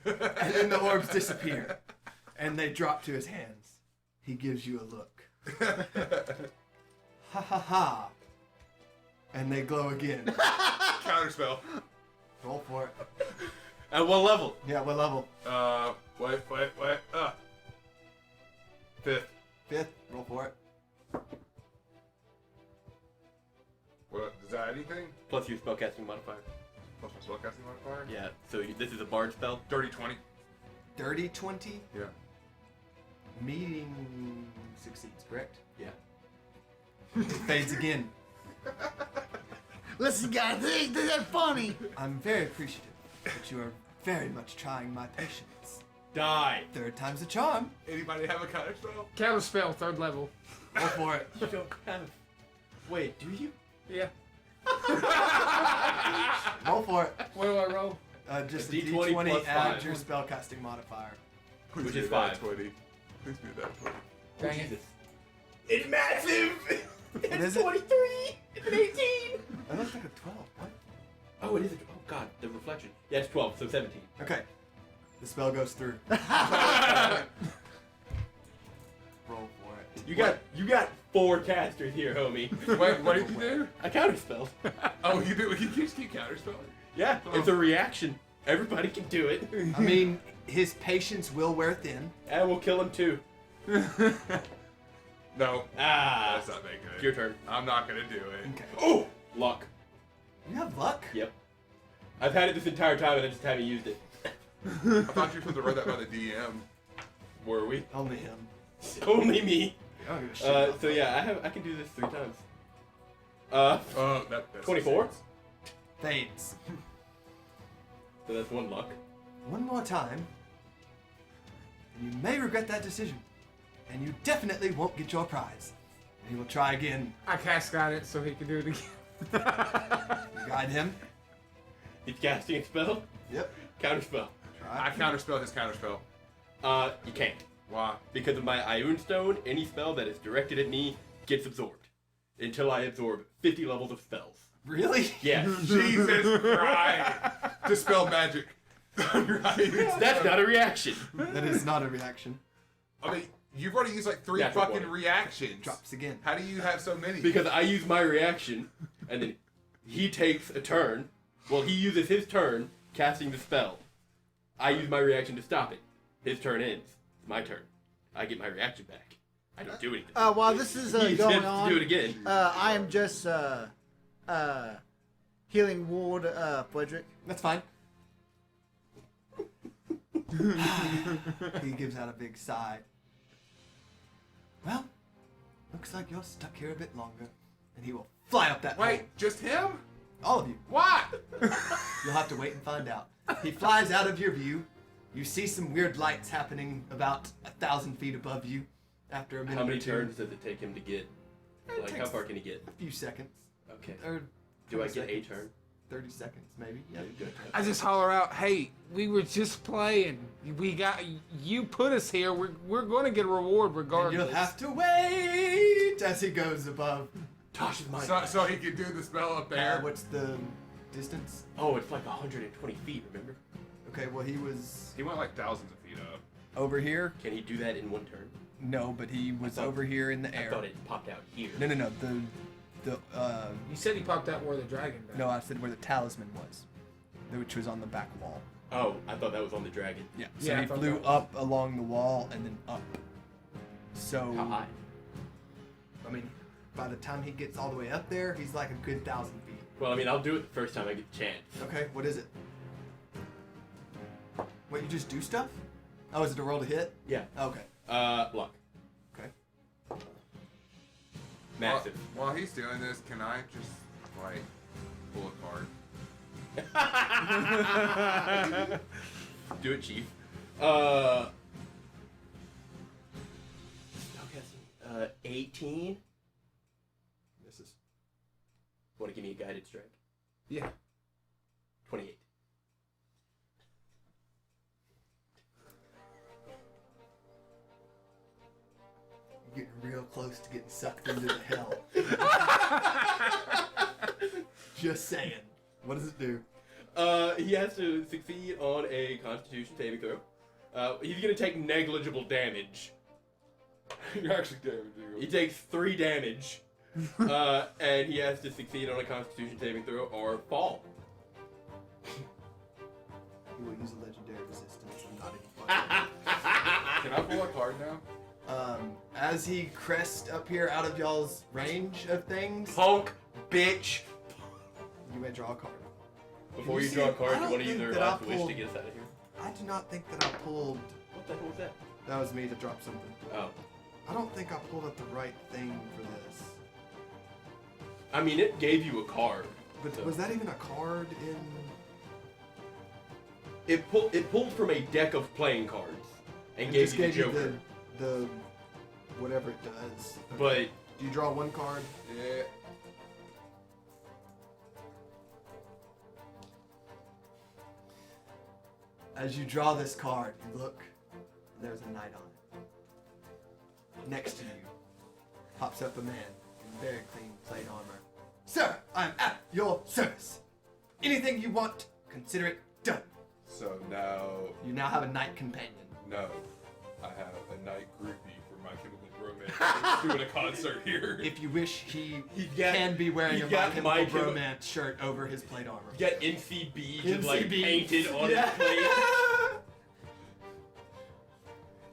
And then the orbs disappear, and they drop to his hands. He gives you a look. Ha ha ha. And they glow again. Counterspell. Roll for it. At what level? Yeah, what level? Wait. 5th. 5th. Roll for it. What, does that add anything? Plus your spellcasting modifier. Plus my spellcasting modifier? Yeah, so this is a bard spell. Dirty 20. Dirty 20. Yeah. Meeting succeeds, correct? Yeah. It fades again. Listen, guys, this ain't that funny. I'm very appreciative that you are very much trying my patience. Die. 3rd time's a charm. Anybody have a counterspell? Counter spell, 3rd level. Roll for it. You don't have... Wait, do you? Yeah. Roll for it. What do I roll? Just A a D20 D20, plus add 5. your spellcasting modifier. Please Which be is a nat 5. 20. Please be a nat 20. Dang it. Jesus. It's massive! What is It's it? 23. It's an 18. That looks like a 12. What? Oh, it is. Oh God, the reflection. Yeah, it's 12, so 17. Okay. The spell goes through. Roll for it. You got 4 casters here, homie. Wait, what did you do? A counter spell. Oh, you do. You just keep counterspelling. Yeah, it's a reaction. Everybody can do it. I mean, his patience will wear thin. And we'll kill him too. No, Ah, that's not that good. your turn. I'm not gonna do it. Okay. Oh, luck. You have luck? Yep. I've had it this entire time and I just haven't used it. I thought you were supposed to write that by the DM. Were we? Only him. Only me. I don't give a shit about So that. yeah, I can do this 3 times. Oh, that's 24. Fades. So that's 1 luck. One more time, and you may regret that decision. And you definitely won't get your prize. And he will try again. I cast got it so he can do it again. You guide him. He's casting a spell. Yep. Counter spell. I counterspell his counterspell. You can't. Why? Because of my Ioun Stone, any spell that is directed at me gets absorbed. Until I absorb 50 levels of spells. Really? Yeah. Jesus Christ! Dispel magic. That's not a reaction. That is not a reaction. I mean, you've already used like 3 Natural fucking 20. reactions. Drops again. How do you have so many? Because I use my reaction, and then he takes a turn. Well, he uses his turn casting the spell. I use my reaction to stop it. His turn ends. It's my turn. I get my reaction back. I don't do anything. While this is He going attempts on, to do it again. I am just healing ward Frederick. That's fine. He gives out a big sigh. Well, looks like you're stuck here a bit longer. And he will fly up that Wait, hole. just him? All of you. What? You'll have to wait and find out. He flies out of your view. You see some weird lights happening about 1,000 feet above you after a minute How many or two. turns does it take him to get? It Like, how takes far can he get? A few seconds. Okay. Or Do I 20 get a seconds. turn? 30 seconds, maybe. Yeah, Good. I just holler out, "Hey, we were just playing. We got you put us here. We're going to get a reward And regardless." you'll have to wait as he goes above. Tosh is mine. So he can do the spell up there. What's the distance? Oh, it's like 120 feet, remember? Okay, well, he was He went like thousands of feet up. over here. Can he do that in 1 turn? No, but he was thought- over here in the I air. thought it popped out here. No. You said he popped out where the dragon died. No, I said where the talisman was, which was on the back wall. Oh, I thought that was on the dragon. Yeah. So Yeah, I he thought flew that was- up along the wall and then up. So How high? I mean, by the time he gets all the way up there, he's like a good 1,000 feet. Well, I mean, I'll do it the first time I get the chance. Okay, what is it? What, you just do stuff? Oh, is it a roll to hit? Yeah. Okay. Luck. Okay. Massive. While he's doing this, can I just like pull a card? Do it, Chief. Okay, 18. Misses. Want to give me a guided strike? Yeah. 28. You're getting real close to getting sucked into the hell. Just saying. What does it do? He has to succeed on a Constitution saving throw. He's gonna take negligible damage. You're actually damaging He takes 3 damage. And he has to succeed on a Constitution saving throw or fall. He will use a legendary resistance. I'm not even fucking. Can I pull a card now? As he crests up here out of y'all's range of things, Punk, bitch. you may draw a card. Before You you see, draw a I card, you don't want to use think your that I last wish to pulled- get us out of here. I do not think that I pulled. What the hell was that? That was me to drop something. Oh. I don't think I pulled up the right thing for this. I mean, it gave you a card. But So- was that even a card in? It pulled from a deck of playing cards and It gave just you the gave you Joker. the whatever it does. But Do you draw one card? Yeah. As you draw this card, you look, and there's a knight on it. Next to you pops up a man in very clean plate armor. Sir, I'm at your service. Anything you want, consider it done. So now, You now have a knight companion. no, I have a night groupie for My Chemical Romance doing a concert here. If you wish, he got- can be wearing he a My got Chemical My Chemi- Romance shirt over his plate armor. You got NCB just like NCB. painted on Yeah. his plate.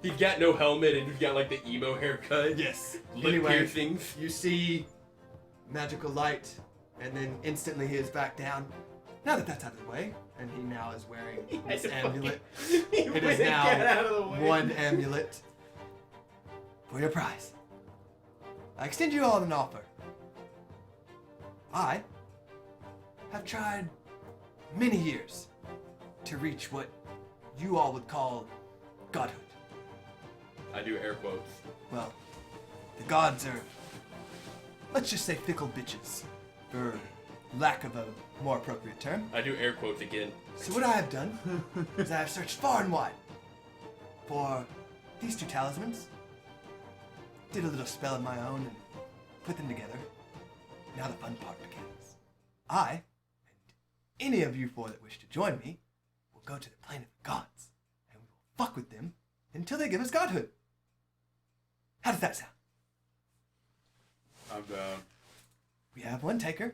He's got no helmet and he's got like the emo haircut. Yes. Lip Anyway, piercings. you see magical light, and then instantly he is back down. Now that that's out of the way, and he now is wearing this amulet. It is now one amulet for your prize. I extend you all an offer. I have tried many years to reach what you all would call godhood. I do air quotes. Well, the gods are, let's just say, fickle bitches, for lack of a more appropriate term. I do air quotes again. So what I have done is I have searched far and wide for these two talismans, did a little spell of my own, and put them together. Now the fun part begins. I, and any of you four that wish to join me, will go to the plane of the gods, and we will fuck with them until they give us godhood. How does that sound? I'm down. We have one taker.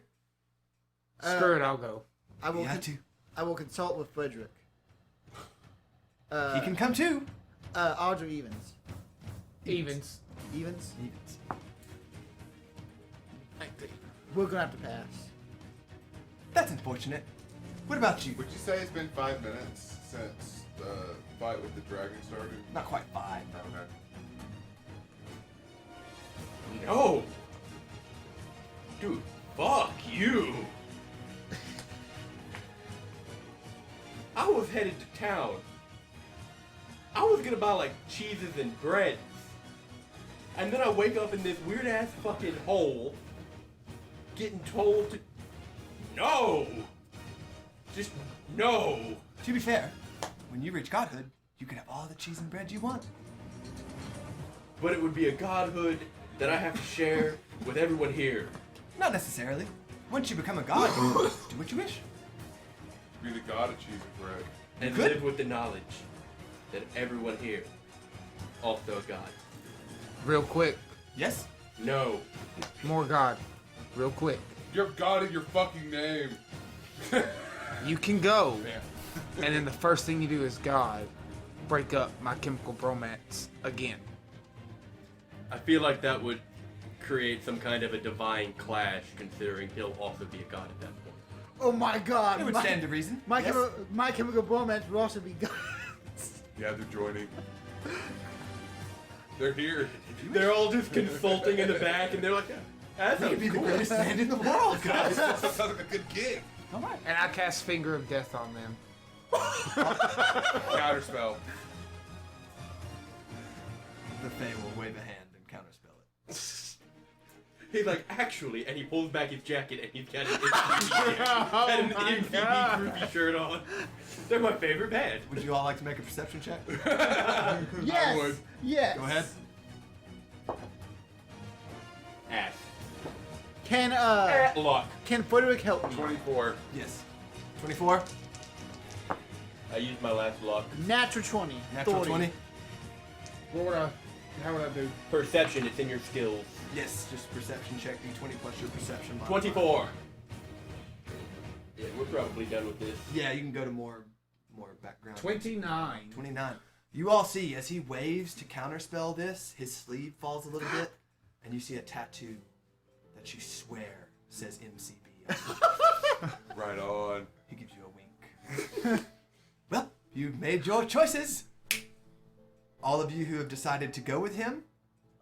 Screw it, I'll go. I will. We have two. I will consult with Frederick. He can come too. Odds or evens? Evens. Evens. Evens. We're gonna have to pass. That's unfortunate. What about you? Would you say it's been 5 minutes since the fight with the dragon started? Not quite 5. Okay. No! Dude, fuck you! I was headed to town. I was gonna buy like cheeses and breads. And then I wake up in this weird ass fucking hole getting told to. No! Just no! To be fair, when you reach godhood, you can have all the cheese and bread you want. But it would be a godhood that I have to share with everyone here. Not necessarily. Once you become a god, you do what you wish. Be the god of cheese and bread. And Good. live with the knowledge that everyone here also is God. Real quick. Yes? No. More God. Real quick. You're god in your fucking name. You can go. And then the first thing you do is God. Break up My Chemical Bromance again. I feel like that would create some kind of a divine clash, considering he'll also be a god at that point. Oh my God! It would stand to reason. My, Yes? my Chemical Bromance would also be gods. Yeah, they're joining. They're here. They're all just consulting in the back, and they're like, "That We could sounds be the cool." greatest band in the world, guys. That sounds like a good gig. All right. And I cast Finger of Death on them. Counterspell. The Fae will wave a hand and counterspell it. He's like, actually, and he pulls back his jacket, and he's got an MCB groupie shirt on. They're my favorite band. Would you all like to make a perception check? Yes. would. Yes. Go ahead. Ass. Can Luck. can Frederick help me? 24. Yes. 24. I used my last luck. Natural 20. Natural 30. 20. How would I do? Perception, it's in your skills. Yes, just perception check. D20 plus your perception. modifier. 24. Yeah, we're probably done with this. Yeah, you can go to more background. 29. 29. You all see, as he waves to counterspell this, his sleeve falls a little bit, and you see a tattoo that you swear says MCB. on it. Right on. He gives you a wink. Well, you've made your choices. All of you who have decided to go with him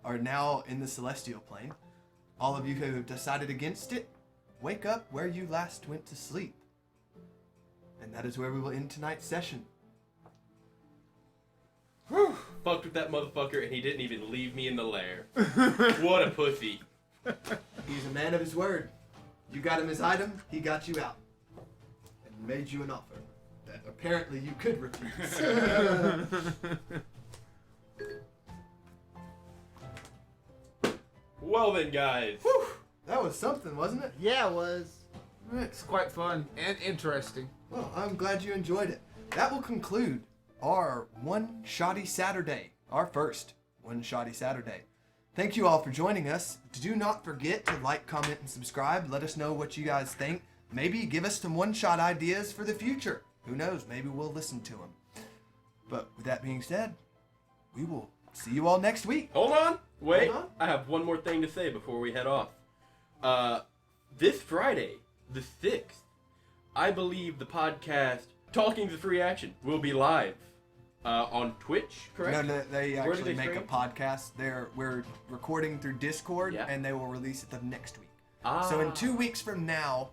are now in the celestial plane. All of you who have decided against it, wake up where you last went to sleep. And that is where we will end tonight's session. Fucked with that motherfucker, and he didn't even leave me in the lair. What a pussy. He's a man of his word. You got him his item, he got you out. And made you an offer that apparently you could refuse. Well then, guys. Whew, that was something, wasn't it? Yeah, it was. It's quite fun and interesting. Well, I'm glad you enjoyed it. That will conclude our One Shotty Saturday, our first One Shotty Saturday. Thank you all for joining us. Do not forget to like, comment, and subscribe. Let us know what you guys think. Maybe give us some one-shot ideas for the future. Who knows? Maybe we'll listen to them. But with that being said, we will see you all next week. Hold on. Wait. Hold on. I have one more thing to say before we head off. This Friday, the 6th, I believe the podcast Talking the Free Action will be live on Twitch, correct? No, they Where do actually they make stream? a podcast. We're recording through Discord, Yeah. and they will release it the next week. Ah. So in 2 weeks from now,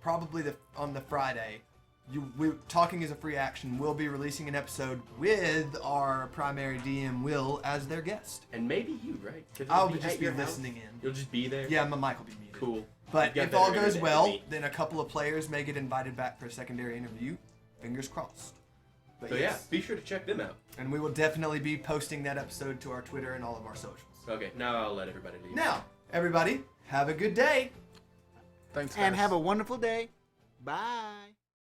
probably on the Friday, Talking is a Free Action will be releasing an episode with our primary DM Will as their guest. And maybe you, right? 'Cause it'll I'll be just at be your house. listening in. You'll just be there? Yeah, my mic will be muted. Cool. But You've if got all better goes internet well, than me. then a couple of players may get invited back for a secondary interview. Fingers crossed. But So yeah, be sure to check them out. and we will definitely be posting that episode to our Twitter and all of our socials. Okay, now I'll let everybody leave. Now, everybody, have a good day. Thanks, And guys. have a wonderful day. Bye.